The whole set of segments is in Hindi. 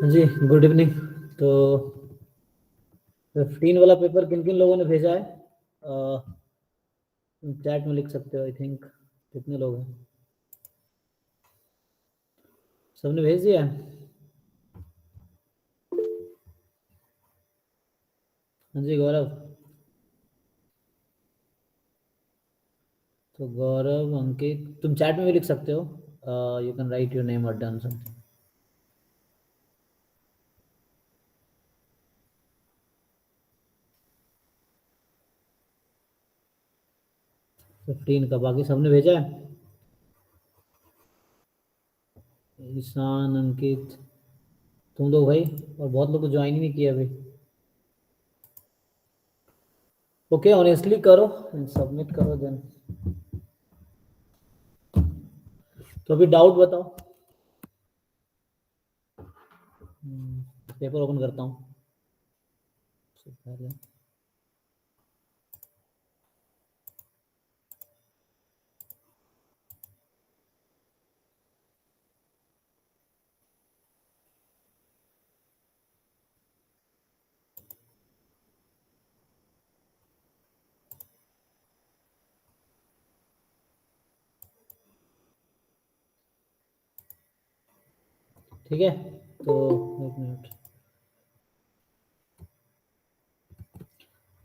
हाँ जी, गुड इवनिंग। तो 15 वाला पेपर किन किन लोगों ने भेजा है? चैट में लिख सकते हो। आई थिंक कितने लोग हैं? सबने भेज दिया है? हाँ जी गौरव। तो गौरव, अंकित, तुम चैट में भी लिख सकते हो। You can write your name और डन समथिंग। फिफ्टीन का बाकी सबने भेजा है? ईशान, अंकित, तुम लोग भाई, और बहुत लोग तो ज्वाइन ही नहीं किया अभी। ओके, ऑनेस्टली करो, सबमिट करो देन। तो अभी डाउट बताओ। पेपर ओपन करता हूँ सबसे पहले। ठीक है, तो एक मिनट।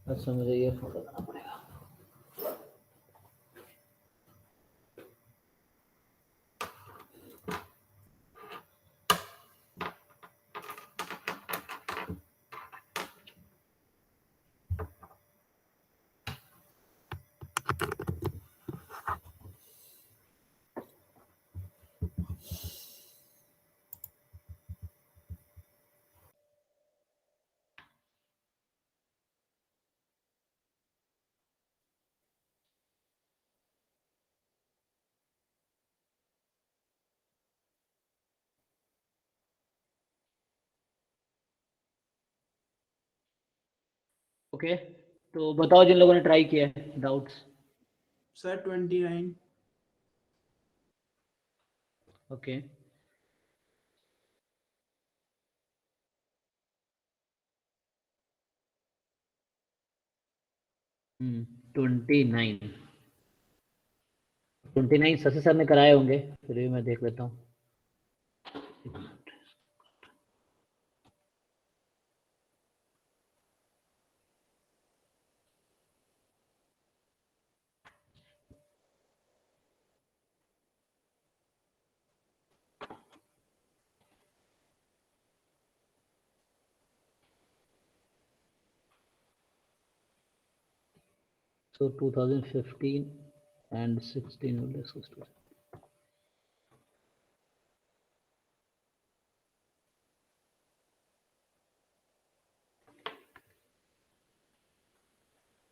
अच्छा, मुझे ये फोटो करना पड़ेगा। ओके, तो बताओ जिन लोगों ने ट्राई किया है डाउट्स। सर 29। ओके, हम्म, 29। 29 शशि सर ने कराए होंगे, फिर भी मैं देख लेता हूँ। So 2015 and 16 will discuss today.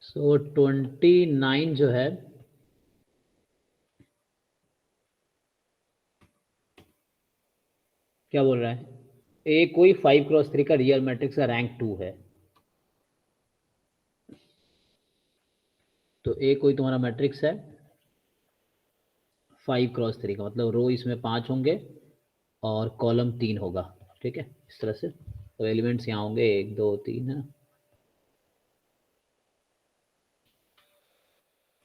So 29 जो है, क्या बोल रहा है? ए कोई 5x3 का रियल मैट्रिक्स का रैंक 2 है। तो ए कोई तुम्हारा मैट्रिक्स है 5x3 का, मतलब रो इसमें 5 होंगे और कॉलम 3 होगा। ठीक है, इस तरह से। तो एलिमेंट्स यहाँ होंगे 1 2 3 है,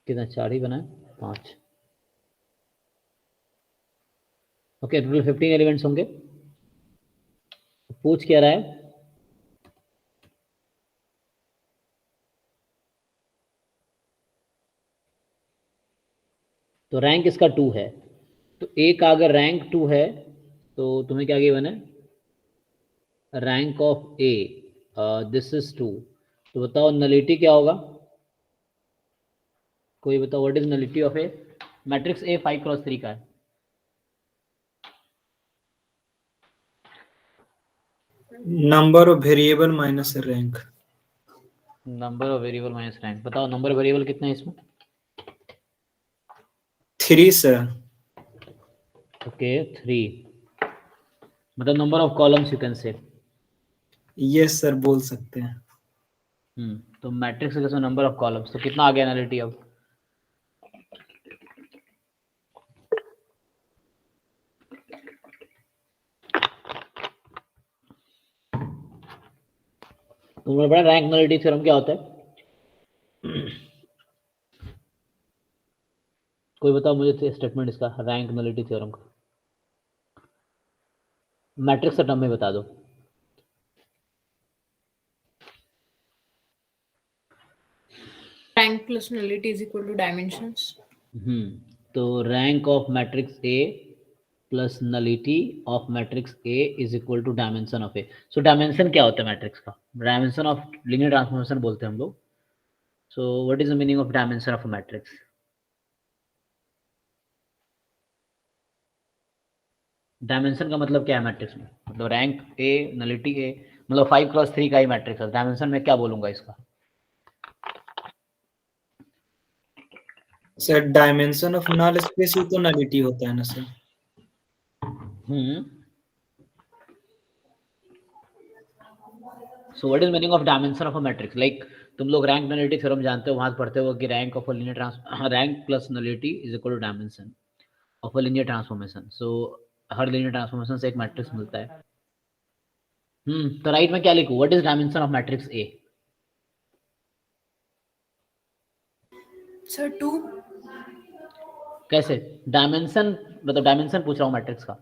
कितना 4 ही बना है, 5। ओके, टोटल 15 एलिमेंट्स होंगे। पूछ क्या रहा है? तो रैंक इसका 2 है। तो ए का अगर रैंक 2 है तो तुम्हें क्या गिवन है? Rank of A this is 2। तो बताओ नलिटी क्या होगा? कोई बताओ, what is nullity of A? Matrix A 5x3 का है। Number of variable minus rank. Number of variable minus rank. बताओ नंबर वेरिएबल कितना है इसमें? 3 सर। ओके, 3। मतलब number of columns you can से। यस सर, बोल सकते हैं। तो मैट्रिक्स का नंबर ऑफ कॉलम्स, तो कितना आ गया नलिटी अब? तुमने पढ़ा रैंक नलिटी थ्योरम क्या होता है? कोई बताओ मुझे स्टेटमेंट इसका, रैंक नलिटी थ्योरम का मैट्रिक्स के टर्म में बता दो। Rank plus nullity is equal to dimensions. तो rank of matrix A plus nullity of matrix A is equal to dimension of A. So dimension क्या होता है मैट्रिक्स का? डायमेंशन ऑफ लीनियर ट्रांसफॉर्मेशन बोलते हैं हम लोग। सो what is the meaning of dimension of matrix? Dimension का मतलब क्या है मैट्रिक्स में? मतलब रैंक ए नलिटी ए, मतलब 5x3 का ही मैट्रिक्स है। डायमेंशन में क्या बोलूंगा इसका? Sir dimension of null space ही तो नलिटी होता है ना sir. So what is meaning of dimension of a matrix? Like तुम लोग रैंक नलिटी थ्योरम जानते हो, वहां पढ़ते हो कि rank of a linear rank plus nullity is equal to dimension of a linear transformation. So हर लीनियर ट्रांसफॉर्मेशन से एक मैट्रिक्स मिलता है। तो राइट में क्या लिखूं? What is dimension of matrix A? Sir, 2. कैसे डायमेंशन? मतलब डायमेंशन पूछ रहा हूँ मैट्रिक्स का।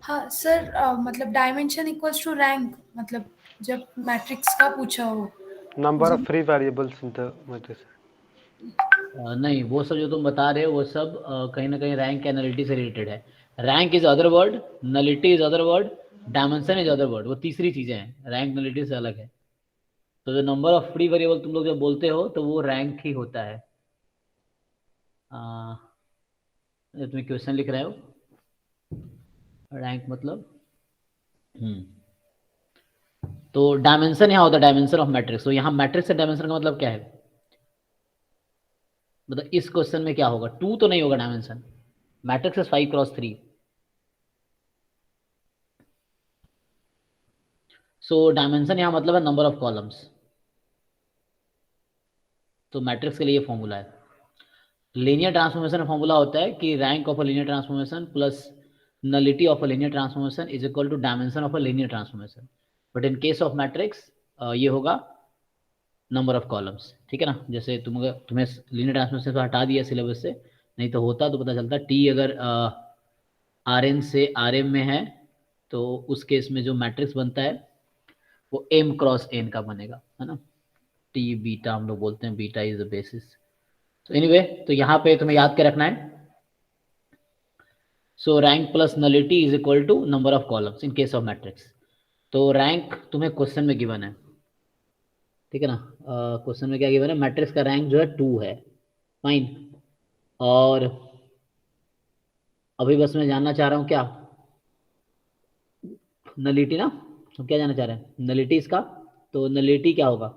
हाँ सर, मतलब डायमेंशन इक्वल्स टू रैंक, मतलब जब मैट्रिक्स का पूछा हो। Number of free variables in the matrix. नहीं, वो सब जो तुम बता रहे हो वो सब कहीं ना कहीं रैंक या नलिटी से रिलेटेड है। Rank is other word, nullity is other word, dimension is other word, वो तीसरी चीजें हैं, रैंक नलिटी से अलग है। तो जो नंबर ऑफ फ्री वेरिएबल तुम लोग जब बोलते हो तो वो रैंक ही होता है। तुम्हें क्वेश्चन लिख रहे हो रैंक मतलब तो डायमेंशन यहाँ होता है, डायमेंशन ऑफ मैट्रिक्स। तो यहाँ मैट्रिक्स से डायमेंशन का मतलब क्या है? मतलब इस क्वेश्चन में क्या होगा? 2 तो नहीं होगा dimension, matrix is 5x3। So dimension यहाँ मतलब है नंबर ऑफ कॉलम्स। तो मैट्रिक्स के लिए फॉर्मूला है। लीनियर ट्रांसफॉर्मेशन फॉर्मूला होता है कि rank of a linear transformation plus nullity of a linear transformation is equal to dimension of a linear transformation. But in case of matrix ये होगा नंबर ऑफ कॉलम्स। ठीक है ना? जैसे तुम्हें लीनियर ट्रांसफॉर्मेशन तो हटा दिया सिलेबस से, नहीं तो होता तो पता चलता। टी अगर आर एन से आर एम में है तो उस केस में जो मैट्रिक्स बनता है वो एम क्रॉस एन का बनेगा, है ना? टी बीटा हम लोग बोलते हैं, बीटा इज द बेसिस। तो एनीवे, तो यहाँ पे तुम्हें याद के रखना है। So rank plus nullity is equal to number of columns in case of matrix. तो रैंक तुम्हें क्वेश्चन में गिवन है, ठीक है ना? क्वेश्चन में क्या गिवन है? मैट्रिक्स का रैंक जो है 2 है, फाइन। और अभी बस मैं जानना चाह रहा हूँ क्या? नलिटी ना? हम क्या जानना चाह रहे हैं? नलिटी इसका। तो नलिटी क्या होगा?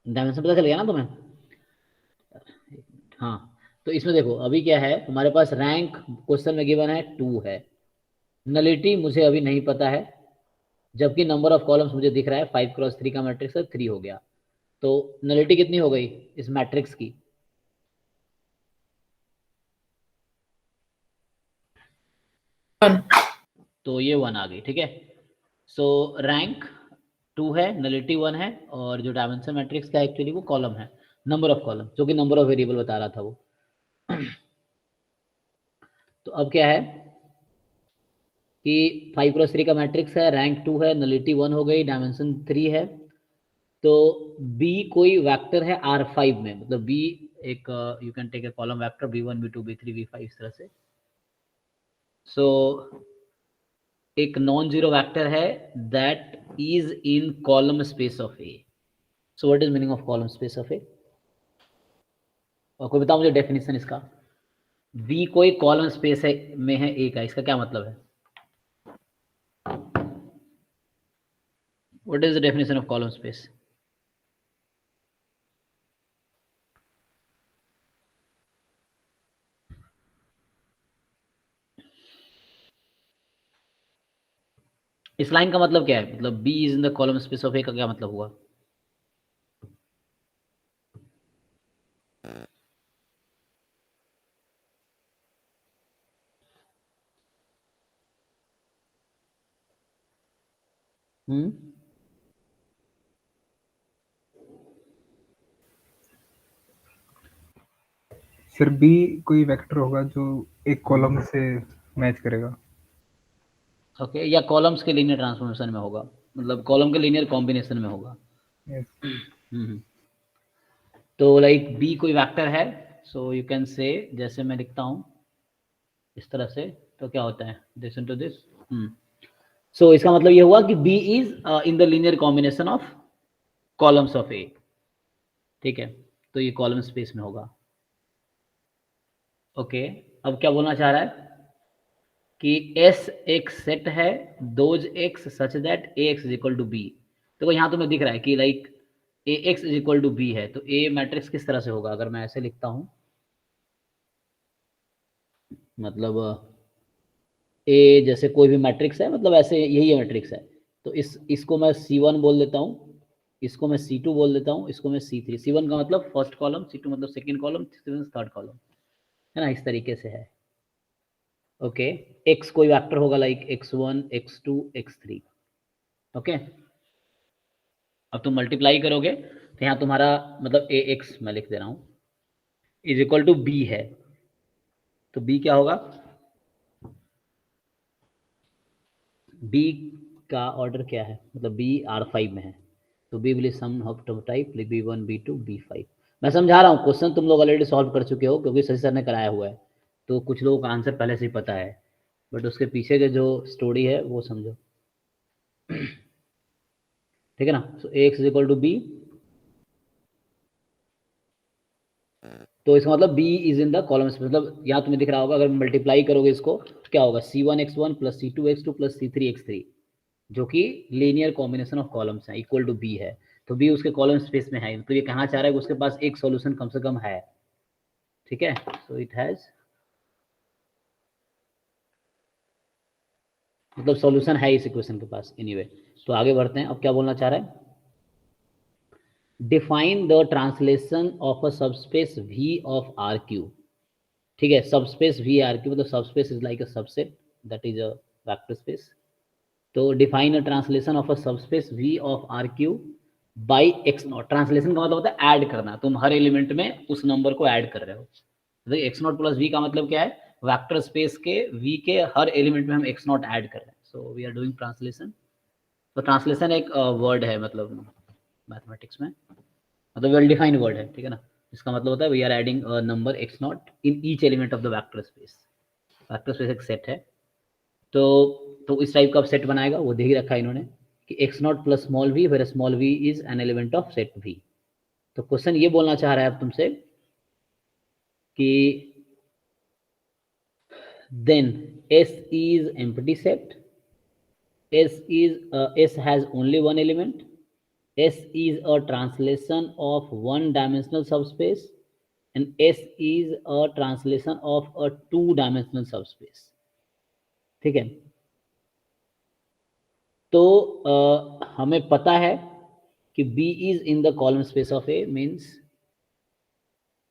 डायमेंशन पता चल गया ना तुम्हें? हाँ, तो इसमें देखो अभी क्या है, तुम्हारे पास रैंक क्वेश्चन में गिवन है 2 है, नलिटी मुझे अभी नहीं पता है, जबकि नंबर ऑफ कॉलम्स मुझे दिख रहा है 5x3 का मैट्रिक्स है, 3 हो गया। तो नलिटी कितनी हो गई इस मैट्रिक्स की? तो ये 1 आ गई, ठीक है। सो रैंक 2 है, नलिटी 1 है, और जो डायमेंशन मैट्रिक्स का एक्चुअली वो कॉलम है, नंबर ऑफ कॉलम, जो कि नंबर ऑफ वेरिएबल बता रहा था वो। तो अब क्या है कि 5x3 का मैट्रिक्स है, रैंक 2 है, नलिटी 1 हो गई, डायमेंशन 3 है। तो बी कोई वेक्टर है R5 में, मतलब बी एक you can take a column vector b1 b2 b3 b5 इस तरह से। सो एक नॉन जीरो वेक्टर है that is in column space of A. So what is meaning of column space of A? और कोई बताओ मुझे डेफिनेशन इसका। बी कोई कॉलम स्पेस है में है ए का, इसका क्या मतलब है? What is the definition of column space? इस लाइन का मतलब क्या है? मतलब B is in the column space of A का क्या मतलब हुआ? हम्म, सर बी कोई वेक्टर होगा जो एक कॉलम से मैच करेगा। ओके, या कॉलम्स के लीनियर ट्रांसफॉर्मेशन में होगा, मतलब कॉलम के लीनियर कॉम्बिनेशन में होगा। Yes. हम्म, तो लाइक बी कोई वेक्टर है, सो यू कैन से, जैसे मैं लिखता हूँ इस तरह से, तो क्या होता है दिस इनटू दिस। सो इसका मतलब ये हुआ कि B is in the linear combination of columns of A. ठीक है, तो ये कॉलम स्पेस में होगा। ओके, अब क्या बोलना चाह रहा है कि एस एक सेट है, those X such that A X is equal to B. तो यहाँ तुम्हें दिख रहा है कि like A X is equal to B है, तो ए मैट्रिक्स किस तरह से होगा अगर मैं ऐसे लिखता हूँ, मतलब ए जैसे कोई भी मैट्रिक्स है, मतलब ऐसे यही मैट्रिक्स है, तो इसको मैं C1 बोल देता हूँ, इसको मैं C2 बोल देता हूँ, इसको मैं C3। C1 का मतलब फर्स्ट कॉलम, C2 मतलब second column, C3 third column, है ना, इस तरीके से है। ओके, एक्स कोई वेक्टर होगा like x1 x2 x3। Okay, अब तुम मल्टीप्लाई करोगे तो यहाँ तुम्हारा मतलब ए एक्स मैं लिख दे रहा हूँ इज इक्वल टू बी है, तो बी क्या होगा, बी का ऑर्डर क्या है, मतलब बी R5 में है, तो B will sum of type B1 B2 B5। मैं समझा रहा हूँ, क्वेश्चन तुम लोग ऑलरेडी सॉल्व कर चुके हो क्योंकि शशि सर ने कराया हुआ है, तो कुछ लोगों का आंसर पहले से ही पता है, बट उसके पीछे के जो स्टोरी है वो समझो। ठीक है ना, so A X is equal to B, तो इसका मतलब B is in the column space, मतलब यहाँ तुम्हें दिख रहा होगा, अगर मल्टीप्लाई करोगे इसको तो क्या होगा, C1 x1 plus C2 x2 plus C3 x3, जो कि लीनियर कॉम्बिनेशन ऑफ कॉलम्स है, इक्वल टू बी है, तो बी उसके कॉलम स्पेस में है, तो ये कहना चाह रहा है कि उसके पास एक सॉल्यूशन कम से कम है। ठीक है, सो इट हैज, मतलब सॉल्यूशन है इस इक्वेशन के पास एनीवे। तो आगे बढ़ते हैं, अब क्या बोलना चाह रहा है, define the translation of a subspace V of RQ। ठीक है, सबस्पेस V RQ मतलब subspace is like a subset that is a vector space. तो define a translation of a subspace V of RQ by x0। Translation का मतलब होता है ऐड करना, तुम हर एलिमेंट में उस नंबर को ऐड कर रहे हो। तो x0 प्लस v का मतलब क्या है, वेक्टर स्पेस के v के हर एलिमेंट में हम x0 ऐड कर रहे हैं, so we are doing translation. तो ट्रांसलेशन एक वर्ड है, मतलब मैथमेटिक्स में, मतलब वेल डिफाइंड वर्ड है, ठीक है ना। इसका मतलब होता है we are adding number x0 in each element of the vector space. Vector space एक सेट है, तो इस टाइप का सेट बनाएगा, वो दे ही रखा है इन्होंने कि x0 plus small v where small v is an element of set v। तो क्वेश्चन ये बोलना चाह रहा है अब तुमसे कि then S is empty set, S has only one element, S is a translation of one dimensional subspace, and S is a translation of a two dimensional subspace। ठीक है, तो हमें पता है कि B is in the column space of A means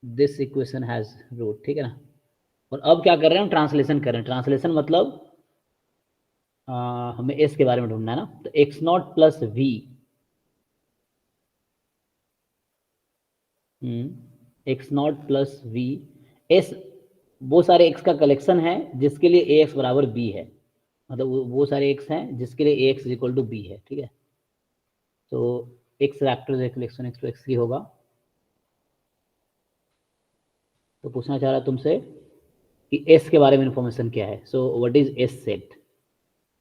this equation has root। ठीक है ना, और अब क्या कर रहे हैं हम, ट्रांसलेशन कर रहे हैं। ट्रांसलेशन मतलब हमें S के बारे में ढूंढना है ना, तो x0 plus V, x0 plus V, S वो सारे x का कलेक्शन है जिसके लिए ax बराबर b है, मतलब वो सारे x हैं जिसके लिए ax इक्वल टू b है। ठीक है, तो x vector collection x2 x3 होगा। तो पूछना चाह रहा तुमसे कि s के बारे में इंफॉर्मेशन क्या है, so what is s set.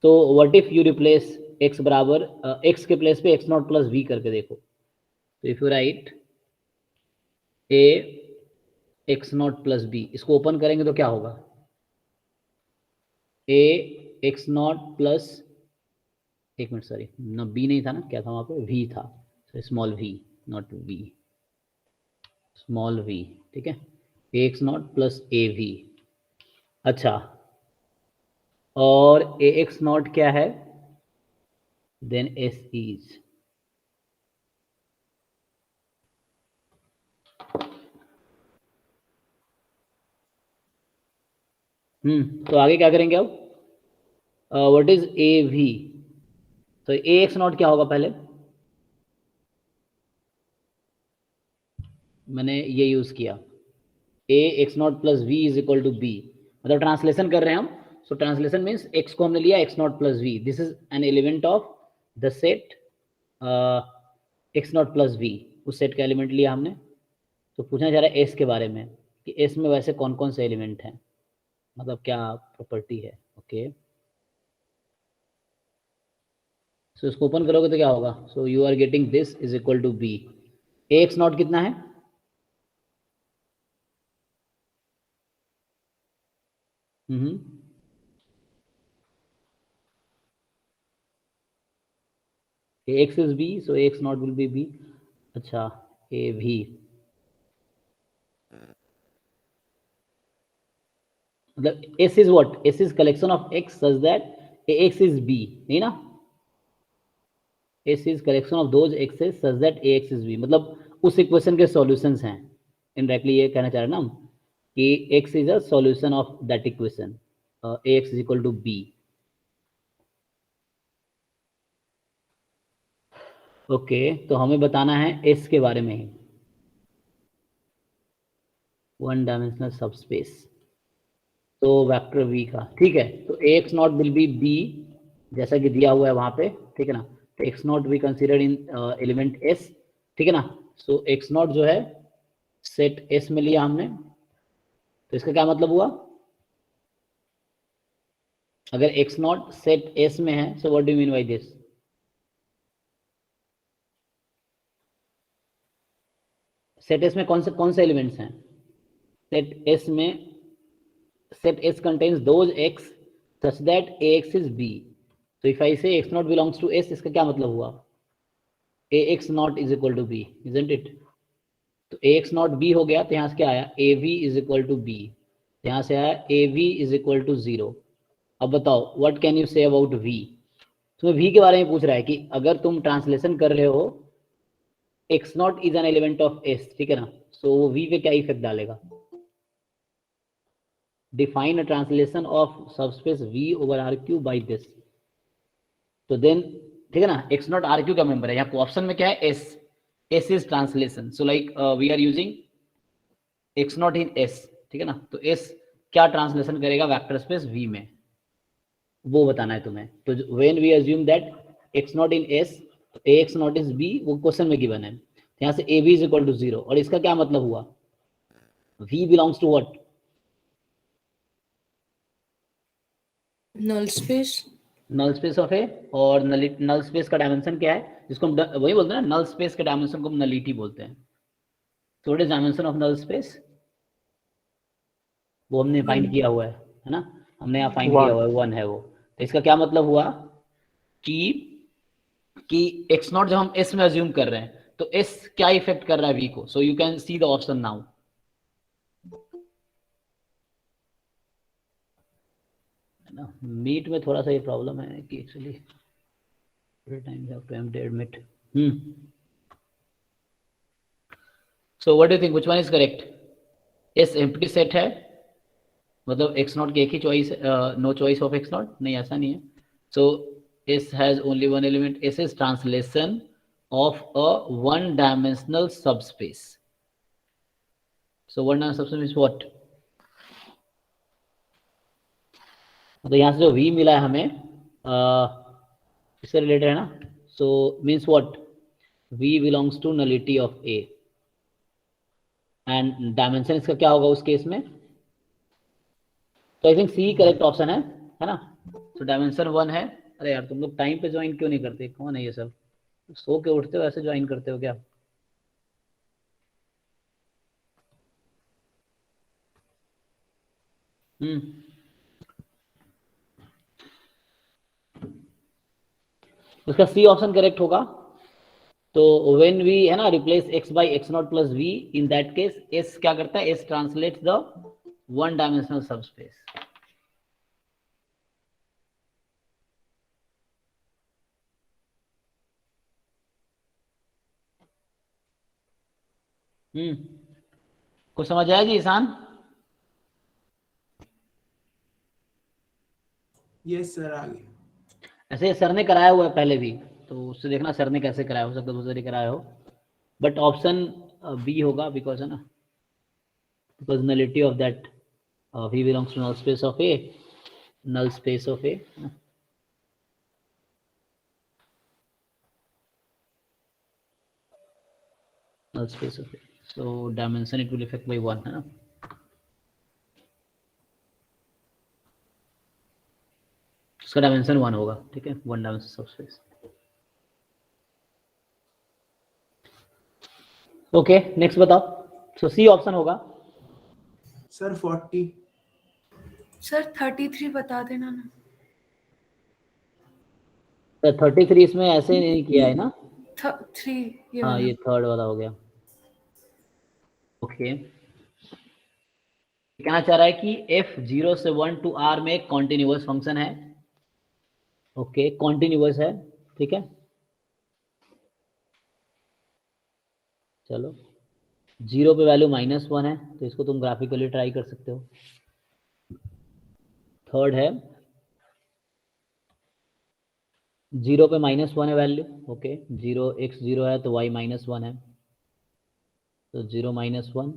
तो what if you replace x बराबर x के प्लेस पे x0 प्लस v करके देखो, तो if you write a x0 plus b, इसको ओपन करेंगे तो क्या होगा, a x0 प्लस, एक मिनट सॉरी, ना बी नहीं था ना, क्या था वहाँ पे, वी था, small V, not V, small V. ठीक है, A X not plus A we. अच्छा, और ए एक्स नॉट क्या है, देन एस इज, तो आगे क्या करेंगे अब, व्हाट इज ए वी, तो ए एक्स नॉट क्या होगा पहले, मैंने ये यूज किया A X not plus V is equal to B, मतलब ट्रांसलेशन कर रहे हैं हम. सो ट्रांसलेशन मीन्स एक्स को हमने लिया X not plus V, this is an element of the set X not plus V, उस सेट का एलिमेंट लिया हमने. तो पूछना चाह रहा है एस के बारे में कि एस में वैसे कौन कौन से एलिमेंट हैं, मतलब क्या प्रॉपर्टी है. ओके सो इसको ओपन करोगे तो क्या होगा, so you are getting this is equal to B. A X naught कितना है, ax is b, so ax not will be b. अच्छा a v, मतलब s is what, s is collection of x such that ax is b, नहीं ना, s is collection of those x's such that ax is b, मतलब उस इक्वेशन के सॉल्यूशंस हैं. इनडायरेक्टली ये कहना चाह रहे हैं ना हम कि x is a solution of that equation, ax is equal to b. Okay तो हमें बताना है एस के बारे में ही, वन डायमेंशनल सबस्पेस, तो वेक्टर वी का. ठीक है तो A X nought will be B जैसा कि दिया हुआ है वहां पे, ठीक है ना. तो X naught we consider in element S, ठीक है ना. सो एक्स नॉट जो है सेट एस में लिया हमने, तो इसका क्या मतलब हुआ, अगर एक्स नॉट सेट एस में है, so what do you mean by this, set S में कौन से एलिमेंट्स हैं, सेट एस में set S contains those x such that ax is b. So if I say x naught belongs to S, इसका क्या मतलब हुआ, ax naught is equal to b, isn't it? तो ax naught b हो गया, तो यहाँ से क्या आया av is equal to b, यहाँ से आया av is equal to 0. अब बताओ what can you say about v. तुम्हें v के बारे में पूछ रहा है कि अगर तुम ट्रांसलेशन कर रहे हो x naught is an element of S, ठीक है ना, सो वो v पे क्या इफेक्ट डालेगा, define a translation of subspace v over rq by this. तो देन ठीक है ना, x नॉट rq का मेंबर है, यहाँ ऑप्शन में क्या है s, s is translation, so like we are using x naught in s, ठीक है ना. तो s क्या ट्रांसलेशन करेगा वेक्टर स्पेस v में, वो बताना है तुम्हें. तो when we assume that x naught in s, ax naught is b, वो क्वेश्चन में गिवन है. यहाँ से ab इज इक्वल टू 0, और इसका क्या मतलब हुआ, v belongs to what, null space. Null space of A, और नल स्पेस का डायमेंशन क्या है, जिसको हम वही बोलते हैं ना, नल स्पेस के डायमेंशन को हम नलिटी बोलते हैं. तो what is dimension of null space, वो हमने फाइंड किया हुआ है ना, हमने यहाँ फाइंड किया हुआ है 1 है वो. तो इसका क्या मतलब हुआ कि x नॉट जब हम s में अज्यूम कर रहे हैं, तो s क्या इफेक्ट कर रहा है v को. So you can see the option now. Meet में थोड़ा सा ये प्रॉब्लम है कि actually every time you have to empty admit. So what do you think, which one is correct? yes empty set है, मतलब x नॉट की एक ही choice, no choice of x nought, नहीं ऐसा नहीं है. so s has only one element, s is translation of a one dimensional subspace. so one dimensional subspace is what, तो यहाँ से जो v मिला है हमें इससे रिलेटेड है ना, so means what, v belongs to nullity of a, and dimension इसका क्या होगा उस केस में. तो I think C correct option है ना. तो डायमेंशन 1 है. अरे यार तुम लोग टाइम पे ज्वाइन क्यों नहीं करते, कौन है ये सब, सो के उठते हो ऐसे ज्वाइन करते हो क्या. उसका सी ऑप्शन करेक्ट होगा. तो व्हेन वी है ना replace x by x naught plus v, in that case s क्या करता है, s translates the one dimensional subspace. कुछ समझ आया जी ईशान. यस सर आ गया. ऐसे सर ने कराया हुआ है पहले भी, तो उससे देखना सर ने कैसे कराया, हो सकता है दूसरे कराया हो, बट ऑप्शन बी होगा, बिकॉज है ना, because nullity of that v belongs to null space of A, null space of A, null space of A, so dimension it will affect by 1 है ना, उसका डायमेंशन 1 होगा, ठीक है, 1 डायमेंशन सबस्पेस। ओके नेक्स्ट बताओ, सो सी ऑप्शन होगा। सर 40। सर 33 बता देना ना। तो 33 इसमें ऐसे नहीं किया है ना, 3 ये हाँ वाला। ये थर्ड वाला हो गया। ओके कहना चाह रहा है कि f 0 से 1 to r में एक कॉन्टिन्यूअस फंक्शन है, ओके कॉन्टिन्यूअस है, ठीक है, चलो 0 पे वैल्यू -1 है, तो इसको तुम ग्राफिकली ट्राई कर सकते हो। थर्ड है 0 पे -1 है वैल्यू, ओके 0 x 0 है तो y -1 है, तो 0 -1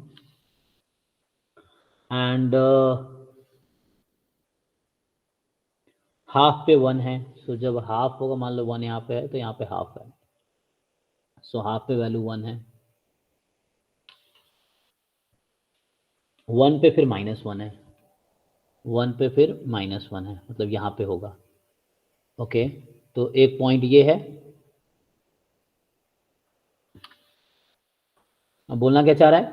एंड हाफ पे 1 है, सो जब हाफ होगा, मान लो 1 यहाँ पे है तो यहाँ पे हाफ है, सो हाफ पे वैल्यू 1 है, 1 पे फिर -1 है, 1 पे फिर -1 है, मतलब यहाँ पे होगा, ओके तो एक पॉइंट ये है। अब बोलना क्या चाह रहा है,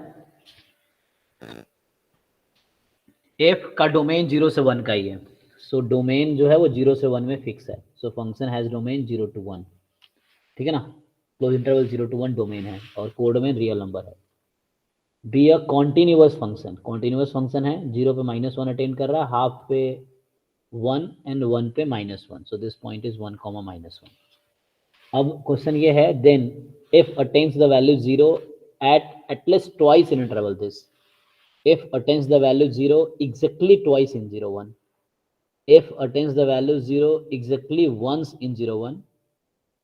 f का डोमेन 0 से 1 का ही है, सो डोमेन जो है वो 0 से 1 में फिक्स है, so function has domain 0 to 1, ठीक है ना, क्लोज इंटरवल 0 to 1 डोमेन है और कोडोमेन रियल नंबर है। Be a continuous function, continuous function है, 0 पे -1 अटेंड कर रहा है, हाफ पे 1 एंड 1 पे -1, सो दिस पॉइंट इज 1, -1। अब क्वेश्चन ये है, then if attains the value 0 at least twice in interval this, if attains the value 0 exactly twice in 0 1, if attains the value 0 exactly once in 0 1,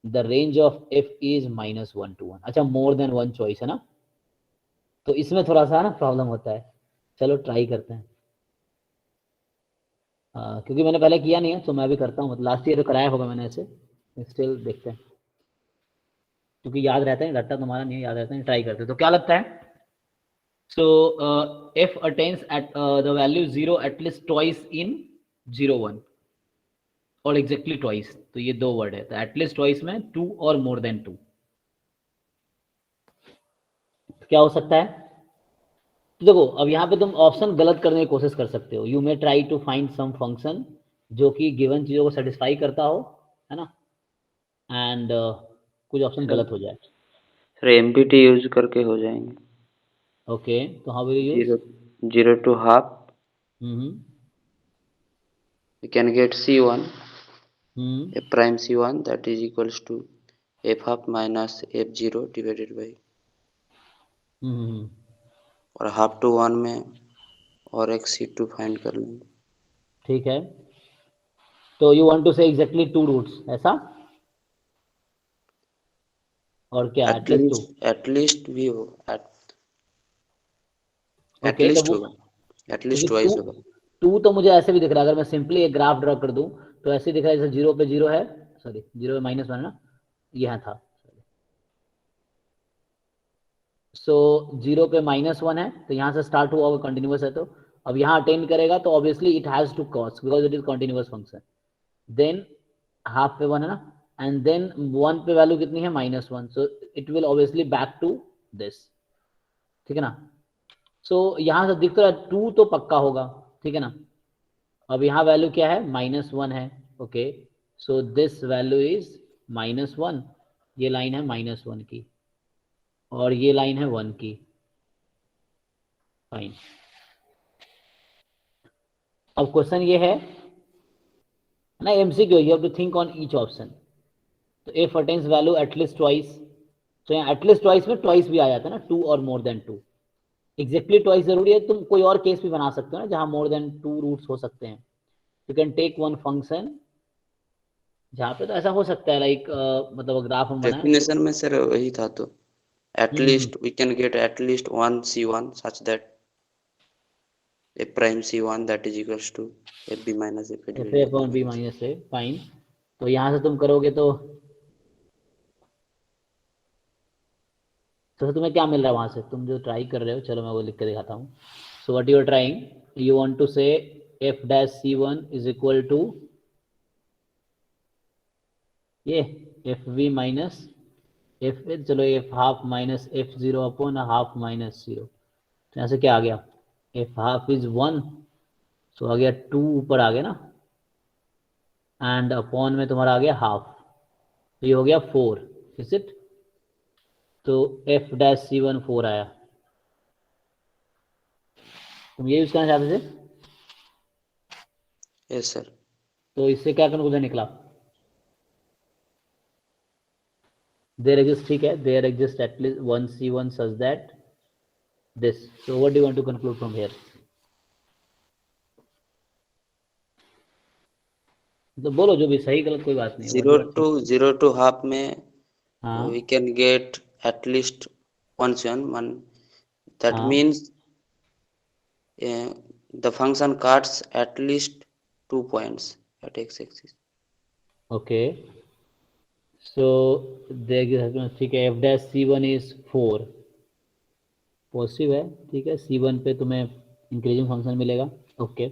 the range of f is -1 to 1। अच्छा more than one choice है ना, तो इसमें थोड़ा सा ना प्रॉब्लम होता है, चलो ट्राई करते हैं। क्योंकि मैंने पहले किया नहीं है तो मैं भी करता हूँ, मतलब लास्ट ईयर कराया होगा मैंने ऐसे, स्टिल देखते हैं, क्योंकि याद रहता है, रट्टा तुम्हारा नहीं याद रहता है, ट्राई करते हैं। तो क्या लगता है, so f attains at the value 0 at least twice in 0 1 और exactly twice, तो ये दो वर्ड है, तो at least twice में 2 और more than 2, क्या हो सकता है। तो देखो अब यहाँ पे तुम ऑप्शन गलत करने की कोशिश कर सकते हो, you may try to find some function जो कि गिवन चीजों को सेटिस्फाई करता हो, है ना, एंड कुछ ऑप्शन गलत हो जाए। सर एमपीटी यूज करके हो जाएंगे। ओके तो how will you use, 0 to half hmm we can get c1 hmm f prime c1 that is equals to f half minus f0 divided by, हम्म और हाफ टू 1 में और एक c2 फाइंड कर लेंगे। ठीक है, तो यू वांट टू से एग्जैक्टली 2 रूट्स ऐसा, और क्या एटलीस्ट भी हो, ओके एटलीस्ट तो होगा, एटलीस्ट क्योंकि ट्वाइस होगा। 2 तो मुझे ऐसे भी दिख रहा है, अगर मैं सिंपली एक ग्राफ ड्रॉ कर दूं तो ऐसे दिख रहा है, जैसे 0 पे 0 है, सॉरी 0 पे -1 है ना, यहाँ था, सो 0 पे -1 है, तो यहाँ से स्टार्ट हुआ होगा, कंटिन्यूअस है, तो अब यहाँ अटेंड करेगा तो obviously it has to cross because it is continuous function, then half पे 1 है ना, एंड देन 1 पे वैल्यू कितनी है -1, so it will obviously back to this, ठीक है ना, सो यहाँ से दिख रहा है 2 तो पक्का होगा, ठीक है ना। अब यहाँ वैल्यू क्या है, -1 है, okay so this value is -1, ये लाइन है -1 की और ये लाइन है 1 की, फाइन। अब क्वेश्चन ये है ना, MCQ, you have to think on each option, तो if attains value at least twice, तो यहाँ एटलीस्ट ट्वाइस में ट्वाइस भी आ जाता है ना, 2 और मोर देन 2, एग्जैक्टली ट्वाइस जरूरी है, तुम कोई और केस भी बना सकते हो ना जहां मोर देन 2 रूट्स हो सकते हैं, you can take one function जहाँ पे तो ऐसा हो सकता है लाइक मतलब ग्राफ हम बनाए डेफिनेशन में सर वही था, तो at hmm, least we can get at least one C1 such that f prime C1 that is equals to fb minus fa F divided F by और बी b minus माइनस ए, फाइन। तो यहाँ से तुम करोगे तो तुम्हें क्या मिल रहा है वहां से, तुम जो ट्राई कर रहे हो, चलो मैं वो लिख के दिखाता हूँ। So what you are trying, you want to say F dash C one is equal to ये एफ वी माइनस एफ, चलो F half minus F zero upon half minus zero. तो यहाँ से क्या आ गया, F half is one, so आ गया टू ऊपर आ गया ना, एंड अपॉन में तुम्हारा आ गया हाफ, तो ये हो गया फोर, इज इट। तो F dash C one four आया। तुम ये यूज करना चाहते थे, yes sir तो इससे क्या कंक्लूजन निकला, देयर एग्जिस्ट, ठीक है, there exist at least one C one such that this. So what do you want to conclude from here, तो बोलो जो भी सही गलत कोई बात नहीं, what you are think. 0 to half में हाँ we can get at least one C1 that हाँ means uh, the function cuts at least 2 points at x-axis okay. So there, ठीक है, F dash C one is four, positive है, ठीक है, सी वन पे तुम्हें इंक्रीजिंग फंक्शन मिलेगा, ओके।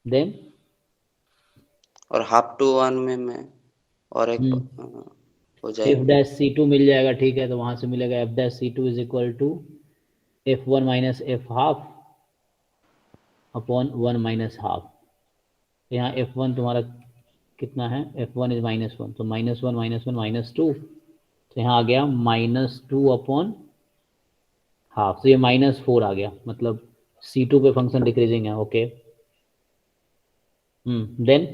देन और हाफ टू वन में मैं और एक हो एफ जाएगा डैश सी टू मिल जाएगा, ठीक है, तो वहां से मिलेगा F dash C two is equal to F one minus F half upon one minus half. यहाँ एफ वन तुम्हारा कितना है, F one is minus one, तो माइनस वन माइनस टू, तो यहाँ आ गया माइनस टू अपॉन हाफ, तो ये माइनस फोर आ गया, मतलब सी टू पे फंक्शन डिक्रीजिंग है, okay. Then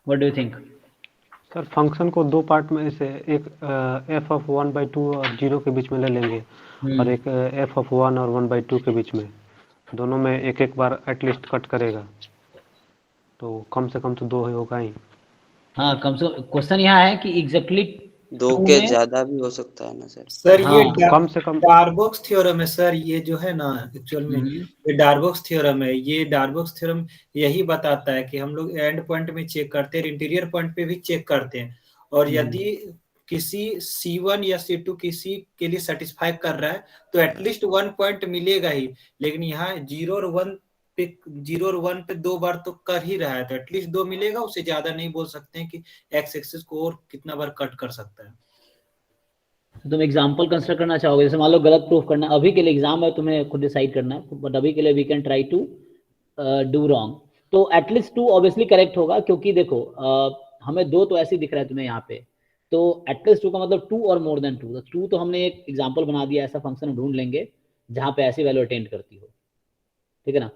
what do you think. Sir function को दो पार्ट में से एक एफ ऑफ 1/2 और 0 के बीच में ले लेंगे, और एक एफ ऑफ 1 और 1/2 के बीच में, दोनों में एक एक बार एटलीस्ट कट करेगा, तो कम से कम तो दो ही होगा ही। हाँ, कम से कम क्वेश्चन यहाँ है कि एग्जैक्टली दो टू के में, ज्यादा भी हो सकता है ना सर। सर ये हाँ, कम से कम डार्बोक्स थ्योरम है सर, ये जो है ना एक्चुअल में हम्म, ये डार्बोक्स थ्योरम है। ये डार्बोक्स थ्योरम यही बताता है कि हम लोग एंड पॉइंट में चेक करते हैं, इंटीरियर पॉइंट पे भी चेक करते हैं, और यदि किसी C1 या C2 किसी के लिए सेटिस्फाई कर रहा है तो एटलीस्ट वन पॉइंट मिलेगा ही। लेकिन यहाँ 0 और 1 पे दो बार तो कर ही रहा है, तो एटलीस्ट दो मिलेगा, उससे ज्यादा नहीं बोल सकते हैं कि एक्स एक्सिस को और कितना बार कट कर सकता है। तुम एग्जाम्पल कंस्ट्रक्ट करना चाहोगे, जैसे मान लो गलत प्रूफ करना, अभी के लिए एग्जाम है, तुम्हें खुद डिसाइड करना है, बट अभी के लिए we can try to do wrong. तो एटलीस्ट टू ऑब्वियसली करेक्ट होगा, क्योंकि देखो हमें दो तो ऐसे ही दिख रहा है तुम्हें यहाँ पे, तो एटलीस्ट टू का मतलब टू और मोर देन टू, तो टू तो हमने एक एग्जाम्पल बना दिया, ऐसा फंक्शन ढूंढ लेंगे जहाँ पे ऐसी वैल्यू अटेंड करती हो, ठीक है ना।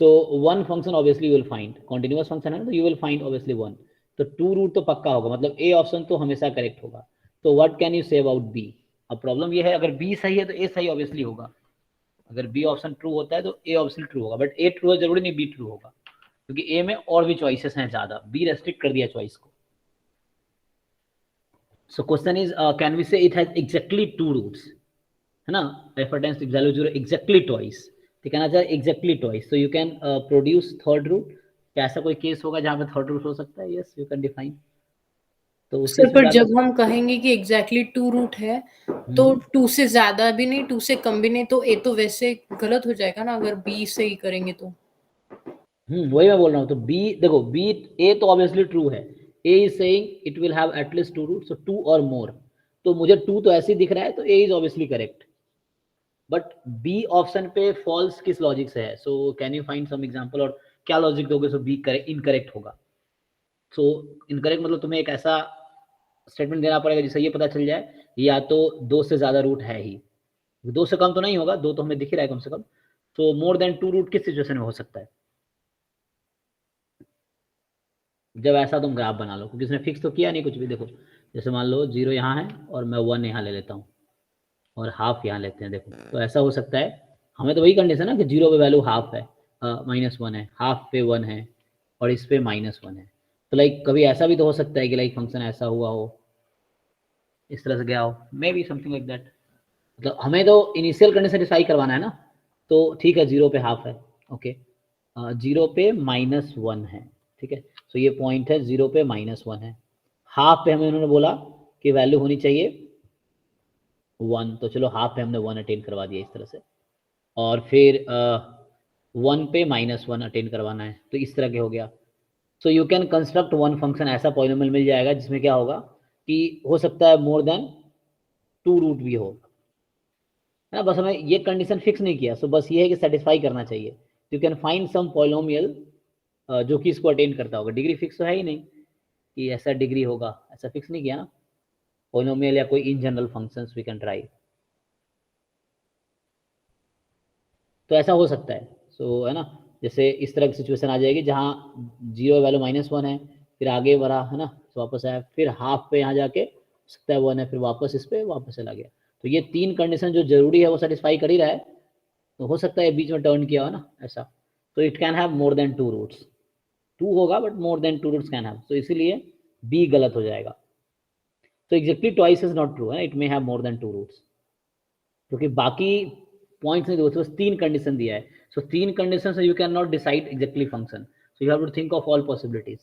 So one function obviously you will find, continuous function है ना, तो you will find obviously one, तो टू रूट तो पक्का होगा, मतलब ए ऑप्शन तो हमेशा करेक्ट होगा। तो what can you say about B. अब प्रॉब्लम ये है, अगर बी सही है तो ए सही ऑब्वियसली होगा, अगर बी ऑप्शन ट्रू होता है तो ए ऑप्शन ट्रू होगा, बट ए ट्रू है जरूरी नहीं बी ट्रू होगा, क्योंकि ए में और भी चॉइसेस हैं ज्यादा, बी रेस्ट्रिक्ट कर दिया चॉइस को। So question is can we say it has exactly two roots, है ना, reference value zero exactly twice, तो कहना चाहिए exactly twice, so you can produce third root. क्या ऐसा कोई केस होगा जहाँ पे थर्ड रूट हो सकता है, यस यू कैन डिफाइन। तो उस सर केस में पर क्या जब हम कहेंगे कि एग्जैक्टली टू रूट है, तो टू से ज्यादा भी नहीं, टू से कम भी नहीं, तो ए तो वैसे गलत हो जाएगा ना, अगर बी से ही करेंगे तो। वही मैं बोल रहा हूँ, तो बी देखो, बी ए तो ऑब्वियसली ट्रू है, A is saying it will have at least two root, so two और मोर, तो मुझे टू तो ऐसे ही दिख रहा है, तो A is obviously correct, but B option पे फॉल्स किस लॉजिक से है, so can you find some example, और क्या लॉजिक दोगे सो बी इनकरेक्ट होगा। सो इनकरेक्ट मतलब तुम्हें एक ऐसा स्टेटमेंट देना पड़ेगा जिससे ये पता चल जाए या तो दो से ज्यादा रूट है ही, दो से कम तो नहीं होगा, दो तो हमें दिख ही रहा है कम से कम, तो मोर देन टू रूट किस सिचुएशन में हो सकता है, जब ऐसा तुम ग्राफ बना लो, क्योंकि इसने फिक्स तो किया नहीं कुछ भी। देखो जैसे मान लो जीरो यहाँ है और मैं वन यहाँ ले लेता हूँ और हाफ यहाँ लेते हैं, देखो तो ऐसा हो सकता है, हमें तो वही कंडीशन है ना कि जीरो पे वैल्यू हाफ है, माइनस वन है, हाफ पे वन है, और इस पे -1 है। तो लाइक कभी ऐसा भी तो हो सकता है कि लाइक फंक्शन ऐसा हुआ हो, इस तरह से गया हो, may be something like that. मतलब हमें तो इनिशियल कंडीशन सेटिस्फाई करवाना है ना, तो ठीक है 0 पे हाफ है, ओके 0 पे -1 है, ठीक है। सो ये पॉइंट है 0 पे -1 है, हाफ पे हमें उन्होंने बोला कि वैल्यू होनी चाहिए 1, तो चलो हाफ पे हमने 1 अटेन करवा दिया इस तरह से, और फिर 1 पे -1 अटेन करवाना है, तो इस तरह के हो गया। सो you can construct one function, ऐसा पॉलिनोमियल मिल जाएगा जिसमें क्या होगा कि हो सकता है मोर देन 2 रूट भी हो, है ना। बस हमें ये कंडीशन फिक्स नहीं किया, सो बस ये है कि सेटिस्फाई करना चाहिए। You can find some polynomial जो कि इसको अटेन करता होगा। डिग्री फिक्स तो है ही नहीं कि ऐसा डिग्री होगा, ऐसा फिक्स नहीं किया ना पॉलिनोमियल या कोई in general functions we can try. तो ऐसा हो सकता है, सो है ना, जैसे इस तरह की सिचुएशन आ जाएगी जहाँ 0 वैल्यू -1 है, फिर आगे बढ़ा, है ना, तो वापस आया, फिर हाफ पे यहाँ जाके हो सकता है 1 है, फिर वापस इस पे वापस चला गया। तो ये 3 कंडीशन जो जरूरी है वो सेटिस्फाई कर ही रहा है, तो हो सकता है बीच में टर्न किया हो ना ऐसा। तो it can have more than 2 roots, 2 होगा but more than 2 roots can have, तो इसीलिए बी गलत हो जाएगा। तो exactly twice is not true, है, it may have more than 2 roots, क्योंकि बाकी पॉइंट्स नहीं दिए, बस 3 कंडीशन दिया है। सो 3 कंडीशन से you can not decide exactly function, so you have to think of all possibilities.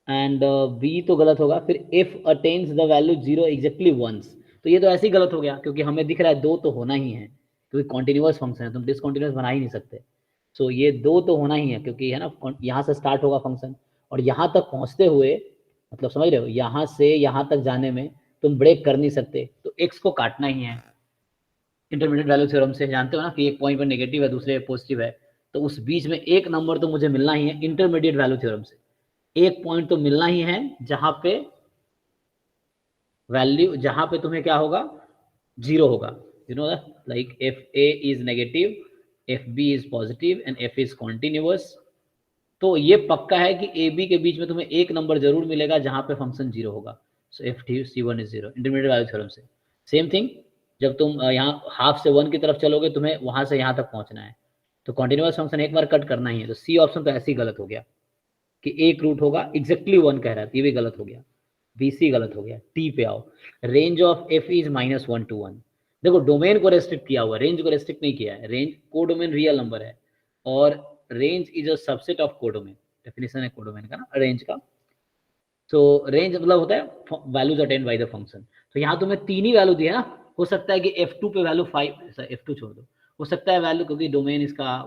And B तो गलत होगा। फिर if attains the value 0 exactly once, तो ये तो ऐसे ही गलत हो गया क्योंकि हमें दिख रहा है 2 तो होना ही है, क्योंकि कॉन्टिन्यूअस फंक्शन है, तुम डिसकॉन्टिन्यूअस बना ही नहीं सकते। सो ये 2 तो होना ही है, क्योंकि है ना यहाँ से स्टार्ट होगा फंक्शन और यहाँ तक पहुँचते हुए, मतलब समझ रहे हो, यहाँ से यहाँ तक जाने में तुम ब्रेक कर नहीं सकते, तो x को काटना ही है। इंटरमीडिएट वैल्यू थ्योरम से जानते हो ना कि एक पॉइंट पर नेगेटिव है, दूसरे पॉजिटिव है, तो उस बीच में एक नंबर तो मुझे मिलना ही है। इंटरमीडिएट वैल्यू थ्योरम से एक पॉइंट तो मिलना ही है जहां पे वैल्यू, जहां पे तुम्हें क्या होगा 0 होगा, you know like if a is negative, if b is positive and f is continuous, तो ये पक्का है कि a b के बीच में तुम्हें एक नंबर जरूर मिलेगा जहां पे फंक्शन 0 होगा। सो f c1 is 0, intermediate value theorem से। सेम थिंग जब तुम यहाँ हाफ से 1 की तरफ चलोगे, तुम्हें वहां से यहाँ तक पहुंचना है, तो कॉन्टिन्यूअस फंक्शन एक बार कट करना ही है। तो सी ऑप्शन तो ऐसे ही गलत हो गया कि एक रूट होगा, एग्जैक्टली 1 कह रहा है, ये भी गलत हो गया। BC गलत हो गया। टी पे आओ, range of f is -1 to 1। देखो डोमेन को रेस्ट्रिक्ट किया हुआ, रेंज को रेस्ट्रिक्ट नहीं किया है। रेंज कोडोमेन रियल नंबर है और range is a subset of codomain, definition है कोडोमेन का ना रेंज का। तो रेंज मतलब होता है values attend by the function. तो यहाँ तुम्हें 3 ही वैल्यू दिया ना, हो सकता है कि f2 पे वैल्यू 5, f2 छोड़ दो, हो सकता है वैल्यू, क्योंकि डोमेन इसका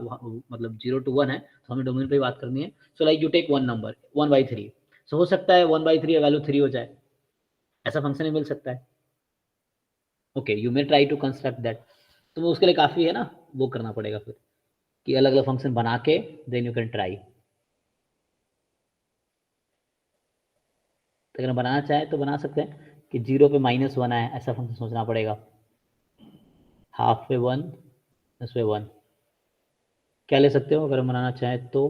मतलब 0 to 1 है, तो हमें डोमेन पे ही बात करनी है। So like you take one number 1/3, so हो सकता है 1/3 वैल्यू 3 हो जाए, ऐसा फंक्शन ही मिल सकता है। Okay, you may try to construct that. तो उसके लिए काफ़ी है ना, वो करना पड़ेगा फिर कि अलग अलग फंक्शन बना के देन यू कैन ट्राई। अगर बनाना चाहे तो बना सकते हैं कि 0 पे -1 आए, ऐसा फंक्शन सोचना पड़ेगा। हाफ पे 1, दस पे 1 क्या ले सकते हो अगर बनाना चाहे तो,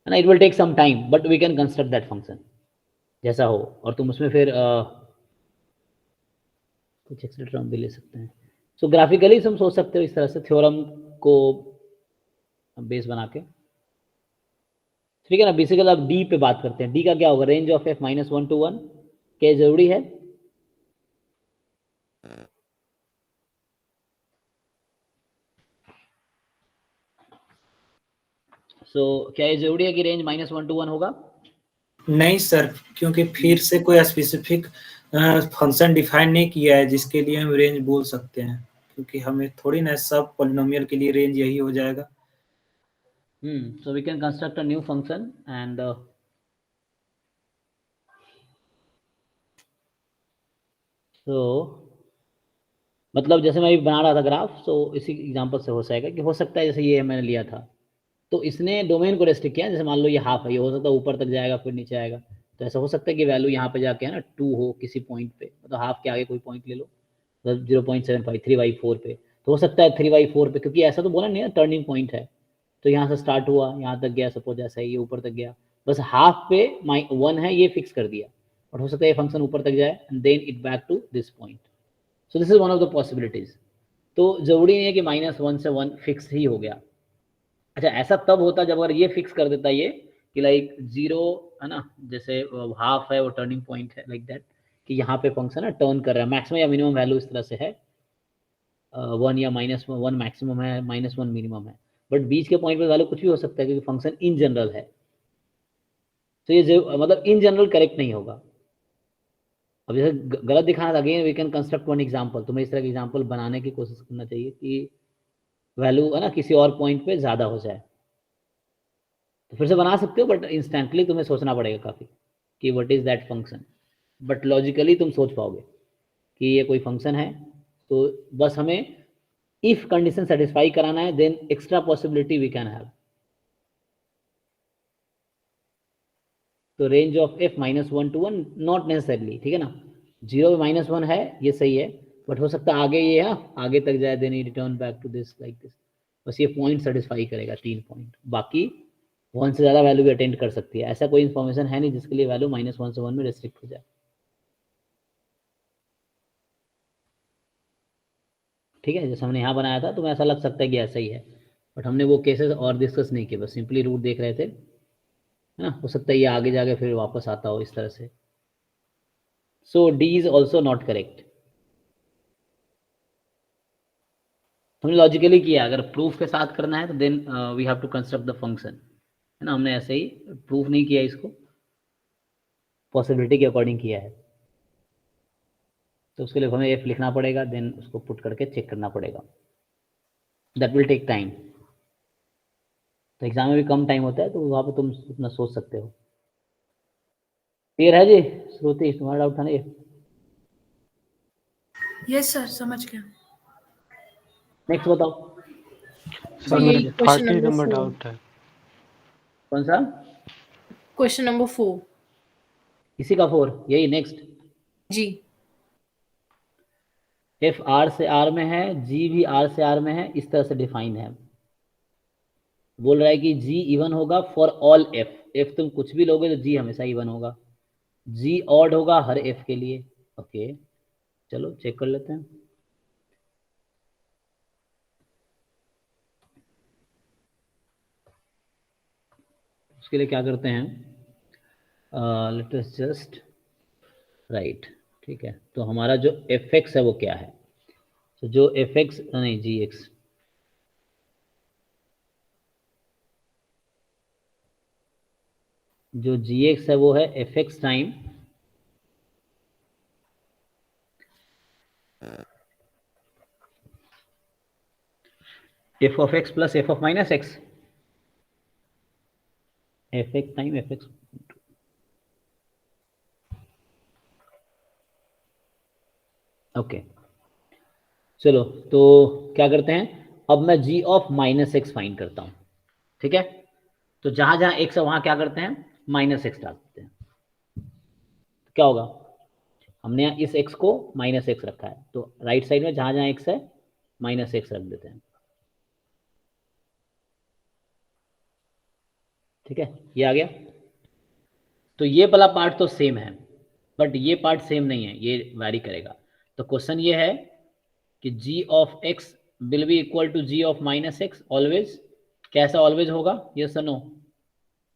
है ना। It will take some time but we can construct that function जैसा हो, और तुम उसमें फिर कुछ एक्स्ट्रा टर्म भी ले सकते हैं। सो ग्राफिकली तुम सोच सकते हो इस तरह से थ्योरम को बेस बना के, ठीक है ना। बेसिकली अब डी पे बात करते हैं। डी का क्या होगा, रेंज ऑफ f -1 to 1, क्या जरूरी है? सो क्या ये जरूरी है कि रेंज -1 to 1 होगा? नहीं सर, क्योंकि फिर से कोई स्पेसिफिक फंक्शन डिफाइन नहीं किया है जिसके लिए हम रेंज बोल सकते हैं, क्योंकि हमें थोड़ी ना सब पॉलिनोमियल के लिए रेंज यही हो जाएगा। So we can construct a new function and so मतलब जैसे मैं अभी बना रहा था ग्राफ, तो इसी एग्जांपल से हो जाएगा कि हो सकता है जैसे ये मैंने लिया था, तो इसने डोमेन को रेस्ट्रिक्ट किया। जैसे मान लो ये हाफ है, ये हो सकता है ऊपर तक जाएगा फिर नीचे आएगा, तो ऐसा हो सकता है कि वैल्यू यहाँ पे जाके है ना 2 हो किसी पॉइंट पे, मतलब हाफ के आगे कोई पॉइंट ले लो, मतलब 0.75 3/4 पे, तो हो सकता है 3/4 पे, क्योंकि ऐसा तो बोला नहीं है टर्निंग पॉइंट है। तो यहाँ से स्टार्ट हुआ, यहाँ तक गया, सपोज ऐसा ही ये ऊपर तक गया, बस हाफ पे 1 है ये फिक्स कर दिया, और हो सकता है ये फंक्शन ऊपर तक जाए and then it back to this point. So this is one of the possibilities. तो जरूरी नहीं है कि -1 से 1 फिक्स ही हो गया, अच्छा ऐसा तब होता जब अगर ये फिक्स कर देता ये कि लाइक 0 है ना, जैसे हाफ है वो टर्निंग पॉइंट है, लाइक दैट कि यहाँ पे फंक्शन है टर्न कर रहा है, मैक्सिमम या मिनिमम वैल्यू इस तरह से है, 1 या -1 मैक्सिमम है, -1 मिनिमम है, बट बीच के पॉइंट पे वैल्यू कुछ भी हो सकता है क्योंकि फंक्शन इन जनरल है। तो ये मतलब इन जनरल करेक्ट नहीं होगा। अब जैसे गलत दिखाना था, again we can construct one example, तुम्हें इस तरह के एग्जांपल बनाने की कोशिश करना चाहिए कि वैल्यू है ना किसी और पॉइंट पे ज़्यादा हो जाए, तो फिर से बना सकते हो बट इंस्टेंटली तुम्हें सोचना पड़ेगा काफ़ी कि what is that function, but logically तुम सोच पाओगे कि ये कोई फंक्शन है, तो बस हमें इफ कंडीशन सेटिस्फाई कराना है, then extra possibility we can have. तो range of F -1 to 1 not necessarily, ठीक है ना, 0 में -1 है ये सही है, बट हो सकता है आगे ये है आगे तक जाए, then return back to this like this, बस ये पॉइंट सेटिस्फाई करेगा 3 पॉइंट, बाकी 1 से ज़्यादा वैल्यू भी अटेंड कर सकती है। ऐसा कोई इन्फॉर्मेशन है नहीं जिसके लिए वैल्यू -1 से 1 में रेस्ट्रिक्ट हो जाए। ठीक है, जैसे हमने यहाँ बनाया था तो मैं ऐसा लग सकता है कि ऐसा ही है, बट हमने वो केसेस और डिस्कस नहीं किए, बस सिंपली रूट देख रहे थे, है ना, हो सकता है ये आगे जाके फिर वापस आता हो इस तरह से। So D is also not correct. हमने लॉजिकली किया, अगर प्रूफ के साथ करना है तो then we have to construct the function, है ना, हमने ऐसे ही प्रूफ नहीं किया, इसको पॉसिबिलिटी के अकॉर्डिंग किया है, तो उसके लिए हमें एफ लिखना पड़ेगा, देन उसको पुट करके चेक करना पड़ेगा, दैट विल टेक टाइम। तो एग्जाम में भी कम टाइम होता है तो वहाँ पे तुम उतना सोच सकते हो। क्लियर है जी श्रुति, तुम्हारा डाउट था ना ये? यस सर, समझ गया। नेक्स्ट बताओ। सर यही मेरे क्वेश्चन 30 नंबर नंबर 4, डाउट है। कौन सा? क्वेश्चन नंबर 4 इसी का 4, यही नेक्स्ट। जी। एफ आर से आर में है, जी भी आर से आर में है, इस तरह से डिफाइन है। बोल रहा है कि जी इवन होगा फॉर ऑल एफ, एफ तुम कुछ भी लोगे तो जी हमेशा इवन होगा, जी ऑड होगा हर एफ के लिए। ओके चलो चेक कर लेते हैं। उसके लिए क्या करते हैं, लेट अस जस्ट राइट, ठीक है, तो हमारा जो एफ एक्स है वो क्या है, तो जो एफ एक्स नहीं जी एक्स, जो जी एक्स है वो है F x time F of x plus F of minus x, F x time F x. Okay चलो, तो क्या करते हैं, अब मैं g of minus x find करता हूँ, ठीक है, तो जहां जहां x है वहां क्या करते हैं -x डाल देते हैं, तो क्या होगा, हमने यहाँ इस x को -x रखा है, तो राइट साइड में जहां जहां x है -x रख देते हैं, ठीक है, ये आ गया। तो ये वाला पार्ट तो सेम है, बट ये पार्ट सेम नहीं है, ये वैरी करेगा। तो क्वेश्चन ये है कि g of x will be equal to g of -x always, कैसा ऑलवेज होगा, यस और नो,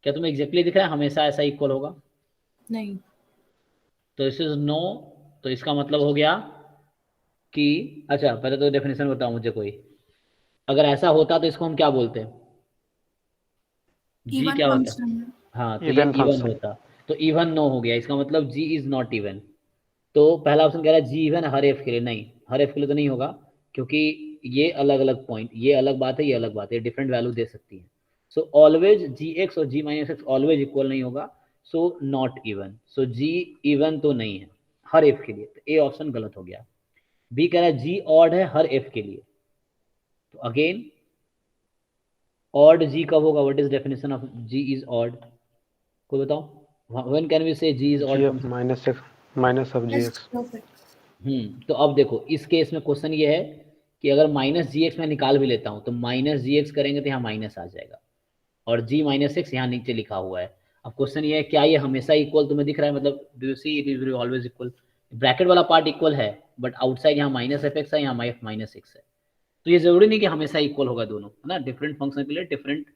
क्या तुम्हें एग्जैक्टली दिख रहा है हमेशा ऐसा इक्वल होगा? नहीं। तो इस इज नो, तो इसका मतलब हो गया कि, अच्छा पहले तो डेफिनेशन बताओ मुझे कोई, अगर ऐसा होता तो इसको हम क्या बोलते हैं, जी क्या होता है, हाँ तो ये इवन इवन फंक्शन। होता, तो इवन नो हो गया, इसका मतलब जी इज नॉट इवन। तो पहला ऑप्शन कह रहा है जी इवन हर एफ के लिए, नहीं हर एफ के लिए तो नहीं होगा, क्योंकि ये अलग अलग पॉइंट, ये अलग बात है, ये अलग बात है, डिफरेंट वैल्यू दे सकती है। सो ऑलवेज जी एक्स और G minus X always equal नहीं होगा, so not even, so G even तो नहीं है हर एफ के लिए, तो ए ऑप्शन गलत हो गया। बी कह रहा है जी ऑड है हर एफ के लिए, तो अगेन ऑड जी कब होगा, what is definition of G is odd, कोई बताओ, when can we say G is odd? gf minus of gx। तो अब देखो इस केस में क्वेश्चन ये है कि अगर -gx मैं निकाल भी लेता हूँ तो -gx करेंगे तो यहाँ माइनस आ जाएगा, और g - x यहाँ नीचे लिखा हुआ है। अब क्वेश्चन ये है क्या ये हमेशा इक्वल तुम्हें दिख रहा है, मतलब do you see it is always equal, bracket वाला पार्ट इक्वल है बट आउटसाइड यहाँ -fx है, यहाँ -x है, तो ये जरूरी नहीं कि हमेशा इक्वल होगा दोनों, है ना, डिफरेंट फंक्शन के लिए डिफरेंट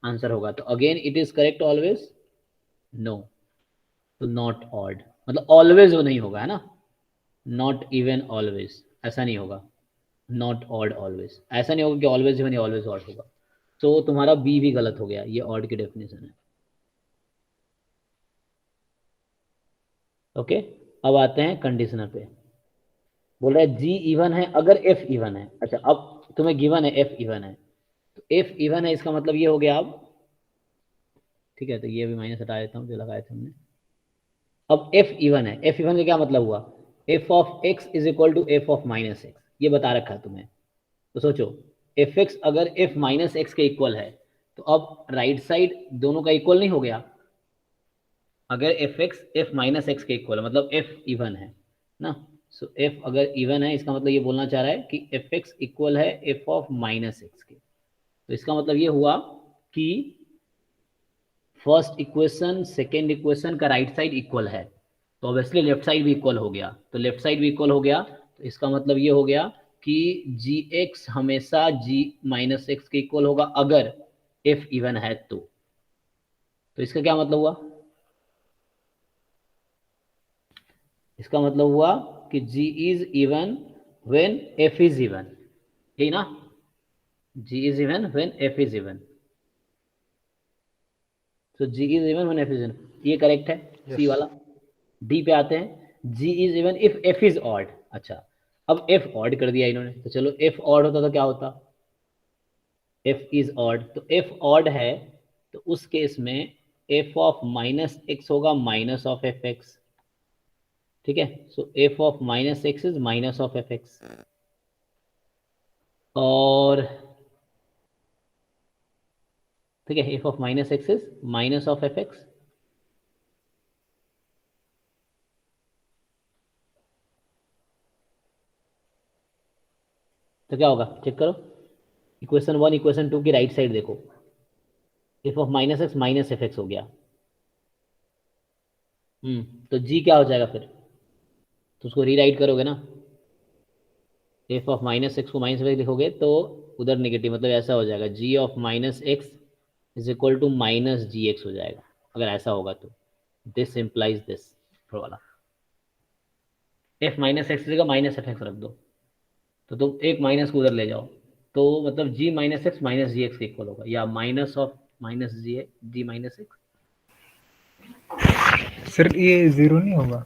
आंसर होगा। तो again it is correct always, no, तो नॉट ऑड, मतलब ऑलवेज वो नहीं होगा, है ना, नॉट इवन ऑलवेज ऐसा नहीं होगा, नॉट ऑड ऑलवेज ऐसा नहीं होगा कि ऑलवेज इवन या ऑलवेज ऑड होगा। तो तुम्हारा बी भी गलत हो गया, ये ऑड की डेफिनेशन है। ओके, अब आते हैं कंडीशनर पे। बोल रहा है जी इवन है अगर एफ इवन है। अच्छा, अब तुम्हें गिवन है एफ इवन है, तो एफ इवन है इसका मतलब ये हो गया अब, ठीक है, तो ये भी माइनस हटा देता हूँ जो लगाए थे हमने। अब एफ इवन है, एफ इवन का क्या मतलब हुआ, F of X is equal to F of minus X, ये बता रखा है तुम्हें। तो सोचो एफ एक्स अगर एफ माइनस एक्स के इक्वल है, तो अब राइट साइड दोनों का इक्वल नहीं हो गया। अगर F x F minus X के इक्वल है मतलब एफ इवन है ना, सो एफ अगर इवन है इसका मतलब ये बोलना चाह रहा है कि एफ एक्स इक्वल है एफ ऑफ माइनस एक्स के। तो इसका मतलब ये हुआ कि फर्स्ट इक्वेशन सेकेंड इक्वेशन का राइट साइड इक्वल है, तो ऑब्वियसली लेफ्ट साइड भी इक्वल हो गया। तो लेफ्ट साइड भी इक्वल हो गया, तो इसका मतलब ये हो गया कि जी एक्स हमेशा जी माइनस एक्स के इक्वल होगा अगर एफ इवन है तो इसका क्या मतलब हुआ, इसका मतलब हुआ कि g is even when f is even, यही ना, g is even when f is even, तो g is even when f is even, ये करेक्ट है सी वाला। डी पे आते हैं, g is even if f is odd. अच्छा, अब f ऑड कर दिया इन्होंने, तो चलो f ऑड होता तो क्या होता, f इज ऑड, तो f ऑड है तो उस केस में f ऑफ माइनस एक्स होगा माइनस ऑफ एफ एक्स, ठीक है, so F of minus X is minus of F X. और ठीक है, F of minus X is minus of F X, तो क्या होगा चेक करो, इक्वेशन वन इक्वेशन टू की राइट साइड देखो, F of minus X minus F X हो गया, तो जी क्या हो जाएगा फिर, तो उसको रीराइट करोगे ना, एफ ऑफ माइनस एक्स को माइनस एफ एक्स लिखोगे तो उधर नेगेटिव, मतलब ऐसा हो जाएगा G of minus X is equal to minus G X हो जाएगा, अगर ऐसा होगा तो दिस इम्प्लाइज दिस वाला, एफ माइनस एक्स जगह माइनस एफ एक्स रख दो, तो तुम एक माइनस को उधर ले जाओ, तो मतलब G minus X minus G X के इक्वल होगा, या minus of minus G minus X. Sir ये जीरो नहीं होगा,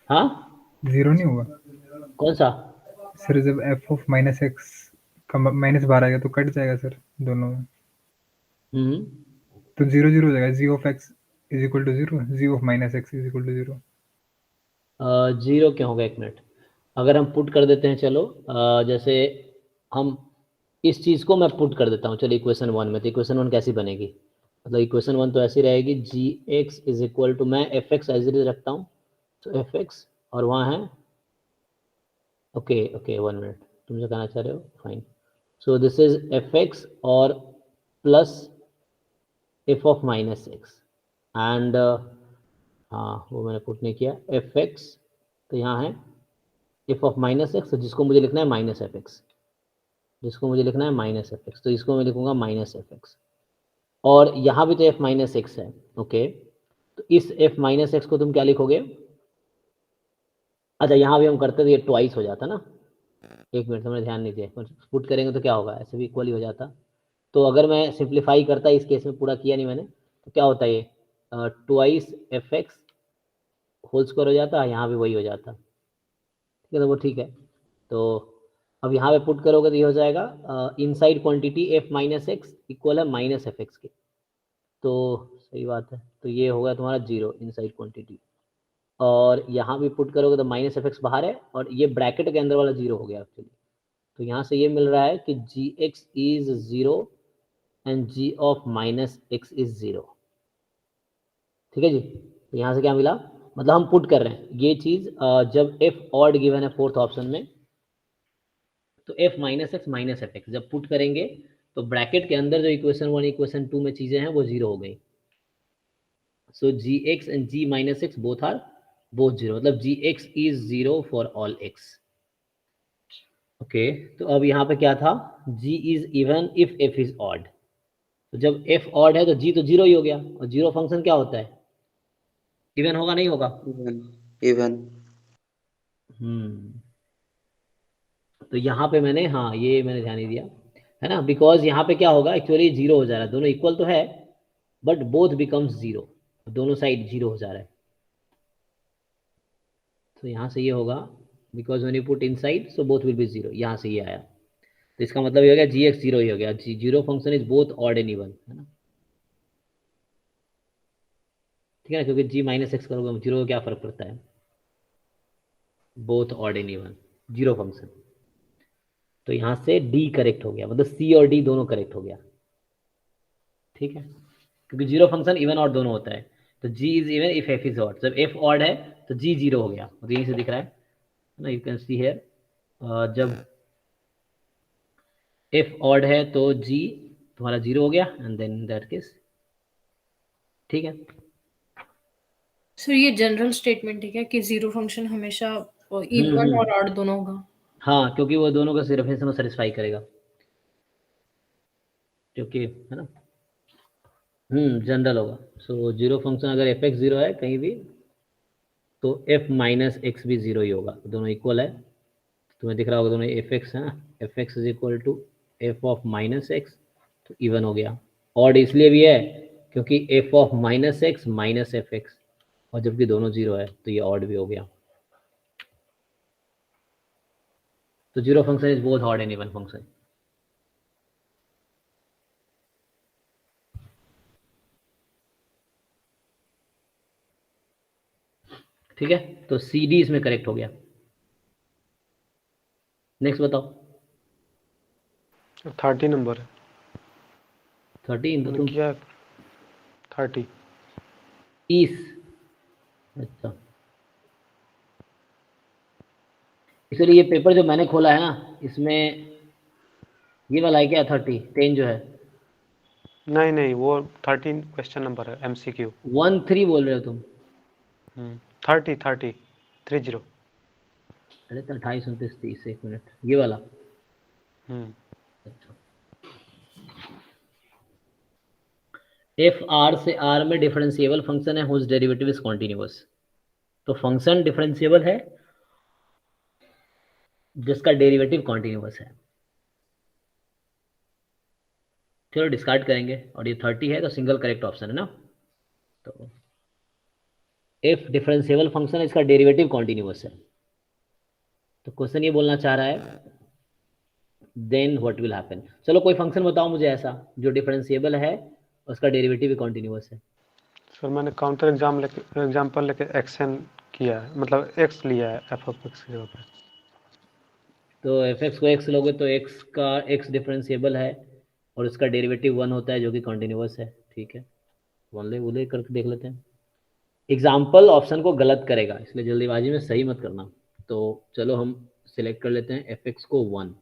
हाँ, जीरो नहीं होगा कौन सा, सर, जब एफ ऑफ माइनस एक्स का माइनस बाहर आएगा तो कट जाएगा सर दोनों में, तो जीरो जीरो हो जाएगा, G of X is equal to zero, G of minus X is equal to zero. Zero क्यों होगा, एक मिनट, अगर हम पुट कर देते हैं, चलो जैसे हम इस चीज़ को मैं पुट कर देता हूँ, चलो इक्वेशन वन में, तो इक्वेशन वन कैसी बनेगी, मतलब इक्वेशन वन तो ऐसी रहेगी, G X is equal to, मैं F X as it is रखता हूँ, तो एफ एक्स और वहाँ है, ओके ओके 1 मिनट, तुम जो कहना चाह रहे हो fine, so this is F X और plus F of minus X and, हाँ वो मैंने पुट नहीं किया, एफ एक्स, तो यहाँ है एफ ऑफ माइनस एक्स, जिसको मुझे लिखना है माइनस एफ एक्स, जिसको मुझे लिखना है माइनस एफ एक्स, तो इसको मैं लिखूंगा माइनस एफ एक्स, और यहाँ भी तो एफ माइनस एक्स है, ओके, तो इस एफ माइनस एक्स को तुम क्या लिखोगे, अच्छा यहाँ भी हम करते तो ये ट्वाइस हो जाता ना, एक मिनट तुमने ध्यान नहीं दिया, पुट करेंगे तो क्या होगा, ऐसे भी इक्वल ही हो जाता, तो अगर मैं सिंप्लीफाई करता, इस केस में पूरा किया नहीं मैंने, तो क्या होता है ये twice F X whole square हो जाता है, यहाँ भी वही हो जाता, ठीक है, तो वो ठीक है, तो अब यहाँ पे पुट करोगे तो ये हो जाएगा inside quantity F minus x equal है माइनस एफ एक्स के, तो सही बात है, तो ये होगा तुम्हारा जीरो इनसाइड क्वांटिटी, और यहाँ भी पुट करोगे तो माइनस एफ एक्स बाहर है, और ये ब्रैकेट के अंदर वाला जीरो हो गया एक्चुअली, तो यहाँ से ये मिल रहा है कि G X is zero and G of minus X is zero, ठीक है जी, तो यहाँ से क्या मिला, मतलब हम पुट कर रहे हैं ये चीज़, जब एफ ऑड गिवन है फोर्थ ऑप्शन में, तो F minus X minus F x जब पुट करेंगे तो ब्रैकेट के अंदर जो इक्वेशन वन इक्वेशन टू में चीज़ें हैं वो जीरो हो गई, so G X and G minus X both zero, मतलब G X is zero for all X, okay तो अब यहाँ पे क्या था, g is even if f is odd. तो जब f ऑड है तो g तो जीरो ही हो गया, और जीरो फंक्शन क्या होता है, इवन होगा नहीं होगा? Even. तो यहाँ पे मैंने, हाँ ये मैंने ध्यान नहीं दिया है ना, बिकॉज यहाँ पे क्या होगा, एक्चुअली जीरो हो जा रहा है, दोनों इक्वल तो है बट बोथ बिकम्स जीरो, दोनों साइड जीरो हो जा रहा है। तो यहाँ से ये होगा, because when you put inside so both will be zero, यहाँ से ये आया, तो इसका मतलब ये हो गया जी एक्स जीरो ही हो गया, zero function is both odd and even, है ना, ठीक है ना, क्योंकि जी माइनस एक्स करोगे जीरो का क्या फर्क पड़ता है, both odd and even, zero function. तो यहाँ से डी करेक्ट हो गया, मतलब सी और डी दोनों करेक्ट हो गया, ठीक है, क्योंकि जीरो फंक्शन इवन ऑड दोनों होता है। तो G is even if F is odd, जब एफ ऑड है तो जी जीरो हो गया, तो यहीं से दिख रहा है ना, यू कैन सी हियर, जब एफ ऑड है तो जी तुम्हारा जीरो हो गया, एंड देन दैट केस, ठीक है। सर ये जनरल स्टेटमेंट है क्या कि जीरो फंक्शन हमेशा इवन और ऑड दोनों होगा? हाँ, क्योंकि वो दोनों का सिर्फ को सेटिस्फाई करेगा, क्योंकि है ना, जनरल होगा। सो जीरो फंक्शन अगर एफ एक्स जीरो है कहीं भी, तो एफ माइनस एक्स भी जीरो ही होगा, दोनों इक्वल है, तुम्हें दिख रहा होगा दोनों एफ एक्स है ना, F X is equal to F of minus X, तो इवन हो गया। ऑड इसलिए भी है क्योंकि F of minus X minus F X, और जबकि दोनों जीरो है तो ये ऑड भी हो गया। तो zero function is both odd and even function. ठीक है, तो सी डी इसमें करेक्ट हो गया। नेक्स्ट बताओ। 30 नंबर है 13 तो मैंने तुम किया 30। 30, अच्छा, इसलिए ये पेपर जो मैंने खोला है ना, इसमें ये वाला है क्या, 10 जो है, नहीं नहीं, वो 13 क्वेश्चन नंबर है MCQ। 13 बोल रहे हो तुम? 30 30। अरे तो 28 29 30, एक मिनट, ये वाला, अच्छा। एफ आर से आर में डिफरेंशिएबल फंक्शन है हुज डेरिवेटिव इज कॉन्टिन्यूअस। तो फंक्शन डिफरेंशिएबल है जिसका डेरिवेटिव कॉन्टिन्यूअस है। चलो डिस्कार्ड करेंगे, और ये 30 है तो सिंगल करेक्ट ऑप्शन है ना। तो एफ डिफरेंशिएबल फंक्शन है, इसका डेरिवेटिव कॉन्टिन्यूअस है, तो क्वेश्चन ये बोलना चाह रहा है देन व्हाट विल हैपन। चलो कोई फंक्शन बताओ मुझे ऐसा जो डिफरेंशिएबल है, उसका डेरिवेटिव भी कॉन्टिन्यूअस है। सर मैंने काउंटर एग्जाम्पल लेके एक्शन किया है, मतलब एक्स लिया है एफ ऑफ एक्स की जगह पे। तो एफ एक्स को एक्स लोगे तो एक्स का एक्स डिफरेंशिएबल है और उसका डेरिवेटिव 1 होता है जो कि कॉन्टिन्यूअस है, ठीक है, वन करके देख लेते हैं। एग्जाम्पल ऑप्शन को गलत करेगा, इसलिए जल्दीबाजी में सही मत करना। तो चलो हम सिलेक्ट कर लेते हैं एफ एक्स को 1,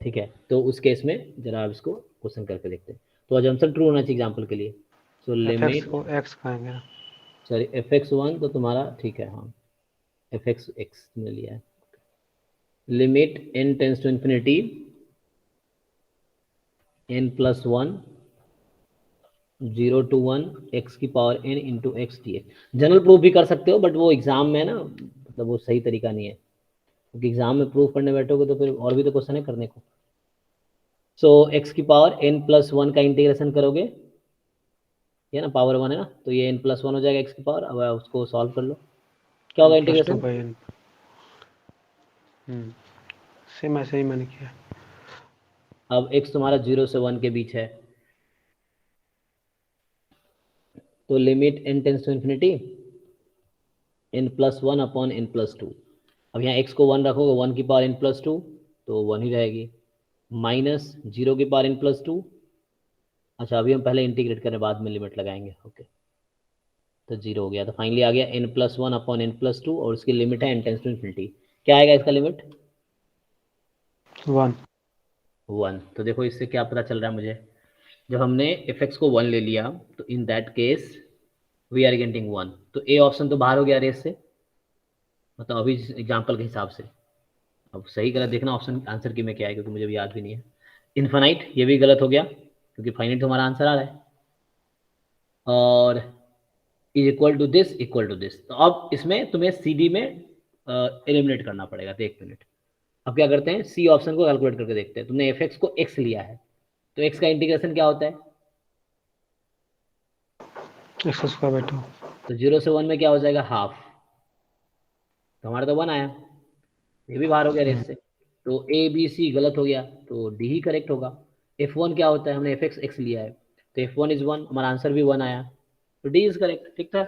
ठीक है, तो उस केस में जरा आप इसको क्वेश्चन करके देखते हैं। तो अजम्पशन ट्रू होना चाहिए एग्जाम्पल के लिए। सो एफ एक्स लिमिट, को एक्स कहेंगे ना। सॉरी एफ एक्स 1 तो तुम्हारा ठीक है, हाँ एफ एक्स एक्स तुमने लिया है। Limit n tends to infinity n plus 1 0 to 1 x की power n into X D X. General proof भी कर सकते हो बट वो एग्जाम में ना, मतलब वो सही तरीका नहीं है, क्योंकि एग्जाम में प्रूफ करने बैठोगे तो फिर और भी तो क्वेश्चन है करने को। सो x की पावर n प्लस 1 का इंटीग्रेशन करोगे, ये ना पावर 1 है ना, तो ये n प्लस 1 हो जाएगा x की पावर। अब उसको सॉल्व कर लो, क्या होगा इंटीग्रेशन, सेम ऐसे ही मैंने किया। अब x तुम्हारा 0 से 1 के बीच है, तो limit n tends to infinity n plus 1 upon n plus 2। अब यहाँ x को 1 रखोगे, 1 की पावर n प्लस 2 तो 1 ही रहेगी, माइनस 0 की पावर n प्लस 2। अच्छा अभी हम पहले इंटीग्रेट करें, बाद में लिमिट लगाएंगे, ओके, तो 0 हो गया। तो फाइनली आ गया n plus 1 upon n plus 2, और उसकी लिमिट है n टेंस टू इन्फिनिटी। क्या आएगा इसका लिमिट, 1। तो देखो इससे क्या पता चल रहा है मुझे, जब हमने एफ एक्स को 1 ले लिया तो in that case we are getting 1। तो ए ऑप्शन तो बाहर हो गया रेस से, मतलब अभी एग्जाम्पल के हिसाब से, अब सही गलत देखना ऑप्शन आंसर की में क्या है, क्योंकि मुझे भी याद भी नहीं है। इन्फाइनाइट, ये भी गलत हो गया क्योंकि फाइनाइट तो हमारा आंसर आ रहा है। और is equal to this equal to this, तो अब इसमें तुम्हें सी डी में एलिमिनेट करना पड़ेगा। तो 1 मिनट, अब क्या करते हैं, सी ऑप्शन को कैलकुलेट करके देखते हैं। तुमने एफ एक्स को एक्स लिया है, तो एक्स का इंटीग्रेशन क्या होता है? X square by 2। तो 0 से 1 में क्या हो जाएगा, हाफ। तो हमारा तो 1 आया, ये भी बाहर हो गया रेस से। तो ए बी सी गलत हो गया, तो डी ही करेक्ट होगा। F1 क्या होता है, हमने एफ एक्स एक्स लिया है, तो F1 इज 1, हमारा आंसर भी 1 आया, तो डी इज करेक्ट। ठीक था।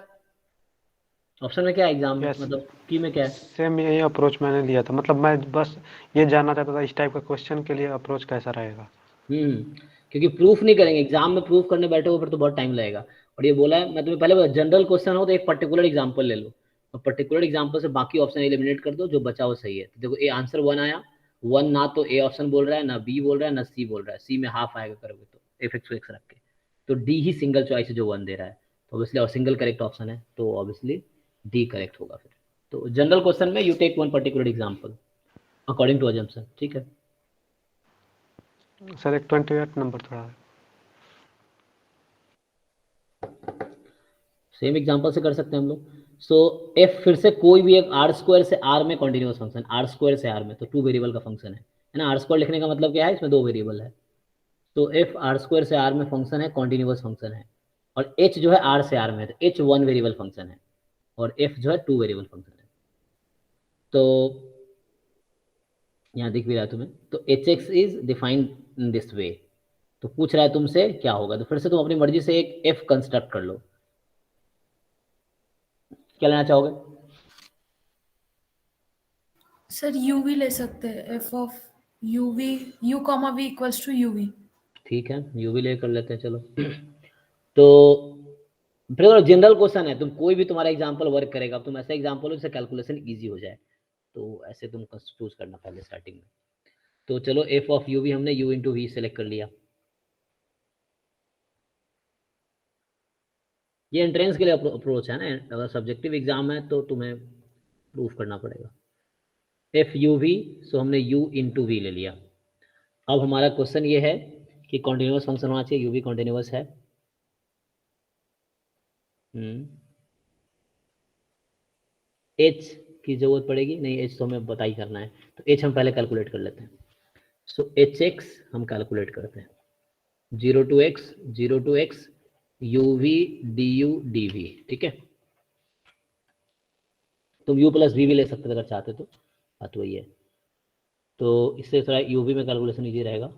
ऑप्शन में क्या है, एग्जाम में Yes. मतलब की में क्या है? सेम यही अप्रोच मैंने लिया था, मतलब मैं बस ये जानना चाहता था इस टाइप का क्वेश्चन के लिए अप्रोच कैसा रहेगा। क्योंकि प्रूफ नहीं करेंगे, एग्जाम में प्रूफ करने बैठे हो फिर तो बहुत टाइम लगेगा। और ये बोला है, मैं तुम्हें पहले बोला, जनरल क्वेश्चन हो तो एक पर्टिकुलर एग्जाम्पल ले लो, और पर्टिकुलर एग्जाम्पल से बाकी ऑप्शन एलिमिनेट कर दो, जो बचा वो सही है। तो देखो ए आंसर 1 आया, 1 ना तो ए ऑप्शन बोल रहा है, ना बी बोल रहा है, ना सी बोल रहा है। सी में हाफ आएगा करोगे तो एफ एक्स एक्स रख के, तो डी ही सिंगल चॉइस है जो 1 दे रहा है, तो ऑब्वियसली और सिंगल करेक्ट ऑप्शन है, तो ऑब्वियसली डी करेक्ट होगा फिर। तो जनरल क्वेश्चन में you take one particular example according to assumption. ठीक है सर एक 28 नंबर थोड़ा है। सेम एग्जांपल से कर सकते हैं हम लोग। सो एफ फिर से कोई भी एक आर स्क्वायर से आर में कॉन्टिन्यूस फंक्शन, आर स्क्वायर से आर में, तो 2 वेरिएबल का फंक्शन है ना। आर स्क्वायर लिखने का मतलब क्या है, इसमें 2 वेरिएबल है। तो एफ आर स्क्वायर से आर में फंक्शन है, कॉन्टिन्यूस फंक्शन है। और एच जो है आर से आर में, तो एच 1 वेरिएबल फंक्शन है, और एफ जो है 2 वेरिएबल फंक्शन है। तो यहाँ दिख भी रहा है तुम्हें, तो H x is defined in this way. तो पूछ रहा है तुमसे क्या होगा, तो फिर से तुम अपनी मर्जी से एक एफ कंस्ट्रक्ट कर लो। क्या लेना चाहोगे? सर यू वी ले सकते हैं, F of you V, U comma V equals to U V. ठीक है, यू भी ले कर लेते हैं, चलो। तो फिर जनरल क्वेश्चन है, तुम कोई भी तुम्हारा एग्जांपल वर्क करेगा, तुम ऐसा एग्जांपल हो जिससे कैलकुलेशन इजी हो जाए, तो ऐसे तुम चूज करना पहले स्टार्टिंग में। तो चलो एफ ऑफ यू भी हमने यू इंटू वी सेलेक्ट कर लिया। ये एंट्रेंस के लिए अप्रोच है ना, अगर सब्जेक्टिव एग्जाम है तो तुम्हें प्रूफ करना पड़ेगा। एफ यू वी, सो हमने यू इंटू वी ले लिया। अब हमारा क्वेश्चन ये है कि कॉन्टिन्यूस फंक्शन होना चाहिए, यू भी कॉन्टिन्यूस है। एच की जरूरत पड़ेगी नहीं, एच तो हमें पता ही करना है, तो एच हम पहले कैलकुलेट कर लेते हैं। सो एच एक्स हम कैलकुलेट करते हैं, 0 to x u v d u d v. ठीक है, तुम u प्लस वी भी ले सकते थे अगर चाहते तो, बात वही है। तो इससे थोड़ा यू वी में कैलकुलेशन ईजी रहेगा।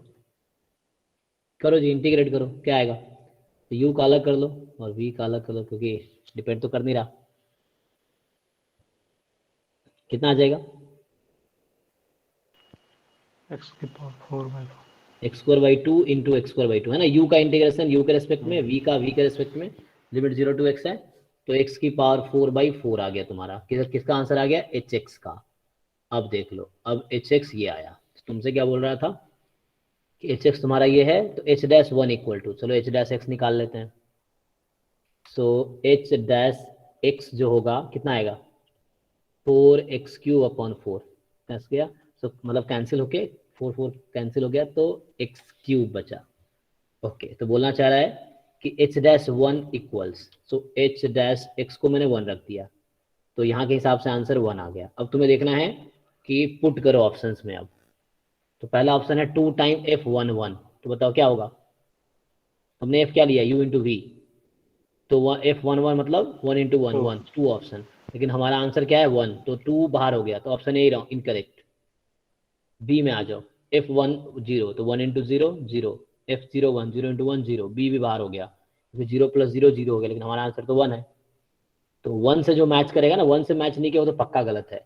करो जी, इंटीग्रेट करो, क्या आएगा? तो u का अलग कर लो और v का अलग कर लो, क्योंकि डिपेंड तो कर नहीं रहा। कितना आ जाएगा? एक्स की power 4/4 x square by 2 into x square by 2 है ना। u का इंटीग्रेशन u के रेस्पेक्ट में, v का v के रेस्पेक्ट में, लिमिट 0 to x है, तो x की पावर 4/4 आ गया तुम्हारा। किसका आंसर आ गया? एच एक्स का। अब देख लो, अब एच एक्स ये आया, तुमसे क्या बोल रहा था कि एच एक्स तुम्हारा ये है, तो एच डैश 1 इक्वल टू, चलो एच डैश एक्स निकाल लेते हैं। सो एच डैश एक्स जो होगा कितना आएगा, 4x³ अपॉन 4 कैंसिल गया, सो मतलब कैंसिल होके 4 कैंसिल हो गया, तो x³ बचा। ओके, तो बोलना चाह रहा है कि h डैश 1 इक्वल्स, सो h डैश x को मैंने 1 रख दिया, तो यहाँ के हिसाब से आंसर 1 आ गया। अब तुम्हें देखना है कि पुट करो ऑप्शंस में। अब तो पहला ऑप्शन है 2 टाइम f11, तो बताओ क्या होगा। हमने f क्या लिया, u इंटू वी, तो f11 मतलब 1 इंटू 1 1 2 ऑप्शन, लेकिन हमारा आंसर क्या है 1, तो 2 बाहर हो गया, तो ऑप्शन ए रहा इनकरेक्ट। बी में आ जाओ, f1 0, तो 1 इंटू 0 0, f01 0 इंटू 1 0, बी भी बाहर हो गया, क्योंकि 0 प्लस 0 0 हो गया, लेकिन हमारा आंसर तो 1 है। तो 1 से जो मैच करेगा ना, 1 से मैच नहीं किया वो तो पक्का गलत है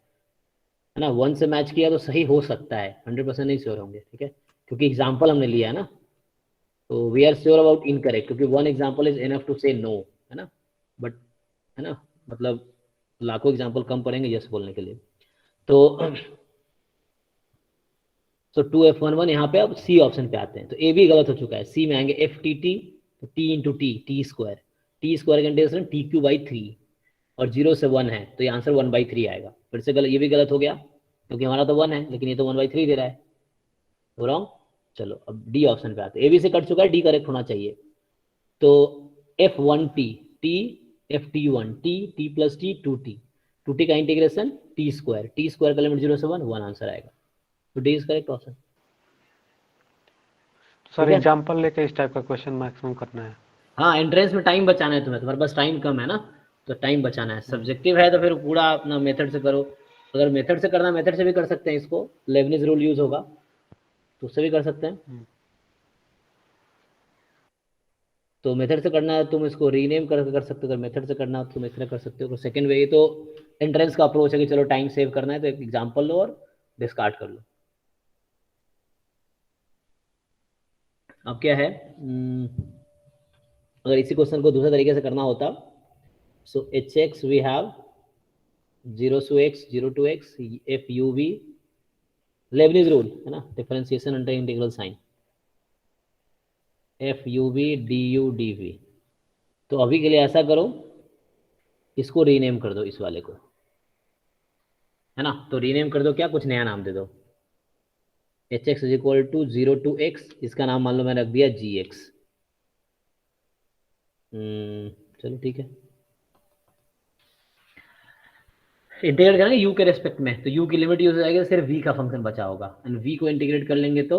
ना। 1 से मैच किया तो सही हो सकता है, 100% नहीं श्योर होंगे। ठीक है, क्योंकि एग्जाम्पल हमने लिया है ना, तो we are sure about incorrect, क्योंकि 1 example is enough to say no, है ना। बट है ना, मतलब लाखों एग्जाम्पल कम पड़ेंगे यस बोलने के लिए। तो 2f11 यहाँ पे, अब सी ऑप्शन पे आते हैं, तो ए भी गलत हो चुका है। सी में आएंगे FTT, तो टी इंटू टी स्क्वायर का इंटीग्रेशन TQ/3, और 0 से 1 है, तो ये आंसर 1/3 आएगा। फिर से गलत, ये भी गलत हो गया, क्योंकि हमारा तो 1 है, लेकिन ये तो 1/3 दे रहा है, तो रॉन्ग। चलो अब डी ऑप्शन पे आते हैं। ए बी से कट चुका है, डी करेक्ट होना चाहिए। तो F1t t Ft1 t plus T 2t का इंटीग्रेशन टी स्क्वायर का लिमिट 0 से 1 आंसर आएगा। तो D is correct option. Sir ठीक है? एग्जांपल लेके इस टाइप का क्वेश्चन मैक्सिमम करना है। हाँ, एंट्रेंस में टाइम बचाना है तुम्हें, तुम्हारे पास टाइम कम है ना, तो टाइम बचाना है। सब्जेक्टिव है तो फिर पूरा अपना मेथड से करो। अगर मेथड से करना, मेथड से भी कर सकते हैं इसको, लेबनिज रूल यूज होगा तो उससे भी कर सकते हैं। तो मेथड से करना है तुम इसको रीनेम कर सकते हो, अगर मेथड से करना तुम इस तरह कर सकते हो। सेकंड वे, ये तो एंट्रेंस का अप्रोच है कि चलो टाइम सेव करना है तो एक एग्जांपल लो और डिस्कार्ड कर लो। अब क्या है, अगर इसी क्वेश्चन को दूसरे तरीके से करना होता, so h x we have 0 to x 0 to x f u v, Leibniz rule है ना, differentiation under integral sign, f u v d u d v. तो अभी के लिए ऐसा करो, इसको रीनेम कर दो इस वाले को, है ना। तो रीनेम कर दो, क्या कुछ नया नाम दे दो, h x is equal to 0 to x, इसका नाम मान लो मैंने रख दिया जी एक्स। चलो ठीक है, इंटीग्रेट करेंगे u के रेस्पेक्ट में, तो u की लिमिट यूज हो जाएगी, सिर्फ v का फंक्शन बचा होगा, एंड v को इंटीग्रेट कर लेंगे तो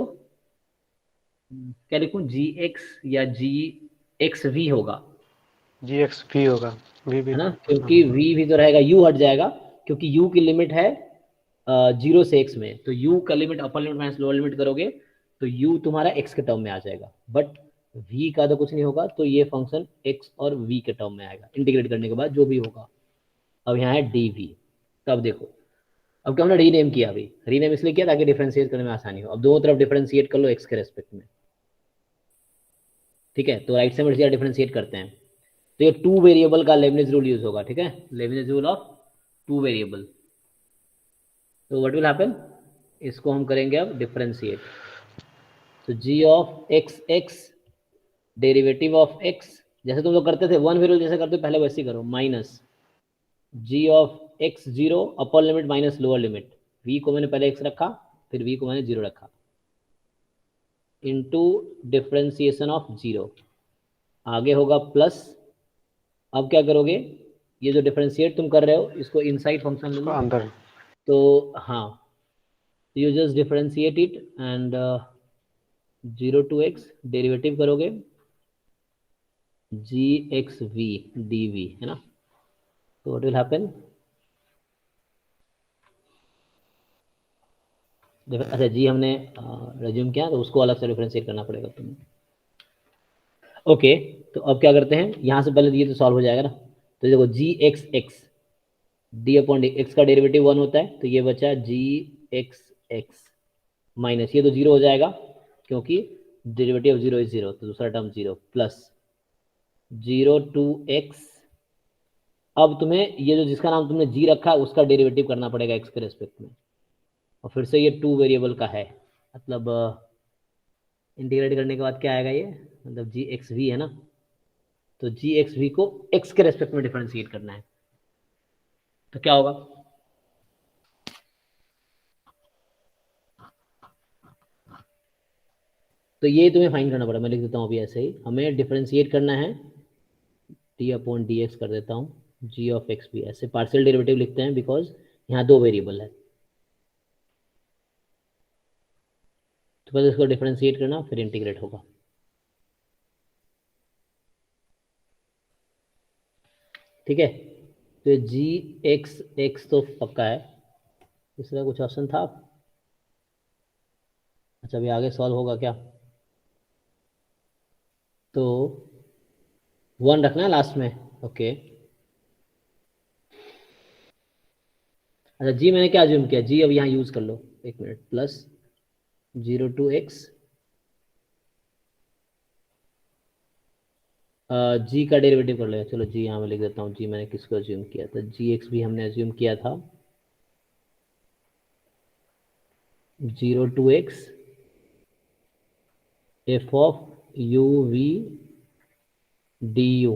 क्या लिखूं, जी एक्स या जी एक्स वी होगा, GX भी होगा, भी है ना, क्योंकि v भी तो रहेगा, u हट जाएगा, क्योंकि u की लिमिट है 0 से x में, तो u का limit upper limit minus lower limit करोगे तो u तुम्हारा x के टर्म में आ जाएगा, बट v का तो कुछ नहीं होगा, तो ये फंक्शन x और v के टर्म में आएगा इंटीग्रेट करने के बाद जो भी होगा। अब यहाँ है dv, तब देखो, अब क्या हमने रीनेम किया, अभी रीनेम इसलिए किया ताकि डिफरेंशिएट करने में आसानी हो। अब दोनों तरफ डिफरेंशिएट कर लो x के रेस्पेक्ट में, ठीक है। तो राइट से मर्जी डिफरेंशिएट करते हैं, तो ये 2 वेरिएबल का लेबनिज रूल यूज होगा, ठीक है, लेबनिज रूल ऑफ 2 वेरिएबल। तो व्हाट विल हैपन, इसको हम करेंगे अब डिफरेंशिएट, तो g of x x derivative of x, जैसे तुम लोग करते थे 1 वेरिएबल जैसे करते पहले वैसे ही करो, minus g of x 0 upper limit minus lower limit, v को मैंने पहले x रखा, फिर v को मैंने 0 रखा, इनटू डिफरेंशिएशन ऑफ 0, आगे होगा प्लस। अब क्या करोगे, ये जो डिफरेंशिएट तुम कर रहे हो इसको इनसाइड फंक्शन ले लो अंदर, तो हाँ, you just differentiate it and 0 to x derivative करोगे जी एक्स वी डी वी, है ना। तो व्हाट विल हैपन, अच्छा जी हमने रिज्यूम किया तो उसको अलग से डिफरेंशिएट करना पड़ेगा तुम्हें। ओके, तो अब क्या करते हैं, यहाँ से पहले ये तो सॉल्व हो जाएगा ना, तो देखो G x X D upon D, X का डेरिवेटिव 1 होता है, तो ये बचा जी एक्स एक्स माइनस, ये तो 0 हो जाएगा क्योंकि डेरिवेटिव 0 इज 0, तो दूसरा टर्म 0 प्लस 0 to x। अब तुम्हें ये जो जिसका नाम तुमने जी रखा है उसका डेरिवेटिव करना पड़ेगा x के रेस्पेक्ट में, और फिर से ये 2 वेरिएबल का है, मतलब इंटीग्रेट करने के बाद क्या आएगा ये, मतलब जी एक्स वी है ना, तो जी एक्स वी को x के रेस्पेक्ट में डिफरेंशिएट करना है, तो क्या होगा, तो ये तुम्हें फाइंड करना पड़ेगा। मैं लिख देता हूँ अभी ऐसे ही, हमें डिफरेंशिएट करना है, डी अपॉन डी एक्स कर देता हूँ, जी ऑफ एक्स भी ऐसे पार्शियल डेरिवेटिव लिखते हैं बिकॉज यहाँ 2 वेरिएबल है, तो पहले इसको डिफरेंशिएट करना फिर इंटीग्रेट होगा। ठीक है, तो जी एक्स एक्स तो पक्का है, इसका कुछ ऑप्शन था, अच्छा अभी आगे सॉल्व होगा क्या, तो 1 रखना है लास्ट में, ओके। अच्छा जी मैंने क्या अज्यूम किया, जी अब यहाँ यूज कर लो, 1 मिनट, प्लस 0 to x जी का डेरिवेटिव कर लेगा, चलो जी यहाँ मैं लिख देता हूँ, जी मैंने किसको अज्यूम किया था, जी एक्स भी हमने अज्यूम किया था, 0 to x f of you v d u,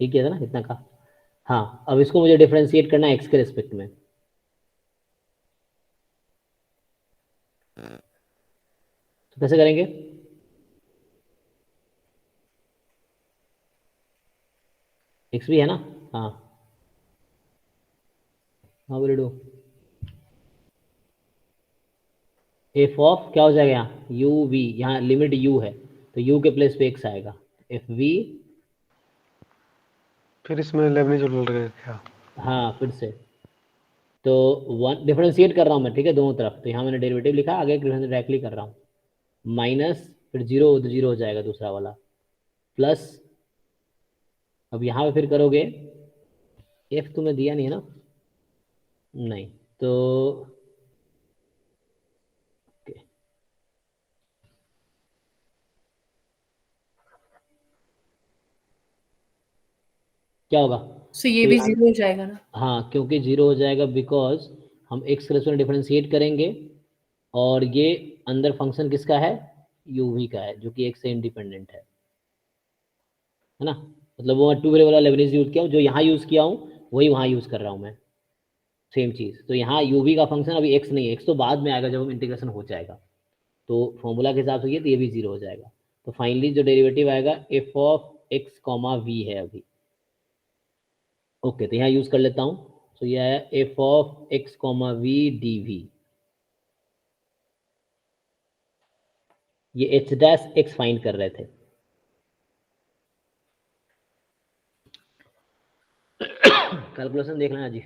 ठीक है ना, इतना का। हाँ अब इसको मुझे डिफरेंशिएट करना है एक्स के रेस्पेक्ट में, तो कैसे करेंगे? एक्स भी है ना, हाँ हाँ बोले डू एफ ऑफ क्या हो जाएगा यहाँ यू वी, यहाँ लिमिट यू है तो यू के प्लेस पे एक्स आएगा, एफ वी। फिर इसमें लेबनिज रूल लगेगा क्या? हाँ फिर से तो वन डिफरेंशिएट कर रहा हूँ मैं, ठीक है, दोनों तरफ। तो यहाँ मैंने डेरिवेटिव लिखा, आगे डायरेक्टली कर रहा हूँ। माइनस फिर जीरो, तो जीरो हो जाएगा दूसरा वाला, प्लस अब यहाँ पे फिर करोगे, एफ तुम्हें दिया नहीं है ना, नहीं तो okay, क्या होगा? सो ये तो भी यहाँ 0 हो जाएगा ना? हाँ क्योंकि जीरो हो जाएगा, बिकॉज हम एक्स के रेस्पेक्ट में डिफरेंशिएट करेंगे और ये अंदर फंक्शन किसका है, यू वी का है, जो कि एक्स से इंडिपेंडेंट है ना। मतलब वो मैं टू वेरिएबल वाला लेबनिज यूज किया हूँ, जो यहाँ यूज़ किया हूँ वही वहाँ यूज़ कर रहा हूँ मैं, सेम चीज़। तो यहाँ यू वी का फंक्शन अभी एक्स नहीं है, एक्स तो बाद में आएगा जब हम इंटीग्रेशन हो जाएगा, तो फॉर्मूला के हिसाब से ये तो ये भी जीरो हो जाएगा। तो फाइनली जो डेरिवेटिव आएगा f of x comma v है अभी। ओके तो यहाँ यूज कर लेता हूँ, तो यह है F of x comma v d v, ये एच डैश एक्स फाइंड कर रहे थे। कैलकुलेशन देख लेना जी।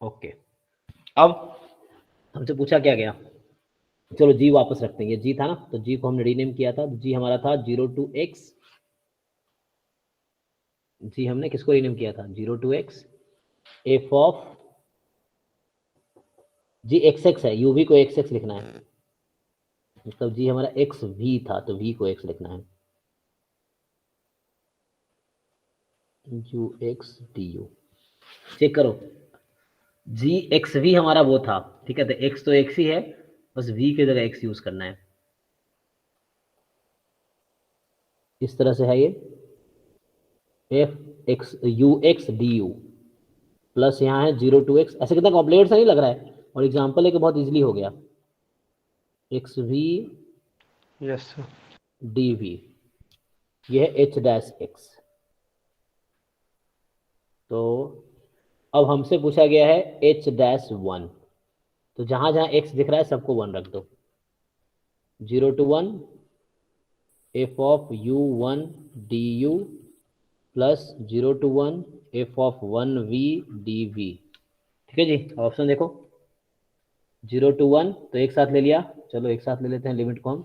ओके अब हमसे पूछा क्या गया, चलो जी वापस रखते हैं, ये जी था ना, तो जी को हमने रीनेम किया था, तो जी हमारा था 0 to x, जी हमने किसको रीनेम किया था 0 to x f of g x x है, यू वी को एक्स एक्स लिखना है, मतलब जी हमारा एक्स वी था तो वी को एक्स लिखना है, u x d u. Check करो, जी एक्स वी हमारा वो था, ठीक है, तो एक्स तो एक्स ही है, बस वी की जगह एक्स यूज करना है, इस तरह से है ये F x you x d u plus यहाँ है 0 to x। ऐसे कितना कॉम्प्लिकेट सा नहीं लग रहा है, और एग्जाम्पल है कि बहुत इजीली हो गया, x v yes d v, ये है एच डैश एक्स। तो अब हमसे पूछा गया है एच डैश वन, तो जहां जहां एक्स दिख रहा है सबको वन रख दो, 0 to 1 f of u one d u plus 0 to 1 f of 1 v d v. ठीक है जी, ऑप्शन देखो, 0 to 1 तो एक साथ ले लिया, चलो एक साथ ले लेते हैं लिमिट को हम,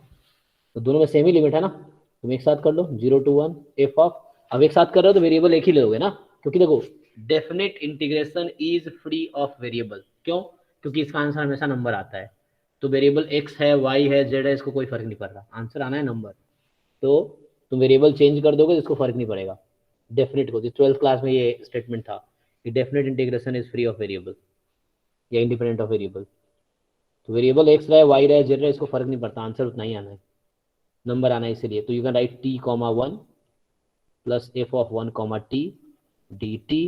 तो दोनों में सेम ही लिमिट है ना, तुम एक साथ कर लो 0 to 1 एफ ऑफ, अब एक साथ कर रहे हो तो वेरिएबल एक ही लोगे ना, क्योंकि देखो definite integration is free of variable, क्यों? क्योंकि इसका आंसर हमेशा नंबर आता है, तो वेरिएबल एक्स है वाई है जेड है, इसको कोई फर्क नहीं पड़ रहा, आंसर आना है नंबर, तो तुम वेरिएबल चेंज कर दोगे तो इसको फर्क नहीं पड़ेगा। डेफिनेट को 12th क्लास में ये स्टेटमेंट था कि definite integration is free of variable या इंडिपेंडेंट ऑफ वेरिएबल, तो वेरिएबल एक्स रहे वाई रहे जेड रहे इसको फर्क नहीं पड़ता, आंसर उतना ही आना है, नंबर आना है इसलिए। तो you can write t comma 1 plus F of 1 comma T D T,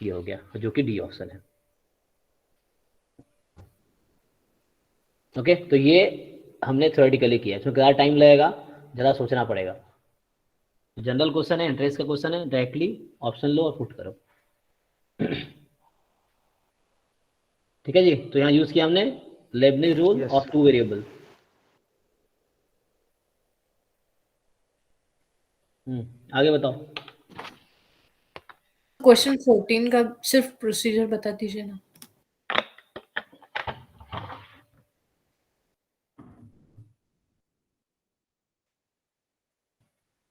ये हो गया, जो कि डी ऑप्शन है। ओके तो ये हमने थ्योरेटिकली किया, इसमें ज़्यादा टाइम लगेगा, ज़्यादा सोचना पड़ेगा। जनरल क्वेश्चन है, इंटरेस्ट का क्वेश्चन है, डायरेक्टली ऑप्शन लो और पुट करो। ठीक है जी, तो यहाँ यूज किया हमने Lebanese rule Yes. Of two variable. आगे बताओ। क्वेश्चन 14 का सिर्फ प्रोसीजर बता दीजिए ना।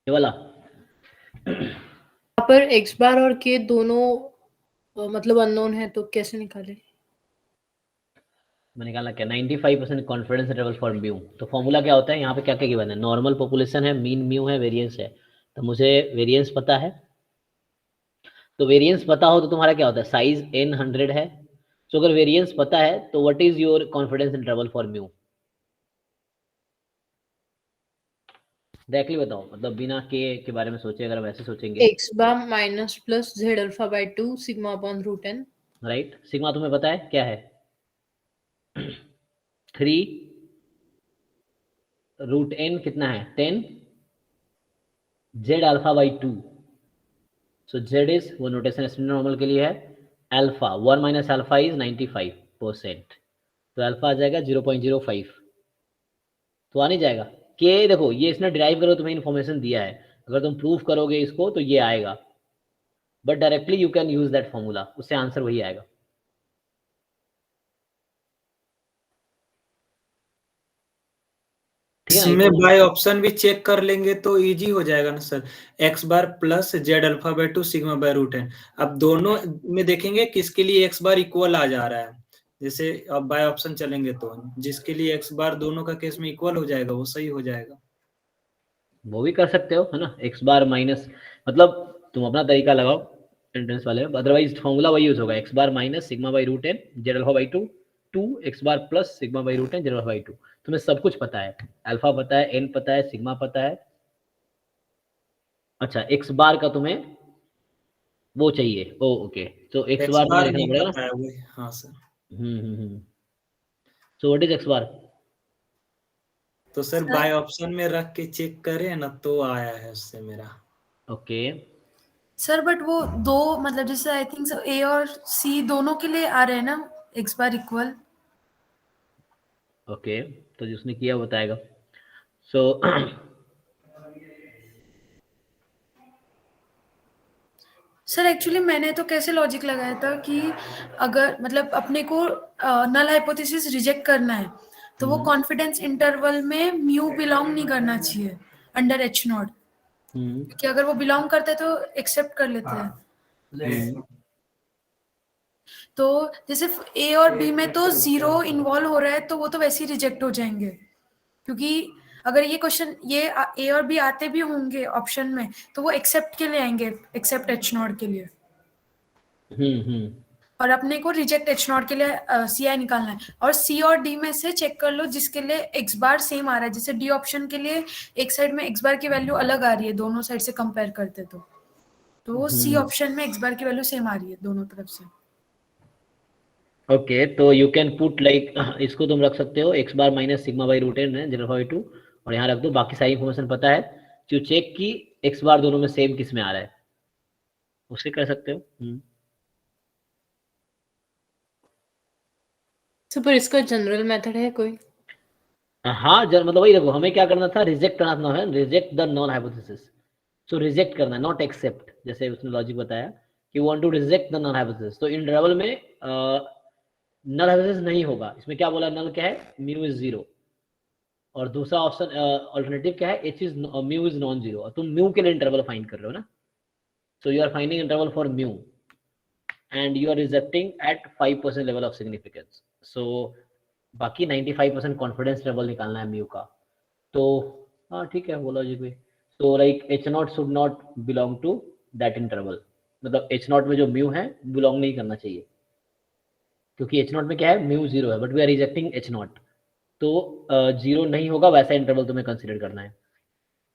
ये वाला यहाँ पर x बार और k दोनों मतलब अननोन है, तो कैसे निकाले? मैंने निकाला क्या 95% कॉन्फिडेंस इंटरवल फॉर म्यू, तो फॉर्मूला क्या होता है, यहाँ पे क्या क्या गिवन है, नॉर्मल पॉपुलेशन है, मीन म्यू है, वेरिएंस है, तो मुझे वेरिएंस पता है, तो वेरिएंस पता हो तो तुम्हारा क्या होता है, साइज n 100 है, तो अगर वेरिएंस पता है तो what is your confidence interval for mu, directly बताओ, मतलब बिना के बारे में सोचे, अगर हम ऐसे सोचेंगे x bar minus plus z alpha by 2 sigma upon root n। Right, sigma तुम्हें पता है क्या है 3 रूट एन कितना है 10 Z alpha by 2। So Z is वो नोटेशन स्टैंडर्ड नॉर्मल के लिए है अल्फा 1 माइनस अल्फा इज 95%, तो अल्फा आ जाएगा 0.05। तो आ नहीं जाएगा के, देखो ये इसने डिराइव करो तुम्हें इन्फॉर्मेशन दिया है, अगर तुम प्रूफ करोगे इसको तो ये आएगा, but directly you can use that formula, उससे आंसर वही आएगा। ठीक है ना? इसमें बाय ऑप्शन भी चेक कर लेंगे तो इजी हो जाएगा ना sir. X bar plus z alpha by 2 sigma by root n. अब दोनों में देखेंगे किसके लिए एक्स बार इक्वल आ जा रहा है। जैसे अब बाय ऑप्शन चलेंगे तो जिसके लिए एक्स बार दोनों का केस में इक्वल हो जाएगा वो सही हो जाएगा। वो भी कर सकते हो, है ना, एक्स बार माइनस, मतलब तुम अपना तरीका लगाओ एंट्रेंस वाले में, अदरवाइज फॉर्मूला वही यूज होगा, x bar minus sigma by root N Z alpha by 2 2 x bar plus sigma by root N Z alpha by 2। तुम्हें सब कुछ पता है, अल्फा पता है, एन पता है, सिग्मा पता है। अच्छा एक्स बार का तुम्हें वो चाहिए, ओ ओके, तो एक्स एक्स बार तुम्हें बार लिखना नहीं पड़ेगा ना। पता है वो। हाँ sir. So what is X bar? तो सर बाय ऑप्शन में रख के चेक करें ना तो आया है उससे मेरा। ओके सर बट वो दो मतलब जैसे आई थिंक ए और सी दोनों के लिए आ रहे हैं ना एक्स बार इक्वल। ओके, तो जिसने किया वो बताएगा। सो सर एक्चुअली मैंने तो कैसे लॉजिक लगाया था कि अगर मतलब अपने को नल हाइपोथेसिस रिजेक्ट करना है तो वो कॉन्फिडेंस इंटरवल में म्यू बिलोंग नहीं करना चाहिए अंडर एच नॉट, कि अगर वो बिलोंग करते तो एक्सेप्ट कर लेते हैं। तो जैसे ए और बी में तो 0 इन्वॉल्व हो रहा है तो वो तो वैसे ही रिजेक्ट हो जाएंगे, क्योंकि अगर ये क्वेश्चन ये ए और बी आते भी होंगे ऑप्शन में तो वो एक्सेप्ट के लिए आएंगे, एक्सेप्ट एच नॉट के लिए। और अपने को रिजेक्ट एच नॉट के लिए सी आई निकालना है, और सी और डी में से चेक कर लो जिसके लिए एक्स बार सेम आ रहा है। जैसे डी ऑप्शन के लिए एक साइड में एक्स बार की वैल्यू अलग आ रही है दोनों साइड से कंपेयर करते तो सी ऑप्शन में एक्स बार की वैल्यू सेम आ रही है दोनों तरफ से। ओके, तो यू कैन पुट लाइक, इसको तुम रख सकते हो x bar minus sigma by root N है जेड अल्फा बाई 2, और यहाँ रख दो बाकी सारी इन्फॉर्मेशन पता है, जो चेक की एक्स बार दोनों में सेम किस में आ रहा है, उससे कर सकते हो। तो पर इसका जनरल मेथड है कोई? हाँ मतलब वही देखो, हमें क्या करना था, रिजेक्ट करना है, reject the non hypothesis. So reject करना है, नॉट एक्सेप्ट, जैसे उसने लॉजिक बताया कि want to reject the non hypothesis. तो इंटरवल में नल हाइपोथेसिस नहीं होगा, इसमें क्या बोला, नल क्या है, म्यू इज 0, और दूसरा ऑप्शन अल्टरनेटिव क्या है, H is mu is non zero, तुम म्यू के लिए इंटरवल फाइंड कर रहे हो ना। So you are finding interval for mu and you are rejecting at 5% level of significance. So बाकी 95% कॉन्फिडेंस लेवल निकालना है म्यू का। तो हाँ ठीक है वो लॉजिक भी। तो like h not should not belong to that interval, मतलब एच नॉट में जो म्यू है बिलोंग नहीं करना चाहिए, क्योंकि एच नॉट में क्या है, म्यू 0 है, but we are rejecting h not, तो 0 नहीं होगा वैसा इंटरवल तुम्हें कंसिडर करना है।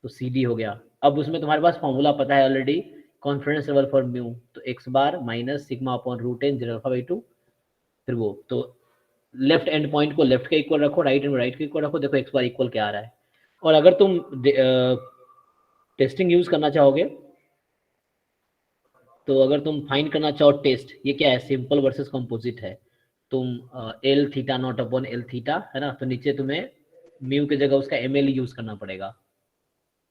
तो सी डी हो गया। अब उसमें तुम्हारे पास फॉर्मूला पता है already, confidence level for mu, तो X bar minus sigma upon root N Z alpha by 2, फिर वो तो लेफ्ट एंड पॉइंट को लेफ्ट के इक्वल रखो, राइट एंड राइट के इक्वल रखो, देखो एक्स बार इक्वल क्या आ रहा है। और अगर तुम टेस्टिंग यूज करना चाहोगे, तो अगर तुम फाइंड करना चाहो टेस्ट, ये क्या है, सिंपल वर्सेस कंपोजिट है, तुम L theta naught upon L theta है ना, तो नीचे तुम्हें म्यू की जगह उसका एम एल यूज करना पड़ेगा,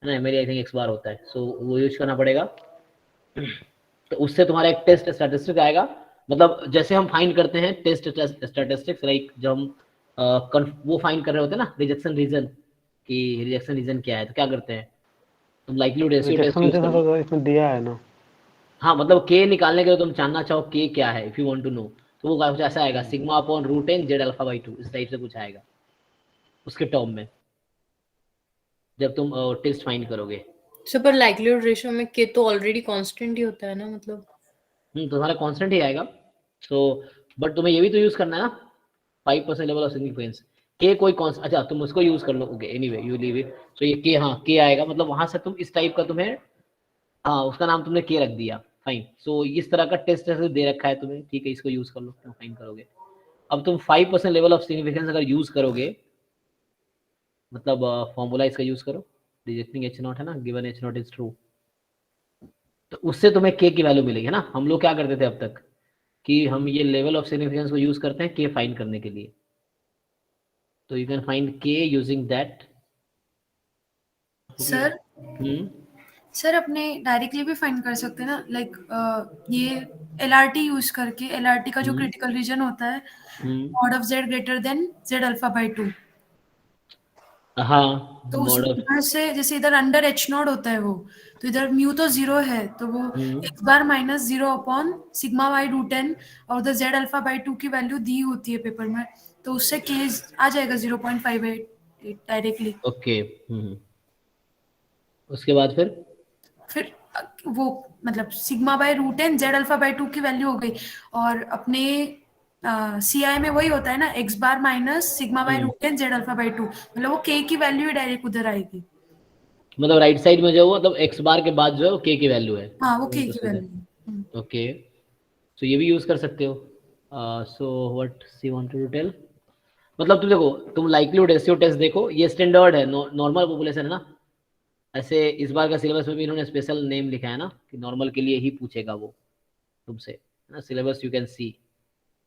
है ना, M L I think X bar होता है, सो वो यूज करना पड़ेगा। तो उससे तुम्हारा एक टेस्ट स्टैटिस्टिक आएगा, मतलब जैसे हम फाइंड करते हैं टेस्ट स्टैटिस्टिक्स, लाइक जब हम वो फाइंड कर रहे होते हैं ना, रिजेक्शन रीजन, कि रिजेक्शन रीजन क्या है, तो क्या करते हैं, तुम लाइक्लीहुड रेशियो टेस्ट यूज करते हो। इसमें दिया है ना। हाँ मतलब के निकालने के लिए तुम जानना चाहो के क्या है, if you want to know, तो वो कुछ ऐसा आएगा, sigma upon root N Z alpha by 2, इस टाइप से कुछ आएगा उसके टर्म में जब तुम टेस्ट फाइंड करोगे। सो पर लाइक्लीहुड रेशियो में के तो ऑलरेडी कांस्टेंट ही होता है ना, मतलब तो तुम्हारा कांस्टेंट ही आएगा। सो बट तुम्हें ये भी तो यूज करना है ना, 5% लेवल ऑफ सिग्निफिकेंस, के कोई कॉन्स्ट, अच्छा तुम उसको यूज कर लो, okay anyway you leave it. So ये के, हाँ के आएगा, मतलब वहां से तुम इस टाइप का तुम्हें, हाँ उसका नाम तुमने के रख दिया, फाइन। सो इस तरह का टेस्ट दे रखा है तुम्हें, ठीक है इसको यूज कर लो, तुम फाइन करोगे। अब तुम 5% लेवल ऑफ सिग्निफिकेंस अगर यूज करोगे, मतलब फॉर्मूला इसका यूज करो, रिजेक्टिंग एच नॉट है ना, given H not is true, तो उससे तुम्हें के की वैल्यू मिलेगी ना। हम लोग क्या करते थे अब तक कि हम ये लेवल ऑफ सिग्निफिकेंस को यूज करते हैं के फाइंड करने के लिए, तो यू कैन फाइंड के यूजिंग दैट। सर सर अपने डायरेक्टली भी फाइंड कर सकते हैं ना, लाइक ये LRT यूज करके, LRT का जो क्रिटिकल रीजन होता है mod of z greater than z alpha by 2, हाँ तो मॉड ऑफ उधर से जैसे इधर अंडर h नॉट होता है वो, तो इधर म्यू तो 0 है, तो वो x bar minus 0 upon sigma by root n, और उधर z अल्फा बाई 2 की वैल्यू दी होती है पेपर में, तो उससे k आ जाएगा 0.58 डायरेक्टली। ओके। उसके बाद फिर वो मतलब sigma by root N Z alpha by 2 की वैल्यू हो गई, और अपने CI में वही होता है ना, x bar minus sigma by root N Z alpha by 2, मतलब वो k की वैल्यू ही डायरेक्ट उधर आएगी। मतलब राइट साइड में जो वो मतलब एक्स बार के बाद जो है वो के की वैल्यू है। हाँ वो k की वैल्यू। ओके, तो ये भी यूज कर सकते हो। So what she wanted to tell, मतलब तुम देखो, तुम लाइक्लीहुड रेशियो टेस्ट देखो, ये स्टैंडर्ड है, नॉर्मल पॉपुलेशन है ना। ऐसे इस बार का सिलेबस में भी इन्होंने स्पेशल नेम लिखा है ना कि नॉर्मल के लिए ही पूछेगा वो तुमसे, है ना, सिलेबस यू कैन सी।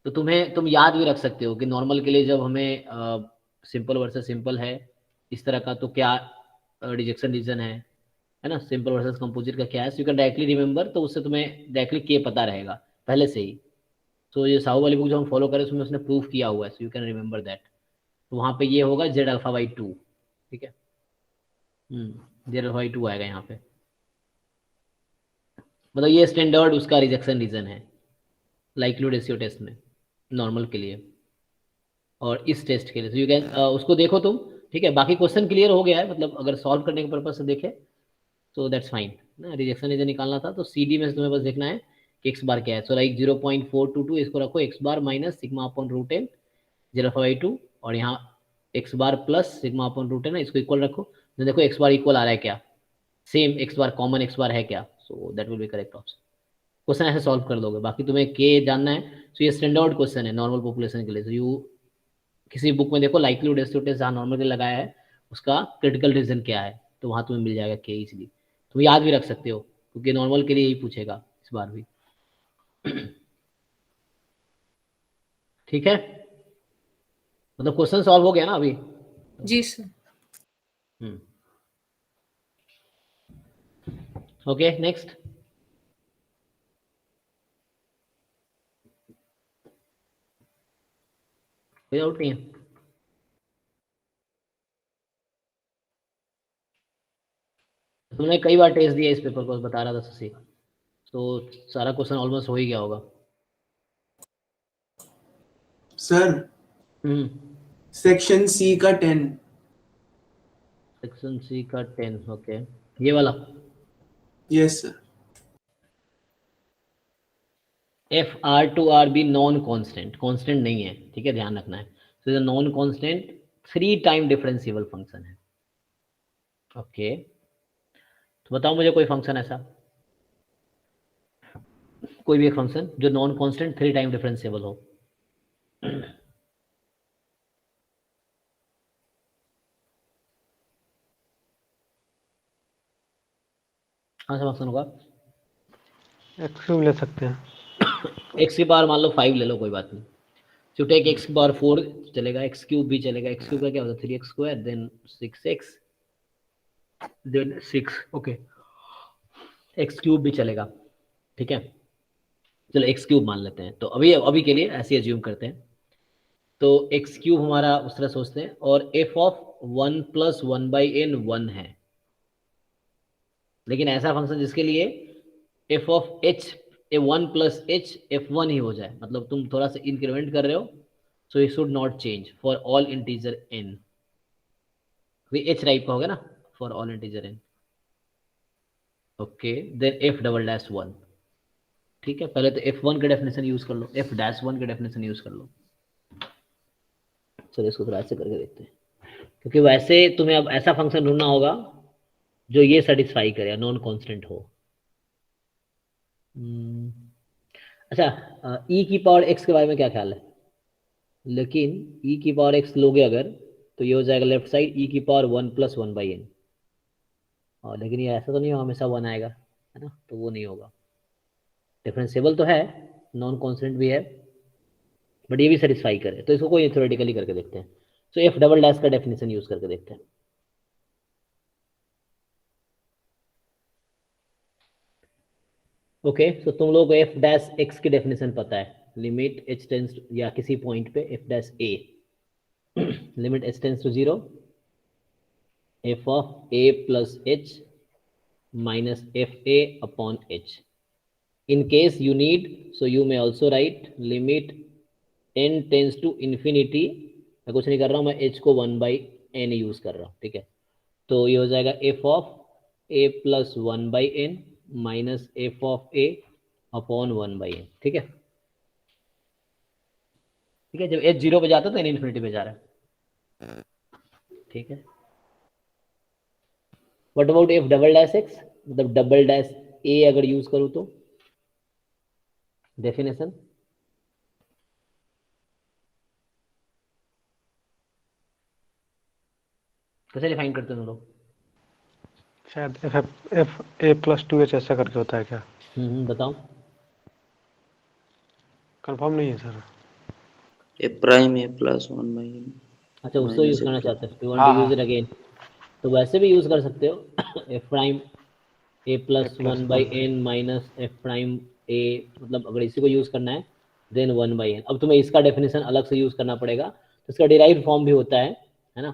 तो तुम याद भी रख सकते हो कि नॉर्मल के लिए जब हमें सिंपल वर्सेस सिंपल है इस तरह का, तो क्या रिजेक्शन रीजन है ना, सिंपल वर्सेस कंपोजिट का क्या है, सो यू कैन डायरेक्टली रिमेंबर, तो उससे तुम्हें डायरेक्टली के पता रहेगा पहले से ही। तो ये साहू वाली बुक जो हम फॉलो करें उसमें उसने प्रूफ किया हुआ है, सो यू कैन रिमेंबर दैट। तो वहाँ पे ये होगा जेड अल्फा बाई 2, ठीक है, जेड अल्फा बाई 2 आएगा यहाँ पे, मतलब ये स्टैंडर्ड उसका रिजेक्शन रीजन है लाइक्लीहुड रेशियो टेस्ट में, नॉर्मल के लिए और इस टेस्ट के लिए। तो यू कैन उसको देखो तुम, ठीक है। बाकी क्वेश्चन क्लियर हो गया है, मतलब अगर सॉल्व करने के पर्पज से देखे तो दैट्स फाइन ना। रिजेक्शन रीजन निकालना था तो CD में से तुम्हें बस देखना है कि x बार क्या है। सो लाइक 0.422 इसको रखो x bar minus sigma upon root N Z alpha by 2, और यहाँ x bar plus sigma upon root N है, इसको इक्वल रखो। तो देखो x बार इक्वल आ रहा है क्या, सेम x बार कॉमन x बार है क्या, so that will B correct option. Question ऐसे सॉल्व कर दोगे, बाकी तुम्हें के जानना है। सो ये स्टैंडर्ड क्वेश्चन है नॉर्मल पॉपुलेशन के लिए। सो यू किसी बुक में देखो लाइक्लीहुड रेशियो टेस्ट जहाँ नॉर्मल के लिए लगाया है उसका क्रिटिकल रीजन क्या है, तो वहाँ तुम्हें मिल जाएगा के इजीली। तुम याद भी रख सकते हो क्योंकि नॉर्मल के लिए ही पूछेगा इस बार भी। ठीक है, मतलब क्वेश्चन सॉल्व हो गया ना अभी। जी सर। Okay next. कोई डाउट नहीं है? तुमने कई बार टेस्ट दिया इस पेपर को, बता रहा था शशि, तो सारा क्वेश्चन ऑलमोस्ट हो ही गया होगा। सर सेक्शन सी का 10। सेक्शन सी का 10, ओके, ये वाला। Yes sir. FR2RB non constant, constant नहीं है, ठीक है, ध्यान रखना है। तो ये non constant 3 time differentiable function है। ओके, तो बताओ मुझे कोई फंक्शन ऐसा, कोई भी एक फंक्शन जो नॉन कांस्टेंट 3 टाइम डिफरेंशिएबल हो। कौन सा फंक्शन होगा? एक्स क्यूब ले सकते हैं। एक्स की पावर मान लो 5 ले लो, कोई बात नहीं। तो टेक एक्स की पावर 4 चलेगा, एक्स क्यूब भी चलेगा। एक्स क्यूब का क्या होता है 3x square then 6x then 6, okay, x cube भी चलेगा, ठीक है। चलो एक्स क्यूब मान लेते हैं, तो अभी के लिए ऐसे एज्यूम करते हैं। तो एक्स क्यूब हमारा उस तरह सोचते हैं, और एफ ऑफ 1 + 1/n 1 है, लेकिन ऐसा फंक्शन जिसके लिए F of h 1 + h f1 ही हो जाए, मतलब तुम थोड़ा सा इंक्रीमेंट कर रहे हो, so it should not change for all integer n। h type का होगा ना, for all integer n, okay. Then f'1, ठीक है। पहले तो f1 का डेफिनेशन यूज कर लो, f'1 का डेफिनेशन यूज कर लो। चलो इसको थोड़ा ऐसे करके देखते हैं, क्योंकि वैसे तुम्हें अब ऐसा फंक्शन ढूंढना होगा जो ये सेटिस्फाई करे, नॉन कांस्टेंट हो। अच्छा, e की पावर x के बारे में क्या ख्याल है? लेकिन e की पावर x लोगे अगर, तो ये हो जाएगा लेफ्ट साइड e की पावर 1 + 1/n। और लेकिन ये ऐसा तो नहीं हो हमेशा 1 आएगा, है ना, तो वो नहीं होगा। डिफरेंशिएबल तो है, नॉन कॉन्स्टेंट भी है, बट ये भी सेटिस्फाई करे, तो इसको कोई थ्योरेटिकली करके देखते हैं। सो एफ डबल डैश का डेफिनेशन यूज करके देखते हैं। ओके, सो तुम लोग को एफ डैश एक्स की डेफिनेशन पता है, लिमिट एच टेंस या किसी पॉइंट पे f dash a, limit h tends to 0, f of a plus h minus f a upon h. In case you need, so you may also write limit n tends to infinity, मैं कुछ नहीं कर रहा हूँ, मैं h को 1/n यूज कर रहा हूँ, ठीक है। तो ये हो जाएगा f of a plus 1/n minus f of a upon 1/n, ठीक है। ठीक है, जब h 0 पे जाता है तो n इन्फिनिटी पे जा रहा है, ठीक है। What about f double dash x, मतलब डबल डैश a अगर यूज करूँ तो डेफिनेशन कैसे डिफाइन करते हैं लोग? शायद एफ ए प्लस 2h ऐसा करके होता है क्या? बताओ। कंफर्म नहीं है sir. A prime A plus 1/n अच्छा, उसको यूज माइनस करना ए चाहते हो, you want to use it again, तो वैसे भी यूज कर सकते हो। F prime A plus 1/n minus F prime A, मतलब अगर इसी को यूज करना है देन 1/n। अब तुम्हें इसका डेफिनेशन अलग से यूज करना पड़ेगा, तो इसका डिराइव्ड फॉर्म भी होता है ना,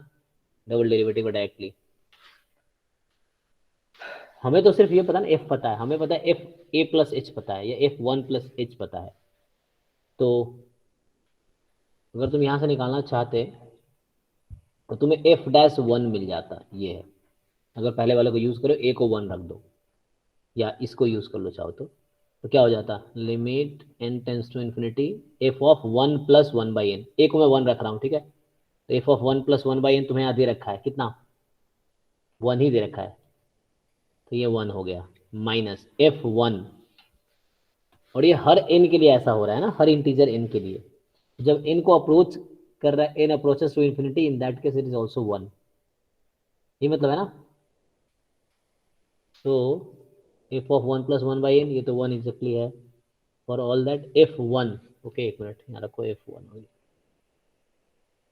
डबल डेरिवेटिव डायरेक्टली। हमें तो सिर्फ ये पता ना, एफ पता है, हमें पता है एफ ए प्लस एच पता है, या एफ 1 + h पता है। तो अगर तुम यहां से निकालना चाहते तो तुम्हें एफ डैश 1 मिल जाता, ये है। अगर पहले वाले को यूज करो, ए को 1 रख दो, या इसको यूज कर लो चाहो तो क्या हो जाता, limit n tends to infinity f of 1 + 1/n, a को मैं 1 रख रहा हूँ, ठीक है। तो एफ ऑफ 1 + 1/n तुम्हें यहाँ दे रखा है, कितना, 1 ही दे रखा है, तो ये 1 हो गया, माइनस f1। और ये हर n के लिए ऐसा हो रहा है ना, हर इंटीजर n के लिए, जब n को अप्रोच कर रहा है, n approaches to infinity, in that case it is also 1, ये मतलब है ना। तो एफ ऑफ 1 + 1/n, ये तो 1 एग्जैक्टली है for all that f1। Okay, एक मिनट यहाँ रखो, f1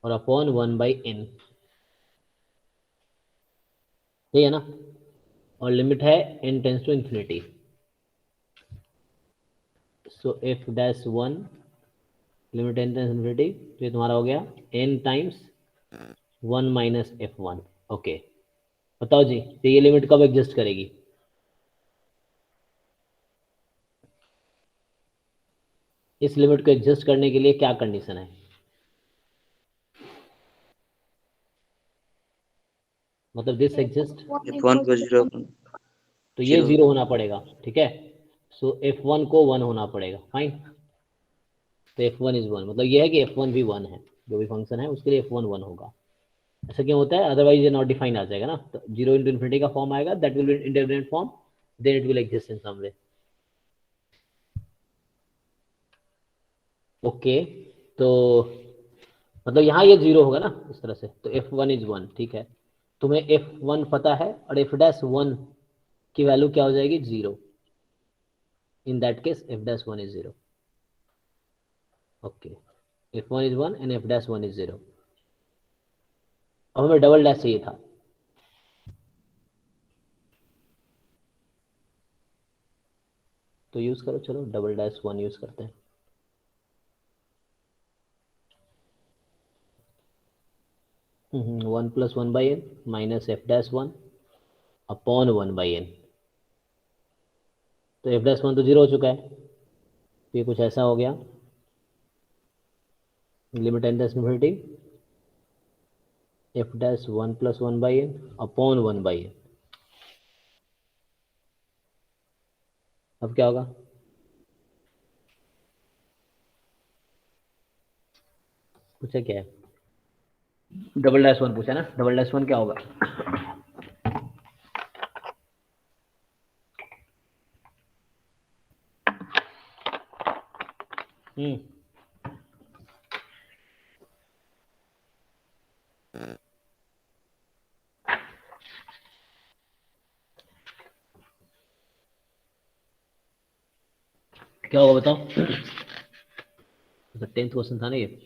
और अपॉन 1/n, ये है ना, और लिमिट है n tends to infinity. So f dash 1 limit n tends infinity, तो ये तुम्हारा हो गया n times 1 minus f1। Okay, बताओ जी, तो ये लिमिट कब एग्जिस्ट करेगी? इस लिमिट को एग्जिस्ट करने के लिए क्या कंडीशन है? मतलब दिस एग्जिस्ट, f1 को 0 तो ये 0 होना पड़ेगा, ठीक है। सो f1 को 1 होना पड़ेगा, फाइन। तो f1 इज 1, मतलब ये है कि f1 भी 1 है, जो भी फंक्शन है उसके लिए f1 1 होगा। ऐसा क्यों होता है, अदरवाइज ये नॉट डिफाइन आ जाएगा ना, तो 0 × इन्फिनिटी का फॉर्म आएगा, that will be indefinite form, then it will exist in some way. Okay, तो मतलब यहाँ ये 0 होगा ना इस तरह से, तो f1 इज 1, ठीक है। तुम्हें f1 पता है, और f डैश 1 की वैल्यू क्या हो जाएगी, 0। इन that case f dash 1 is 0। Okay, f1 is 1 and f dash 1 is 0। अब हमें डबल डैश चाहिए था, तो यूज करो, चलो डबल डैश 1 यूज करते हैं। One + 1/n minus f dash 1 upon 1/n, तो f डैश 1 तो 0 हो चुका है, तो ये कुछ ऐसा हो गया, limit n tends to infinity f dash 1 + 1/n upon 1/n। अब क्या होगा, पूछा क्या है, डबल डैश 1 पूछा ना, डबल डैश 1 क्या होगा, हम्म क्या होगा बताओ? 10th क्वेश्चन था ना ये।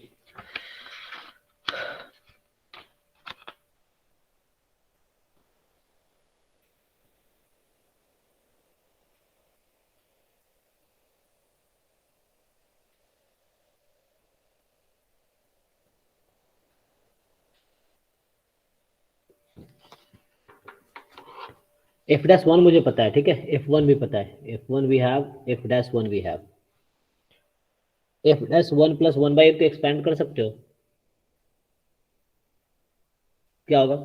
f'1 मुझे पता है, ठीक है, f1 भी पता है, f1 we have, f'1 we have, f'1 plus 1/n तो एक्सपेंड कर सकते हो, क्या होगा?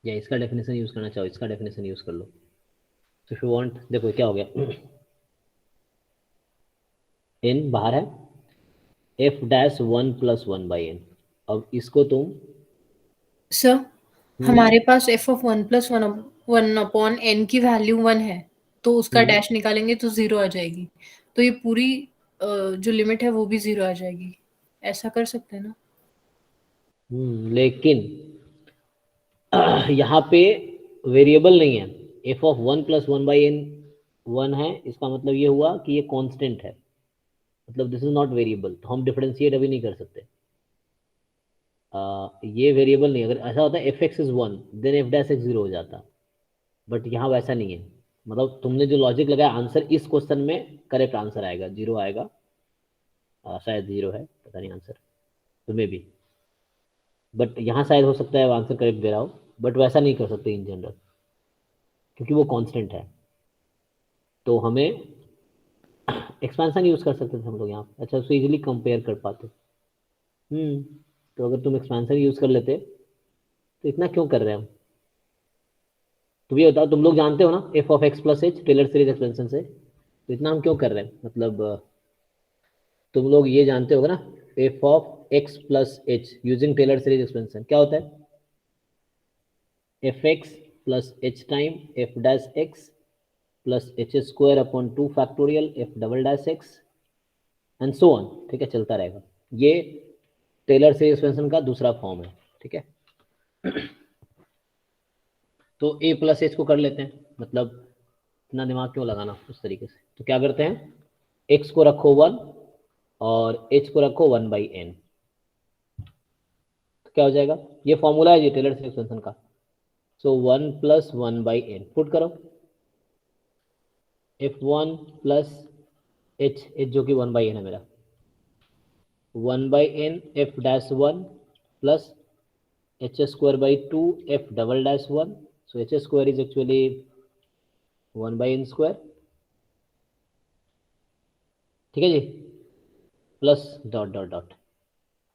या इसका डेफिनेशन यूज करना चाहो, इसका डेफिनेशन यूज कर लो। तो इफ यू वांट, देखो क्या हो गया, n बाहर है, f'1 प्लस 1/n। अब इसको तुम सर हमारे पास f(1 + 1/n की वैल्यू 1 है, तो उसका डैश निकालेंगे तो 0 आ जाएगी, तो ये पूरी जो लिमिट है वो भी 0 आ जाएगी, ऐसा कर सकते हैं ना? लेकिन यहाँ पे वेरिएबल नहीं है, f(1 + 1/n 1 है, इसका मतलब ये हुआ कि ये कांस्टेंट है, मतलब दिस इज नॉट वेरिएबल, तो हम डिफरेंशिएट अभी नहीं कर सकते। ये वेरिएबल नहीं, अगर ऐसा होता है f(x) = 1 देन f'(x) 0 हो जाता, बट यहाँ वैसा नहीं है, मतलब तुमने जो लॉजिक लगाया, आंसर इस क्वेश्चन में करेक्ट आंसर आएगा, 0 आएगा, शायद 0 है, पता नहीं आंसर, तो मे भी, बट यहाँ शायद हो सकता है आंसर करेक्ट दे रहा हो, बट वैसा नहीं कर सकते इन जनरल, क्योंकि वो कांस्टेंट है, तो हमें एक्सपेंशन यूज कर सकते थे हम लोग यहाँ, अच्छा उसको इजीली कंपेयर कर पाते। तो अगर तुम एक्सपेंशन यूज कर लेते तो इतना क्यों कर रहे हैं हम? तुम ये बताओ, तुम लोग जानते हो ना f(x + h) Taylor series expansion से, तो इतना हम क्यों कर रहे हैं? मतलब तुम लोग ये जानते होगा ना, f(x + h) using Taylor series expansion क्या होता है? f(x + h time f'(x) + h² / 2 factorial f'(x) and so on, ठीक है, चलता रहेगा। ये टेलर सीरीज एक्सपेंशन का दूसरा फॉर्म है, ठीक है। तो a + h को कर लेते हैं, मतलब इतना दिमाग क्यों लगाना उस तरीके से, तो क्या करते हैं, x को रखो 1 और h को रखो 1/n, तो क्या हो जाएगा, ये फॉर्मूला है जी टेलर सीरीज एक्सपेंशन का, सो 1 + 1/n पुट करो, f1 + h जो कि 1/n है मेरा, 1/n f'1 plus h²/2 f'1, so h² is actually 1/n², ठीक है जी, प्लस डॉट डॉट डॉट,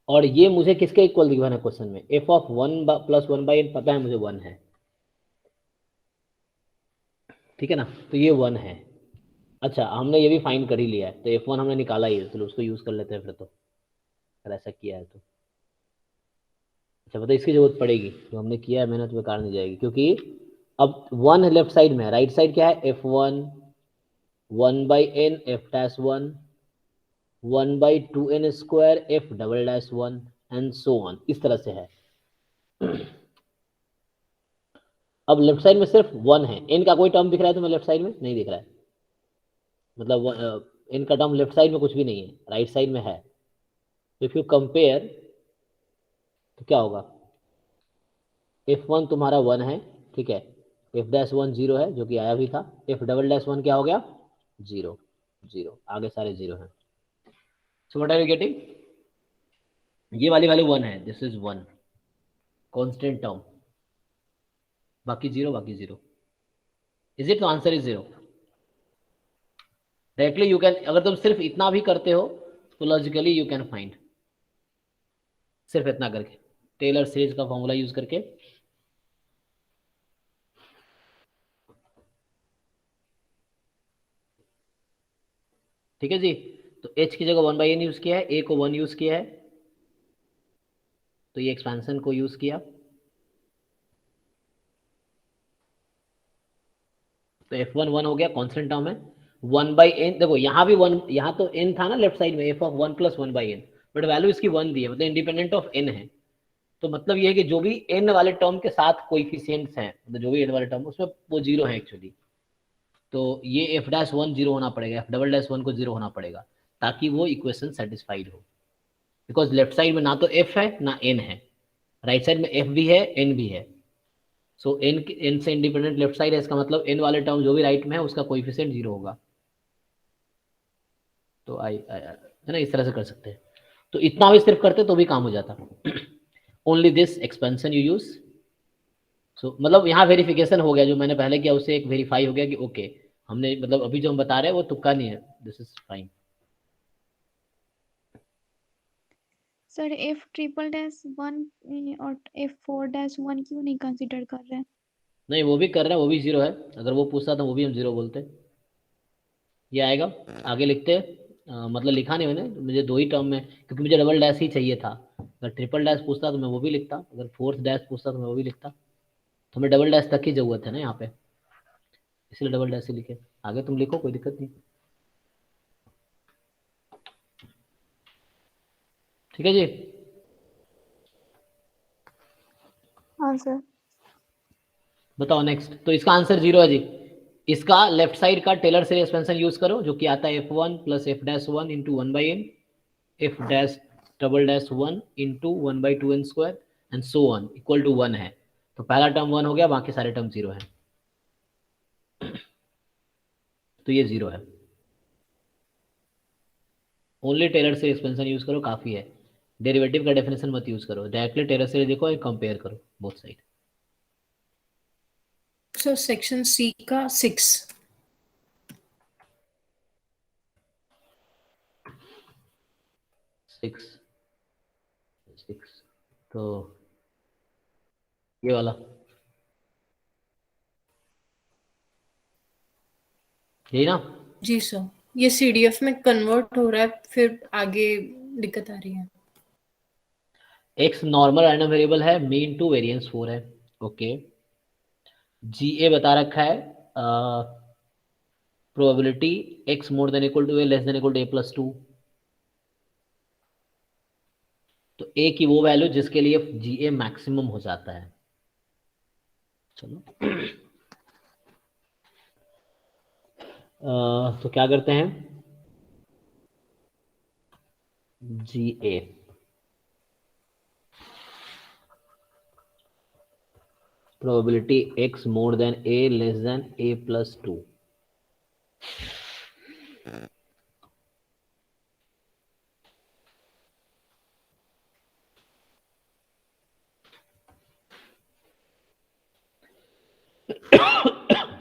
और ये मुझे किसके इक्वल दिखाना है क्वेश्चन में, f(1 + 1/n) पता है मुझे 1 है, ठीक है ना, तो ये 1 है। अच्छा हमने ये भी फाइंड कर ही लिया है, तो f1 हमने निकाला ही है, चलो उसको यूज कर लेते हैं फिर, तो अगर ऐसा किया है तो। अच्छा बताइए, इसकी जरूरत पड़ेगी, जो हमने किया है मेहनत बेकार नहीं जाएगी, क्योंकि अब 1 लेफ्ट साइड में है, राइट साइड क्या है, f1 1/n f'1 1/2n² f'(1) and so on, इस तरह से है। अब लेफ्ट साइड में सिर्फ 1 है, n का कोई टर्म दिख रहा है तुम्हें लेफ्ट साइड में? नहीं दिख रहा है, मतलब n का टर्म लेफ्ट साइड में कुछ भी नहीं है, राइट साइड में है, तो इफ यू कंपेयर तो क्या होगा, f1 तुम्हारा 1 है, ठीक है, f'1 0 है जो कि आया भी था, f'1 क्या हो गया, 0 0, आगे सारे 0 हैं। So what are you getting, ये वाली वैल्यू 1 है, दिस इज 1 कांस्टेंट टर्म, बाकी 0 बाकी 0, इज इट, तो answer is 0। Directly you can, अगर तुम सिर्फ इतना भी करते हो तो लॉजिकली यू कैन फाइंड, सिर्फ इतना करके टेलर सीरीज का फॉर्मूला यूज करके। ठीक है जी, तो h की जगह 1/n यूज किया है, a को 1 यूज किया है, तो ये एक्सपेंशन को यूज किया, तो f'1 1 हो गया, कांस्टेंट टर्म है, 1/n, देखो यहाँ भी 1, यहाँ तो n था ना लेफ्ट साइड में, f(1 + 1/n), बट वैल्यू इसकी 1 दी है, मतलब इंडिपेंडेंट ऑफ n है, तो मतलब ये है कि जो भी n वाले टर्म के साथ कोएफिशिएंट्स हैं, मतलब जो भी n वाले टर्म उसमें वो जीरो है एक्चुअली, तो ये f'1 जीरो होना पड़ेगा, f'1 को जीरो होना पड़ेगा ताकि वो इक्वेशन सेटिस्फाइड हो, बिकॉज लेफ्ट साइड में ना तो f है ना n है, राइट साइड में f भी है n भी है, सो n से इंडिपेंडेंट लेफ्ट साइड है, इसका मतलब n वाले टर्म जो भी राइट में है उसका कोएफिशिएंट जीरो होगा। तो है ना, इस तरह से कर सकते हैं। तो इतना भी सिर्फ करते तो भी काम हो जाता। Only this expansion you use. So मतलब यहाँ वेरिफिकेशन हो गया, जो मैंने पहले किया उससे एक वेरीफाई हो गया कि ओके हमने मतलब अभी जो हम बता रहे हैं वो तुक्का नहीं है, this is fine. Sir F'1 और F4'1 क्यों नहीं कंसीडर कर रहे हैं? नहीं वो भी कर रहे हैं, वो भी जीरो है, अगर वो पूछता था वो भी हम जीरो बोलते। ये आएगा आगे लिखते हैं, मतलब लिखा नहीं मैंने, मुझे दो ही टर्म में, क्योंकि मुझे डबल डैश ही चाहिए था। अगर ट्रिपल डैश पूछता तो मैं वो भी लिखता, अगर फोर्थ डैश पूछता तो मैं वो भी लिखता, तो हमें डबल डैश तक की जरूरत है ना यहाँ पे, इसलिए डबल डैश ही लिखे। आगे तुम लिखो, कोई दिक्कत नहीं। ठीक है जी। हाँ सर। बताओ नेक्स्ट। तो इसका आंसर जीरो है जी। इसका लेफ्ट साइड का टेलर सीरीज एक्सपेंशन यूज करो, जो कि आता है f1 plus f'1 into 1/n, f'(1) into 1/2n square and so on equal to 1 है। तो पहला टर्म 1 हो गया, बाकी सारे टर्म जीरो है, तो ये जीरो है। Only Taylor series expansion use करो, काफी है। डेरिवेटिव का डेफिनेशन मत यूज करो, डायरेक्टली टेलर सीरीज देखो और कंपेयर करो both side. So section c का 6। 6 तो ये वाला यही ना? जी सर, ये CDF में कन्वर्ट हो रहा है, फिर आगे दिक्कत आ रही है। एक्स नॉर्मल रैंडम वेरिएबल है, मीन टू वेरिएंस 4 है। ओके, GA बता रखा है, probability x more than equal to a less than equal to a+2। तो a की वो वैल्यू जिसके लिए GA मैक्सिमम हो जाता है। चलो तो क्या करते हैं, GA probability x more then a less then a+2।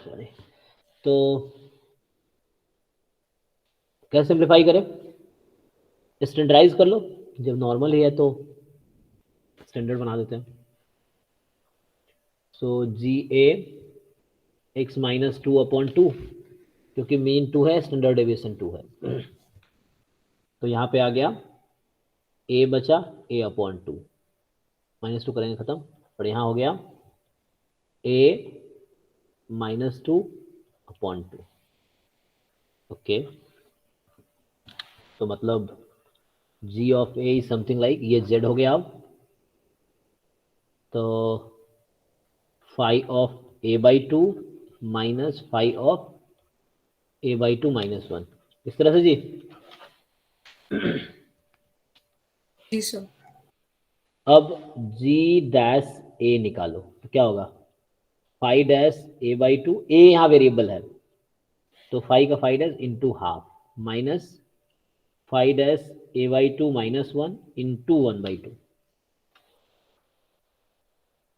Sorry, तो कैसे सिंप्लीफाई करें? स्टैंडर्डाइज कर लो, जब नॉर्मल ही है तो स्टैंडर्ड बना देते हैं। सो GA x-2/2, क्योंकि मीन 2 है, स्टैंडर्ड डेविएशन 2 है, तो यहाँ पे आ गया a बचा a/2, -2 करेंगे खत्म, और यहाँ हो गया a-2/2। ओके, तो मतलब g of a is something like, ये z हो गया अब, तो phi of a/2 minus phi of a/2 -1, इस तरह से जी। जी सर। अब g' a निकालो, तो क्या होगा, phi डैश a/2, a यहाँ वेरिएबल है, तो phi का phi dash into half minus phi dash a/2 -1 into 1/2।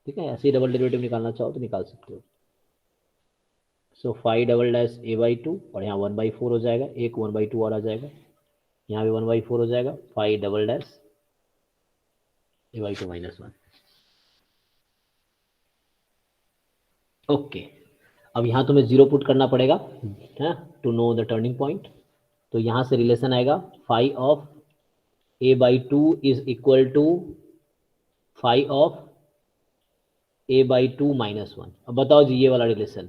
ठीक है, ऐसे ही डबल डेरिवेटिव निकालना चाहो तो निकाल सकते हो। सो phi डबल डैश a/2, और यहाँ 1/4 हो जाएगा, एक 1/2 और आ जाएगा, यहाँ भी 1/4 हो जाएगा, phi double dash a/2 -1। Okay, अब यहाँ तुम्हें जीरो पुट करना पड़ेगा है to know the turning point. तो यहाँ से रिलेशन आएगा phi of a/2 is equal to phi of a/2 -1। अब बताओ जी ये वाला रिलेशन,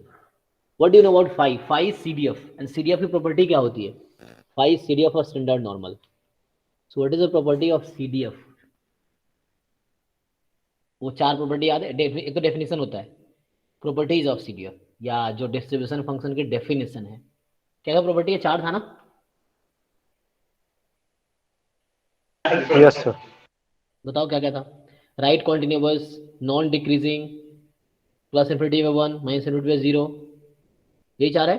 what do you know about phi? phi CDF, and CDF की प्रॉपर्टी क्या होती है? phi CDF of standard normal. So what is the property of CDF? वो 4 प्रॉपर्टी याद है? एक तो डेफिनेशन होता है प्रॉपर्टीज ऑफ सीडीएफ, या जो डिस्ट्रीब्यूशन फंक्शन की डेफिनेशन है, क्या क्या प्रॉपर्टी है? 4 था ना? Yes sir. बताओ क्या क्या था? Right continuous, non decreasing, plus infinity में 1, माइनस इन्फिनिटी में 0, यही 4 है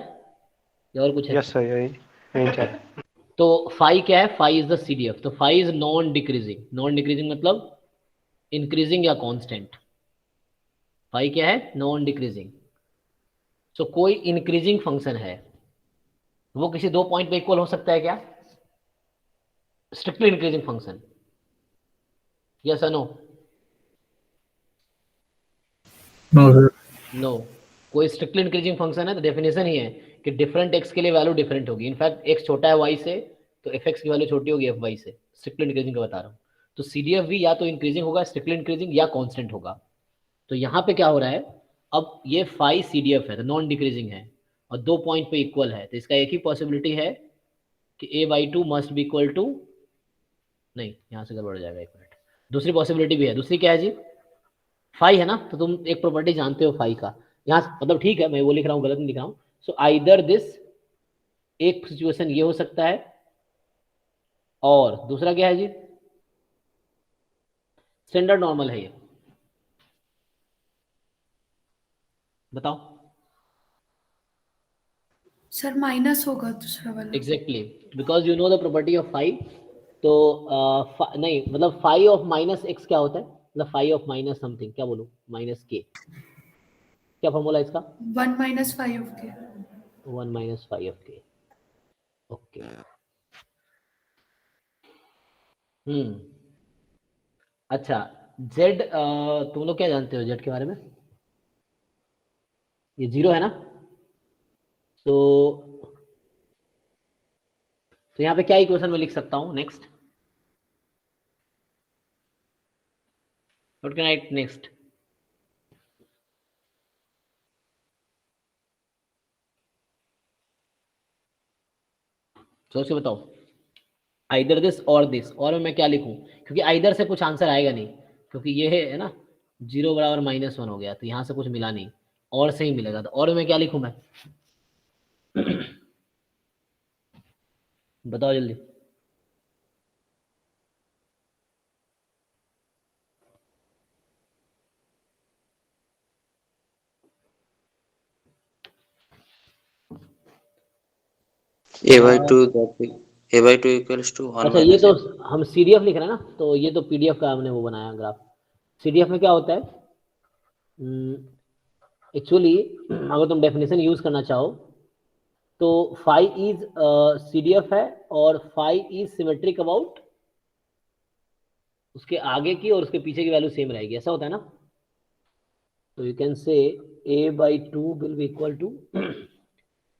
या और कुछ है? यस सर, यही चार। तो फाई क्या है? फाई इज द सीडीएफ, तो phi is non decreasing. Non decreasing मतलब इंक्रीजिंग या कांस्टेंट। फाई क्या है? Non decreasing. सो कोई इंक्रीजिंग फंक्शन है, वो किसी 2 पॉइंट पे इक्वल हो सकता है क्या? स्ट्रिक्टली इंक्रीजिंग फंक्शन, यस और नो? No sir. नो। कोई स्ट्रिक्टली इंक्रीजिंग फंक्शन है तो डेफिनेशन ही है कि डिफरेंट एक्स के लिए वैल्यू डिफरेंट होगी। इनफैक्ट एक्स छोटा है वाई से तो एफ एक्स की वैल्यू छोटी होगी एफ वाई से। स्ट्रिक्टली इंक्रीजिंग का बता रहा हूँ। तो सीडीएफ भी या तो इंक्रीजिंग होगा, स्ट्रिक्टली इंक्रीजिंग, या कांस्टेंट होगा। तो यहाँ पे क्या हो रहा है, अब ये फाई सीडीएफ है तो नॉन डिक्रीजिंग है और 2 पॉइंट पे इक्वल है, तो इसका एक ही पॉसिबिलिटी है कि A by two must be equal to, नहीं यहाँ से गड़बड़ हो जाएगा, 1 मिनट। दूसरी पॉसिबिलिटी भी है। दूसरी क्या है जी? फाई है ना, तो तुम एक प्रॉपर्टी जानते हो फाई का, यहाँ मतलब ठीक है मैं वो लिख रहा हूँ, गलत नहीं लिख रहा हूँ। सो आइदर दिस, एक सिचुएशन ये हो सकता है, और दूसरा क्या है जी? स्टैंडर्ड नॉर्मल है ये, बताओ। सर माइनस होगा दूसरा वाला। Exactly, because you know the property of phi. तो नहीं मतलब फाई ऑफ माइनस एक्स क्या होता है? मतलब फाई ऑफ माइनस समथिंग, क्या बोलूं, माइनस के, क्या फॉर्मूला है इसका? 1 माइनस 5 ऑफ के। 1 माइनस फाई ऑफ के। ओके। अच्छा, जेड, तुम लोग क्या जानते हो जेड के बारे में? ये 0 है ना? तो यहाँ पे क्या इक्वेशन में लिख सकता हूँ next? What can I right next? सोच के बताओ। आइदर दिस और दिस, और में मैं क्या लिखूं? क्योंकि आइदर से कुछ आंसर आएगा नहीं, क्योंकि ये है ना 0 बराबर -1 हो गया, तो यहाँ से कुछ मिला नहीं, और से ही मिलेगा। तो और में क्या लिखूं मैं? बताओ जल्दी। a by 2 a by 2 equals to 1 अच्छा, ये minus तो a। हम सीडीएफ लिख रहे हैं ना, तो ये तो पीडीएफ का हमने वो बनाया ग्राफ। सीडीएफ में क्या होता है एक्चुअली, अगर तुम डेफिनेशन यूज करना चाहो तो फाई इज सीडीएफ है, और फाई इज सिमेट्रिक अबाउट उसके आगे की और उसके पीछे की वैल्यू सेम रहेगी, ऐसा होता है ना? तो you can say a by 2 will be equal to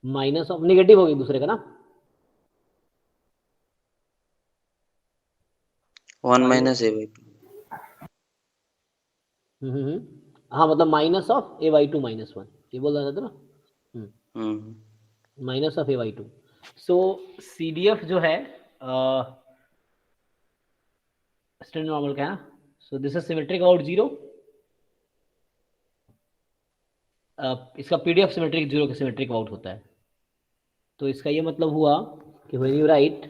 minus of, negative होगी दूसरे का ना, 1 minus a by 2। हाँ मतलब माइनस ऑफ a बाई 2 -1, ये बोल रहा था ना, minus of a by 2। So CDF जो है स्टैंडर्ड नॉर्मल का है ना, सो दिस इज सिमेट्रिक अबाउट 0। इसका पीडीएफ सिमेट्रिक 0 के सिमेट्रिक अबाउट होता है। तो इसका ये मतलब हुआ कि व्हेन यू राइट,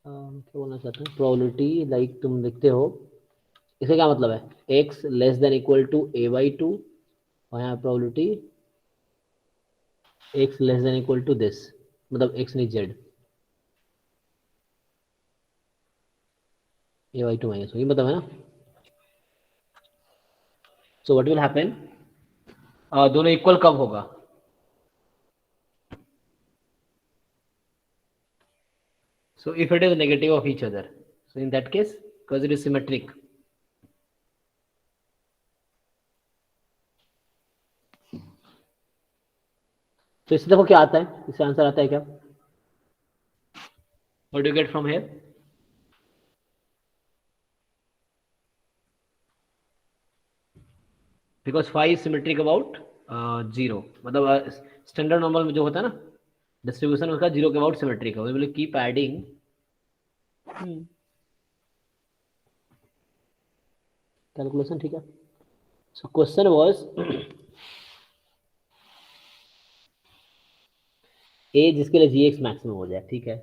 क्या बोलना चाहते हैं, प्रोबेबिलिटी लाइक तुम लिखते हो, इसका क्या मतलब है? x less than equal to a by 2, और यहाँ probability x less than equal to this, मतलब x नहीं z, a बाई 2 माइनस, ये मतलब है ना। सो व्हाट विल हैपन, दोनों इक्वल कब होगा? So if it is negative of each other, so in that case, because it is symmetric, तो इससे देखो क्या आता है, इससे आंसर आता है क्या? What do you get from here? Because phi is symmetric about 0, मतलब स्टैंडर्ड नॉर्मल में जो होता है ना डिस्ट्रीब्यूशन, उसका 0 के अबाउट सिमेट्रिक है। We will keep adding, calculation, ठीक है। सो क्वेश्चन वाज ए जिसके लिए जी एक्स मैक्सिमम हो जाए, ठीक है।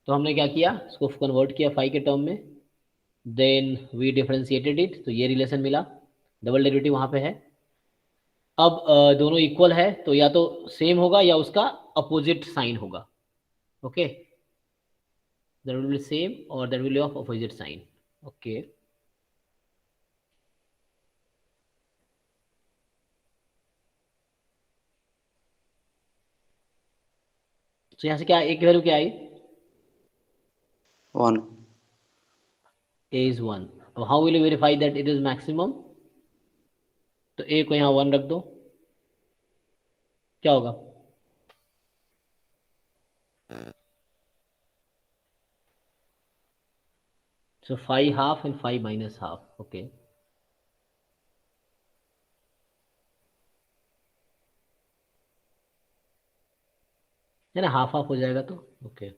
तो हमने क्या किया, इसको कन्वर्ट किया फाई के टर्म में, देन वी डिफरेंशिएटेड इट, तो ये रिलेशन मिला, डबल डेरिवेटिव वहाँ पे है। अब दोनों इक्वल है तो या तो सेम होगा या उसका अपोजिट साइन होगा, okay, that will be same और that will be of opposite sign, okay. तो यहाँ से क्या, एक वैल्यू क्या आई, 1. a is 1। अब how will you verify that it is maximum, तो a को यहाँ 1 रख दो, क्या होगा, so 5 half and 5 minus half, okay। है ना, हाफ हाफ हो जाएगा तो ओके।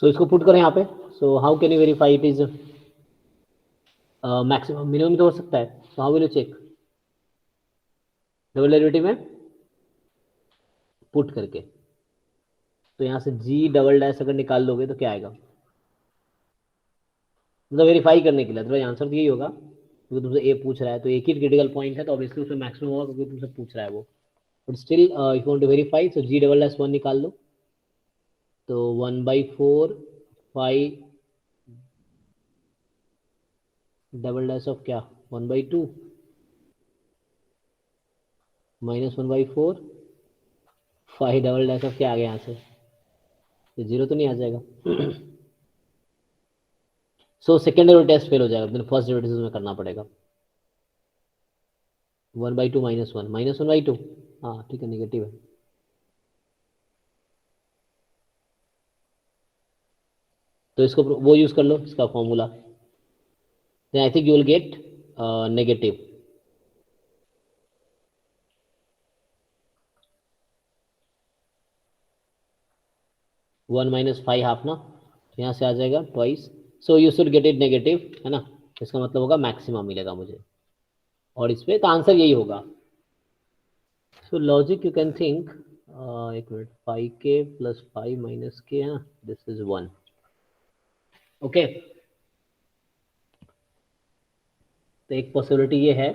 सो इसको पुट करें यहाँ पे, so how can you verify it is maximum, minimum तो हो सकता है, so how will you check, double derivative में पुट करके, तो यहाँ से जी डबल डैश अगर निकाल लोगे तो क्या आएगा, मतलब वेरीफाई करने के लिए, तो आंसर तो यही होगा क्योंकि तुमसे ए पूछ रहा है, तो एक ही क्रिटिकल पॉइंट है तो ऑब्वियसली उसमें मैक्सिमम होगा क्योंकि तुमसे पूछ रहा है वो, but still if you want to verify, so g double dash 1 निकाल लो, तो 1/4 5 डबल डैश ऑफ क्या 1/2 माइनस 1/4 5 डबल डैश ऑफ क्या आ गया यहाँ से, तो जीरो तो नहीं आ जाएगा। सो सेकेंड टेस्ट फेल हो जाएगा, फिर फर्स्ट डेरिवेटिव में करना पड़ेगा। 1/2 -1 -1/2, हाँ ठीक है, नेगेटिव है। तो इसको वो यूज कर लो, इसका formula, I think you will get negative, one minus 5 half ना, तो यहाँ से आ जाएगा twice, so you should get it negative, है ना, इसका मतलब होगा मैक्सिमम मिलेगा मुझे, और इस पे तो आंसर यही होगा। सो लॉजिक यू कैन थिंक, एक मिनट, 5k + 5 - k है ना, दिस इज 1, ओके। तो एक पॉसिबिलिटी ये है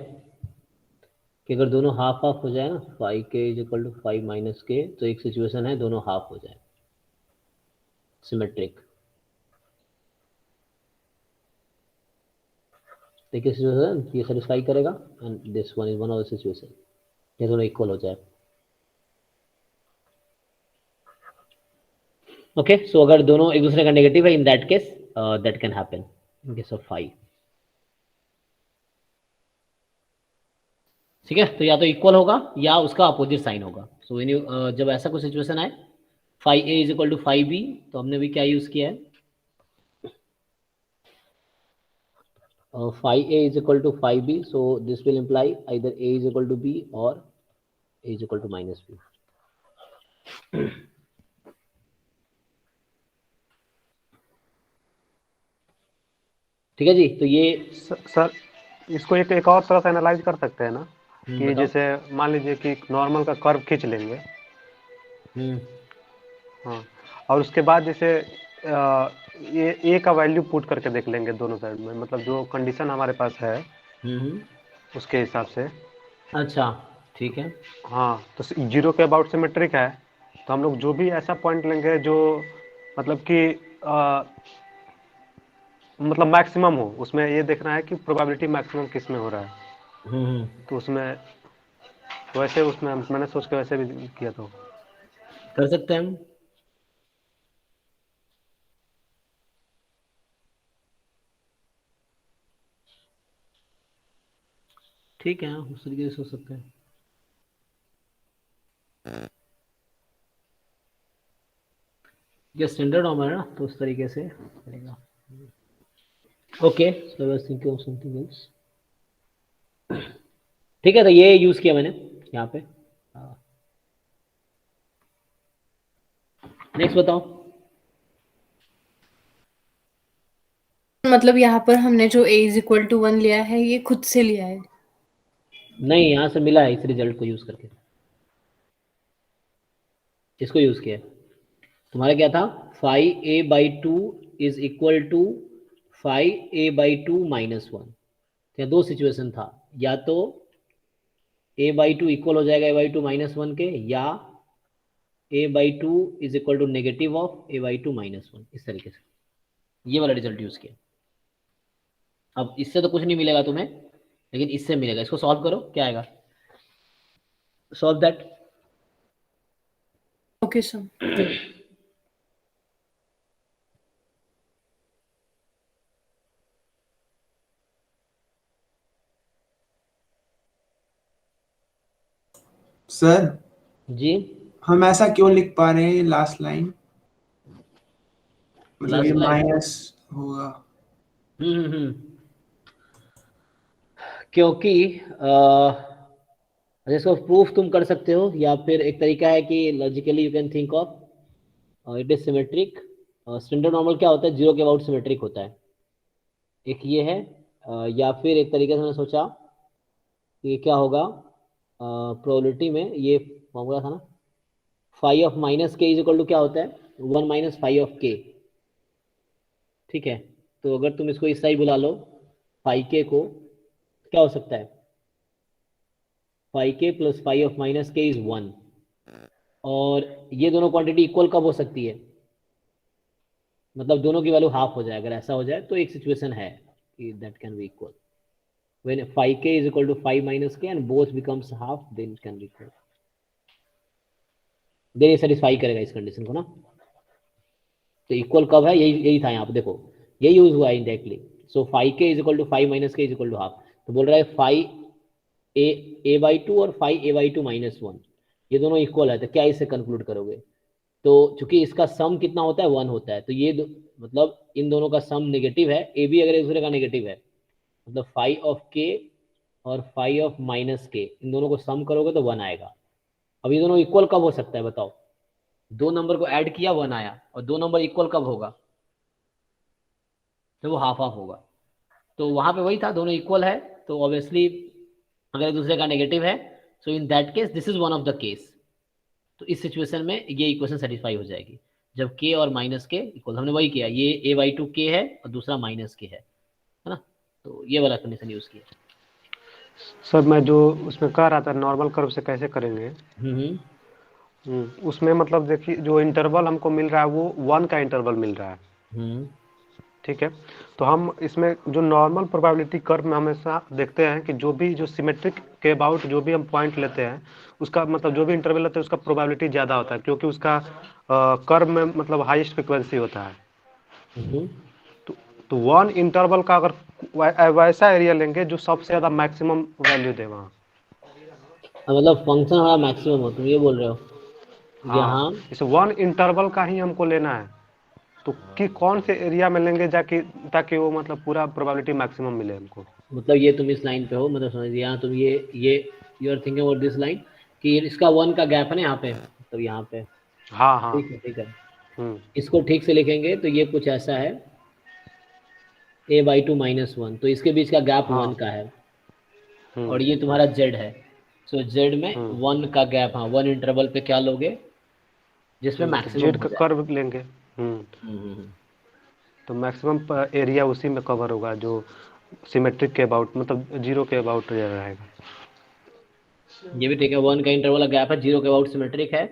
कि अगर दोनों हाफ हाफ हो जाए ना, 5k = 5 - k, तो एक सिचुएशन है दोनों हाफ हो जाए, सिमेट्रिक। देखिए सिचुएशन ये सेटिस्फाई करेगा, and this one is one of the situation, ये दोनों इक्वल हो जाए, ओके। सो अगर दोनों एक दूसरे का नेगेटिव है, इन that case that can happen in case of 5, ठीक है। तो या तो इक्वल होगा या उसका अपोजिट साइन होगा। सो व्हेन यू जब ऐसा कोई सिचुएशन आए 5a = 5b, तो हमने भी क्या यूज किया है, 5a = 5b, so this will imply either a = b or a = -b। ठीक है जी, तो ये सर इसको एक और तरह से एनालाइज कर सकते हैं ना, कि बताओ। जैसे मान लीजिए कि नॉर्मल का कर्व खींच लेंगे, हाँ, और उसके बाद जैसे ये ए का वैल्यू पुट करके देख लेंगे दोनों साइड में, मतलब जो कंडीशन हमारे पास है उसके हिसाब से। अच्छा ठीक है, हाँ, तो 0 के अबाउट सिमेट्रिक है, तो हम लोग जो भी ऐसा पॉइंट लेंगे जो मतलब कि मतलब मैक्सिमम हो, उसमें ये देखना है कि प्रोबेबिलिटी मैक्सिमम किस में हो रहा है, तो उसमें वैसे उसमें मैंने सोच के वैसे भी किया था। कर सकते हैं हम, ठीक है, उस तरीके से सोच सकते हैं। ये स्टैंडर्ड नॉर्मल है ना, तो उस तरीके से चलेगा। Okay, so I was thinking of something else. ठीक है, तो ये यूज किया मैंने यहाँ पे। नेक्स्ट बताओ। मतलब यहाँ पर हमने जो a इज इक्वल टू 1 लिया है ये खुद से लिया है। नहीं, यहाँ से मिला है इस रिजल्ट को यूज करके, इसको यूज किया है। तुम्हारा क्या था, 5a/2 is equal to 5a/2 -1। क्या दो सिचुएशन था, या तो a/2 इक्वल हो जाएगा a/2 -1 के, या a/2 is equal to negative of a/2 -1, इस तरीके से ये वाला रिजल्ट यूज किया। अब इससे तो कुछ नहीं मिलेगा तुम्हें, लेकिन इससे मिलेगा। इसको सॉल्व करो, क्या आएगा, solve that. Okay sir. Sir जी, हम ऐसा क्यों लिख पा रहे हैं लास्ट लाइन, मतलब Last ये line? माइनस होगा। क्योंकि इसको प्रूफ तुम कर सकते हो, या फिर एक तरीका है कि logically you can think of it is symmetric. Standard normal क्या होता है, जीरो के अबाउट सिमेट्रिक होता है, एक ये है। या फिर एक तरीके से मैंने सोचा कि क्या होगा, प्रोबेबिलिटी में ये फॉर्मूला था ना, phi of minus k is equal to क्या होता है, 1 माइनस फाई ऑफ के। ठीक है, तो अगर तुम इसको इस साइड बुला लो, फाई के को, क्या हो सकता है, फाई के plus phi of minus k is 1। और ये दोनों क्वांटिटी इक्वल कब हो सकती है, मतलब दोनों की वैल्यू हाफ हो जाए। अगर ऐसा हो जाए तो एक सिचुएशन है कि that can be equal, when phi के is equal to phi minus K and both becomes half, then it can be equal. Then ये सेटिस्फाई करेगा इस कंडीशन को ना। तो इक्वल कब है, यही था यहाँ पे, देखो यही यूज हुआ है इंडायरेक्टली। सो फाई के is equal to phi minus k is equal to half. तो बोल रहा है फाई a/2 और फाई a/2 -1 ये दोनों इक्वल है, तो क्या इससे कंक्लूड करोगे। तो चूंकि इसका सम कितना होता है, 1 होता है, तो ये मतलब इन दोनों का सम नेगेटिव है, ए भी अगर एक दूसरे का नेगेटिव है, मतलब फाई ऑफ के और फाई ऑफ माइनस के, इन दोनों को सम करोगे तो 1 आएगा। अब ये दोनों इक्वल कब हो सकता है बताओ, दो नंबर को ऐड किया 1 आया, और दो नंबर इक्वल कब होगा, तो वो हाफ हाफ होगा। तो वहां पे वही था, दोनों इक्वल है, तो ऑब्वियसली अगर एक दूसरे का नेगेटिव है, so in that case this is one of the case. तो इस सिचुएशन में ये इक्वेशन सेटिस्फाई हो जाएगी जब के और माइनस के इक्वल। हमने वही किया, ये a/2 के है और दूसरा माइनस के है ना, तो ये वाला कंडीशन यूज किया। सर मैं जो उसमें कह रहा था नॉर्मल कर्व से कैसे करेंगे, उसमें मतलब देखिए जो इंटरवल हमको मिल रहा है वो 1 का इंटरवल मिल रहा है। ठीक है, तो हम इसमें जो नॉर्मल प्रोबेबिलिटी कर्व में हमेशा देखते हैं कि जो सिमेट्रिक के अबाउट जो भी हम पॉइंट लेते हैं उसका मतलब जो भी इंटरवल लेते हैं उसका प्रोबेबिलिटी ज़्यादा होता है, क्योंकि उसका कर्व में मतलब हाईएस्ट फ्रिक्वेंसी होता है। तो 1 इंटरवल का अगर वैसा एरिया लेंगे जो सबसे ज़्यादा मैक्सिमम वैल्यू दे वहाँ, मतलब फंक्शन हमारा मैक्सिमम हो, तुम ये बोल रहे हो। हाँ, इस 1 इंटरवल का ही हमको लेना है, तो कि कौन से एरिया में लेंगे जाके ताकि वो मतलब पूरा प्रोबेबिलिटी मैक्सिमम मिले हमको। मतलब ये तुम इस लाइन पे हो, मतलब समझ यहाँ तुम ये you are thinking about this line कि इसका 1 का गैप है ना यहाँ पे, मतलब यहाँ पे। हाँ ठीक है। इसको ठीक से लिखेंगे तो ये कुछ ऐसा है, a/2 -1, तो इसके बीच का गैप 1 का है, और ये तुम्हारा z है। सो z में 1 का गैप, हाँ 1 इंटरवल पे क्या लोगे जिसमें मैक्सिमम z का कर्व लेंगे। तो मैक्सिमम एरिया उसी में कवर होगा जो सिमेट्रिक के अबाउट, मतलब 0 के अबाउट रहेगा। ये भी ठीक है, 1 का इंटरवल का गैप है, 0 के अबाउट सिमेट्रिक है।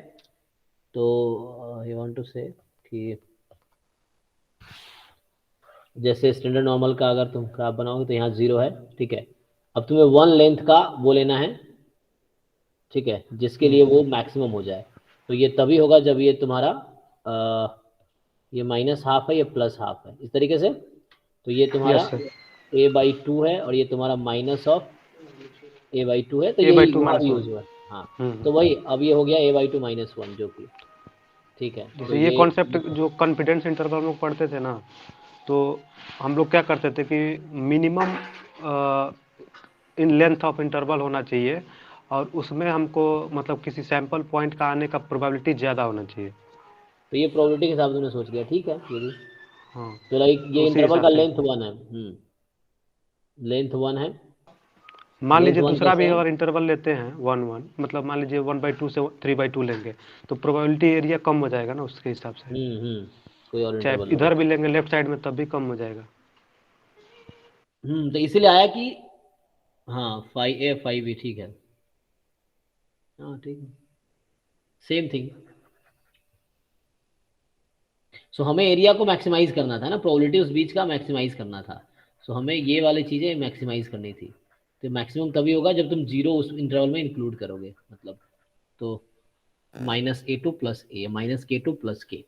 तो यू वांट टू से कि जैसे स्टैंडर्ड नॉर्मल का अगर तुम ग्राफ बनाओगे तो यहाँ 0 है, ठीक है। अब तुम्हें 1 लेंथ का वो लेना है, ठीक है, जिसके लिए वो मैक्सिमम हो जाए। तो ये तभी होगा जब ये तुम्हारा ये -½ है, ये +½ है, इस तरीके से। तो ये तुम्हारा a/2 है और ये तुम्हारा माइनस ऑफ a/2 है, तो ये यूज हुआ। हाँ, तो वही अब ये हो गया a/2 -1 जो कि ठीक है। तो ये कॉन्सेप्ट जो कॉन्फिडेंस इंटरवल में पढ़ते थे ना, तो हम लोग क्या करते थे कि minimum in length of interval होना चाहिए और उसमें हमको मतलब किसी सैंपल पॉइंट का आने का प्रोबेबिलिटी ज़्यादा होना चाहिए। तो ये प्रोबेबिलिटी के हिसाब से तुमने सोच लिया, ठीक है ये भी। हाँ, तो लाइक ये उसी इंटरवल का हिसाब से लेंथ 1 है, लेंथ 1 है। मान लेंथ लीजिए 1 दूसरा कैसे भी है? अगर इंटरवल लेते हैं 1 मतलब मान लीजिए 1/2 से 3/2 लेंगे तो प्रोबेबिलिटी एरिया कम हो जाएगा ना उसके हिसाब से। कोई और चाहे इंटरवल लो। इधर भी लेंगे लेफ्ट साइड में तब भी कम हो जाएगा। तो इसीलिए आया कि हाँ 5a 5b ठीक है, हाँ ठीक है, सेम थिंग। सो हमें एरिया को मैक्सिमाइज करना था ना, प्रोबेबिलिटी उस बीच का मैक्सिमाइज करना था। सो हमें ये वाली चीज़ें मैक्सिमाइज करनी थी। तो मैक्सिमम तभी होगा जब तुम जीरो उस इंटरवल में इंक्लूड करोगे, मतलब तो -a2 + a -k2 + k,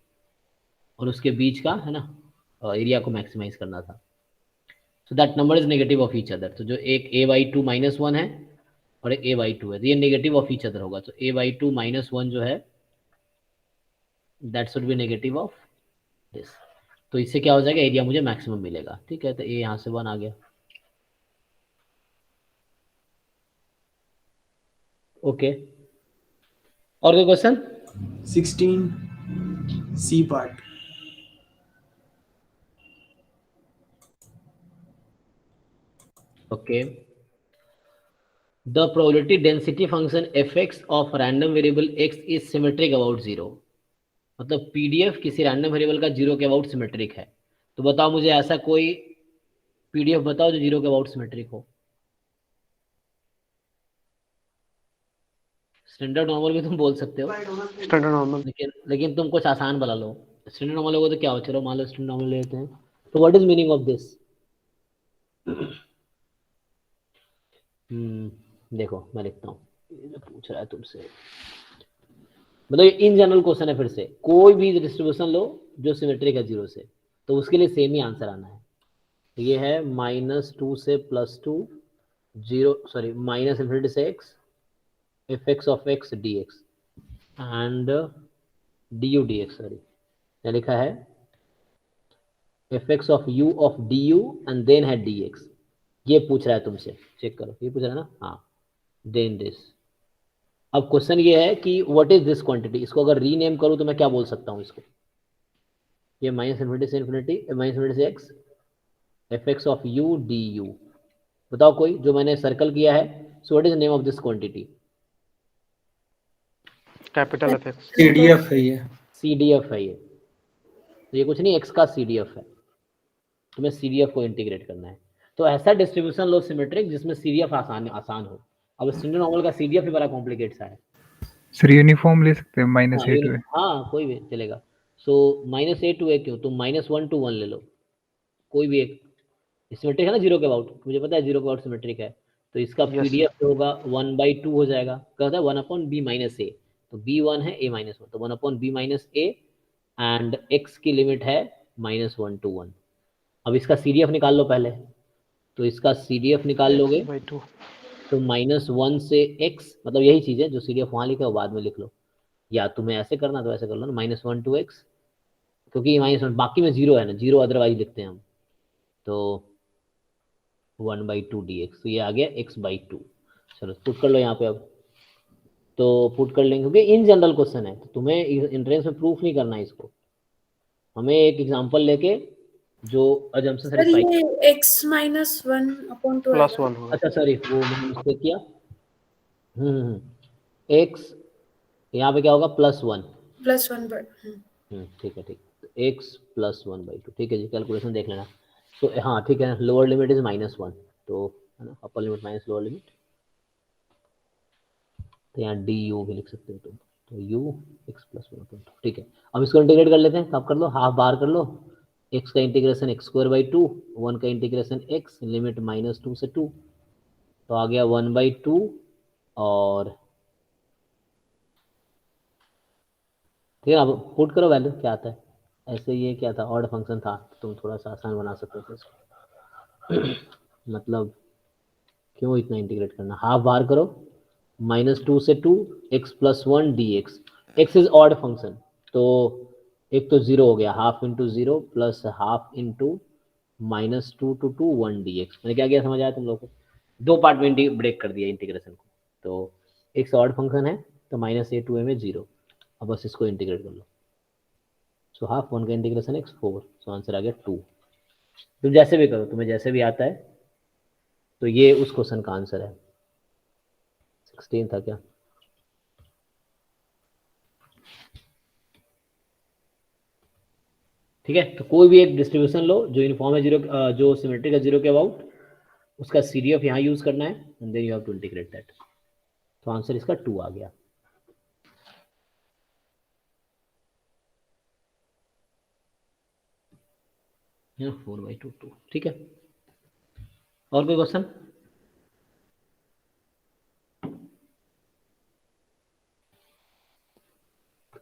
और उसके बीच का है ना एरिया को मैक्सिमाइज करना था। So that number is negative of each other. तो जो एक a/2 -1 है और एक a/2 है, तो ये नेगेटिव ऑफ ईच अदर होगा। तो a/2 -1 जो है that should be negative of this. तो इससे क्या हो जाएगा, एरिया मुझे मैक्सिमम मिलेगा, ठीक है। तो ए यहाँ से 1 आ गया, ओके। और कोई question? 16 C part. Okay, the probability density function fx of random variable x is symmetric about 0। मतलब पीडीएफ किसी रैंडम वेरिएबल का 0 के अबाउट सिमेट्रिक है। तो बताओ मुझे ऐसा कोई पीडीएफ बताओ जो 0 के अबाउट सिमेट्रिक हो। स्टैंडर्ड नॉर्मल भी तुम बोल सकते हो, स्टैंडर्ड नॉर्मल। लेकिन तुम कुछ आसान वाला लो। स्टैंडर्ड नॉर्मल होगा तो क्या हो, चलो मान लो स्टैंडर्ड नॉर्मल लेते हैं। तो what is meaning of this? देखो मैं लिखता हूँ, पूछ रहा है तुमसे, मतलब इन जनरल क्वेश्चन है। फिर से कोई भी डिस्ट्रीब्यूशन लो जो सिमेट्रिक है 0 से, तो उसके लिए सेम ही आंसर आना है। तो ये है -2 से +2 0 सॉरी -∞ से x fx of x dx and du dx, sorry क्या लिखा है, fx of u of du and then है dx। ये पूछ रहा है तुमसे, चेक करो, ये पूछ रहा है ना, हाँ देन दिस। अब क्वेश्चन ये है कि व्हाट इज दिस क्वांटिटी। इसको अगर रीनेम करूं तो मैं क्या बोल सकता हूँ इसको, ये -∞ से -∞ से x fx of u du। बताओ कोई जो मैंने सर्कल किया है। So what is name of this quantity? Capital FX. CDF है ये। CDF है ये। तो ये कुछ नहीं, x का CDF है, तुम्हें CDF को इंटीग्रेट करना है। तो ऐसा डिस्ट्रीब्यूशन लो सिमेट्रिक जिसमें CDF आसान हो। अब स्टैंडर्ड नॉर्मल का CDF ही बड़ा कॉम्प्लिकेट सा है। सर यूनिफॉर्म ले सकते हैं हाँ, -a to a। हाँ कोई भी चलेगा। सो -a to a क्यों, तुम -1 to 1 ले लो, कोई भी एक सिमेट्रिक है ना 0 के अबाउट, मुझे पता है 0 के अबाउट सिमेट्रिक है। तो इसका Yes, PDF जो होगा 1/2 हो जाएगा, क्या होता है 1/b-a। तो b1 है a-1, तो 1/b-a एंड x की लिमिट है -1 to 1। अब इसका CDF निकाल लो पहले। तो इसका CDF निकाल लोगे x/2। तो -1 से x, मतलब यही चीज़ है जो CDF वहाँ लिखा है वो बाद में लिख लो, या तुम्हें ऐसे करना तो ऐसे कर लो ना, -1 to x, क्योंकि -1 बाकी में 0 है ना, 0 अदरवाइज लिखते हैं हम। तो 1/2 dx, तो ये आ गया x/2। चलो पुट कर लो यहाँ पे। अब तो पुट कर लेंगे क्योंकि इन जनरल क्वेश्चन है, तो तुम्हें एंट्रेंस में प्रूफ नहीं करना है इसको, हमें एक एग्जांपल लेके जो अजम्पशन सर सेटिस्फाई। ये x -1/2 +1 आएगा। होगा। अच्छा सॉरी, वो मैंने मिस्टेक किया। x यहाँ पे क्या होगा +1। +1/2। ठीक है, ठीक, x +1/2, ठीक है जी, कैलकुलेशन देख लेना। तो हाँ ठीक है, लोअर लिमिट इज -1, तो है ना, upper limit minus lower limit. तो यहाँ du भी लिख सकते हो तुम, तो u x +1/2, ठीक है। अब इसको इंटीग्रेट कर लेते हैं, तो आप कर लो, हाफ बाहर कर लो, x का इंटीग्रेशन x²/2, 1 का इंटीग्रेशन x, लिमिट -2 से 2, तो आ गया 1/2। और ठीक है, अब पुट करो वैल्यू क्या आता है। ऐसे ये क्या था, ऑड फंक्शन था, तुम थोड़ा सा आसान बना सकते थे इसको मतलब क्यों इतना इंटीग्रेट करना, हाफ बाहर करो, -2 से 2 x +1 dx। x is odd function, तो एक तो 0 हो गया, half into 0 plus half into -2 to 2 1 dx। मैंने क्या किया समझ आया तुम लोग को? दो पार्ट में ब्रेक कर दिया इंटीग्रेशन को। तो एक ऑड फंक्शन है तो -a to a में 0। अब बस इसको इंटीग्रेट कर लो। सो हाफ 1 का इंटीग्रेशन x 4, सो आंसर आ गया 2। तुम जैसे भी करो, तुम्हें जैसे भी आता है। तो ये उस क्वेश्चन का आंसर है। 16 था क्या? ठीक है, तो कोई भी एक डिस्ट्रीब्यूशन लो जो यूनिफॉर्म है जीरो, जो सिमेट्रिक है जीरो के अबाउट, उसका CDF यहाँ यूज करना है and then you have to integrate that. तो आंसर इसका 2 आ गया। यहाँ 4/2 2। ठीक है, और कोई क्वेश्चन?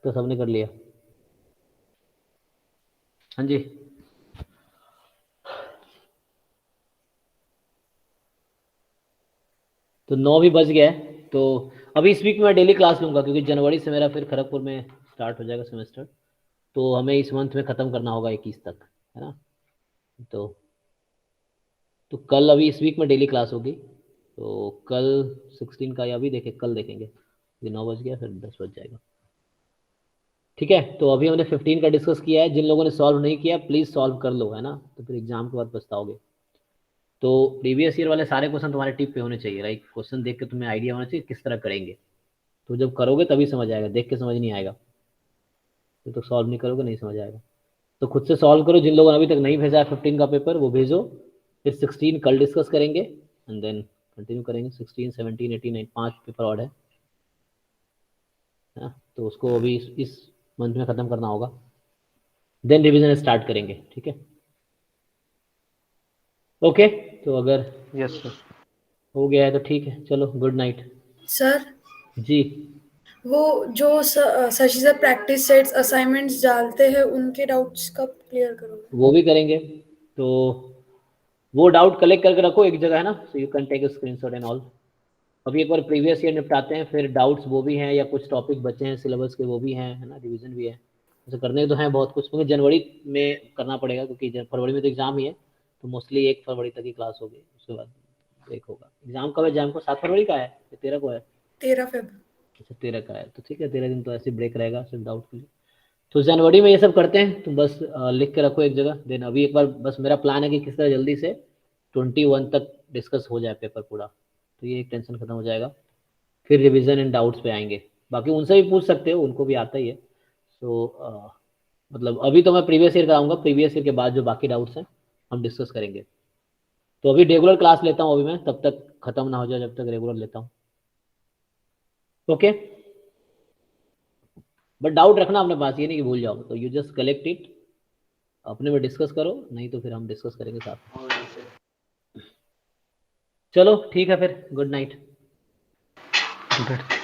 तो सबने कर लिया? हाँ जी, तो 9 भी बज गया है। तो अभी इस वीक में मैं डेली क्लास लूँगा क्योंकि जनवरी से मेरा फिर खड़गपुर में स्टार्ट हो जाएगा सेमेस्टर। तो हमें इस मंथ में ख़त्म करना होगा 21 तक, है ना। तो कल, अभी इस वीक में डेली क्लास होगी। तो कल 16 का, या अभी देखें, कल देखेंगे। ये 9 बज गया, फिर 10 बज जाएगा। ठीक है, तो अभी हमने 15 का डिस्कस किया है। जिन लोगों ने सॉल्व नहीं किया प्लीज़ सॉल्व कर लो, है ना, तो फिर एग्जाम के बाद पछताओगे। तो प्रीवियस ईयर वाले सारे क्वेश्चन तुम्हारे टिप पे होने चाहिए, राइट। क्वेश्चन देख के तुम्हें आइडिया होना चाहिए किस तरह करेंगे। तो जब करोगे तभी समझ आएगा, देख के समझ नहीं आएगा। तो सॉल्व नहीं करोगे नहीं समझ आएगा। तो खुद से सॉल्व करो। जिन लोगों ने अभी तक नहीं भेजा है 15 का पेपर, वो भेजो। फिर 16 कल डिस्कस करेंगे एंड देन कंटिन्यू करेंगे। 16, 17, 18, 5 पेपर और है ना, तो उसको अभी इस मंथ में ख़त्म करना होगा। देन रिवीजन स्टार्ट करेंगे। ठीक है, ओके। तो अगर यस सर। हो गया है तो ठीक है, चलो गुड नाइट। सर जी, वो जो Shashi sir practice sets assignments डालते हैं उनके डाउट्स कब क्लियर करोगे? वो भी करेंगे। तो वो डाउट कलेक्ट करके रखो एक जगह, है ना, so you can take a screenshot and all. अभी एक बार प्रीवियस ईयर निपटाते हैं, फिर डाउट्स वो भी हैं या कुछ टॉपिक बचे हैं सिलेबस के, वो भी हैं, है ना, रिवीजन भी है। ऐसे करने तो हैं बहुत कुछ, क्योंकि जनवरी में करना पड़ेगा क्योंकि फरवरी में तो एग्जाम ही है। तो मोस्टली 1 फरवरी तक ही क्लास होगी, उसके बाद ब्रेक होगा। एग्जाम कब है एग्जाम को? 7 फरवरी का है या 13 को है? 13 फेब। अच्छा 13 का है, तो ठीक है, 13 दिन तो ऐसे ब्रेक रहेगा सिर्फ डाउट के लिए। तो जनवरी में ये सब करते हैं, तुम बस लिख के रखो एक जगह। देन अभी एक बार बस मेरा प्लान है कि किस तरह जल्दी से 21 तक डिस्कस हो जाए पेपर पूरा, तो ये एक टेंशन खत्म हो जाएगा। फिर रिवीजन एंड डाउट्स पे आएंगे। बाकी उनसे भी पूछ सकते हो, उनको भी आता ही है। तो मतलब अभी तो मैं प्रीवियस ईयर कराऊंगा, प्रीवियस ईयर के बाद जो बाकी डाउट्स हैं हम डिस्कस करेंगे। तो अभी रेगुलर क्लास लेता हूँ अभी मैं, तब तक खत्म ना हो जाए जब तक रेगुलर लेता हूँ। ओके, बट डाउट रखना अपने पास, ये नहीं कि भूल जाओ। तो यू जस्ट कलेक्ट इट, अपने में डिस्कस करो, नहीं तो फिर हम डिस्कस करेंगे साथ में। चलो ठीक है फिर, गुड नाइट। Good night.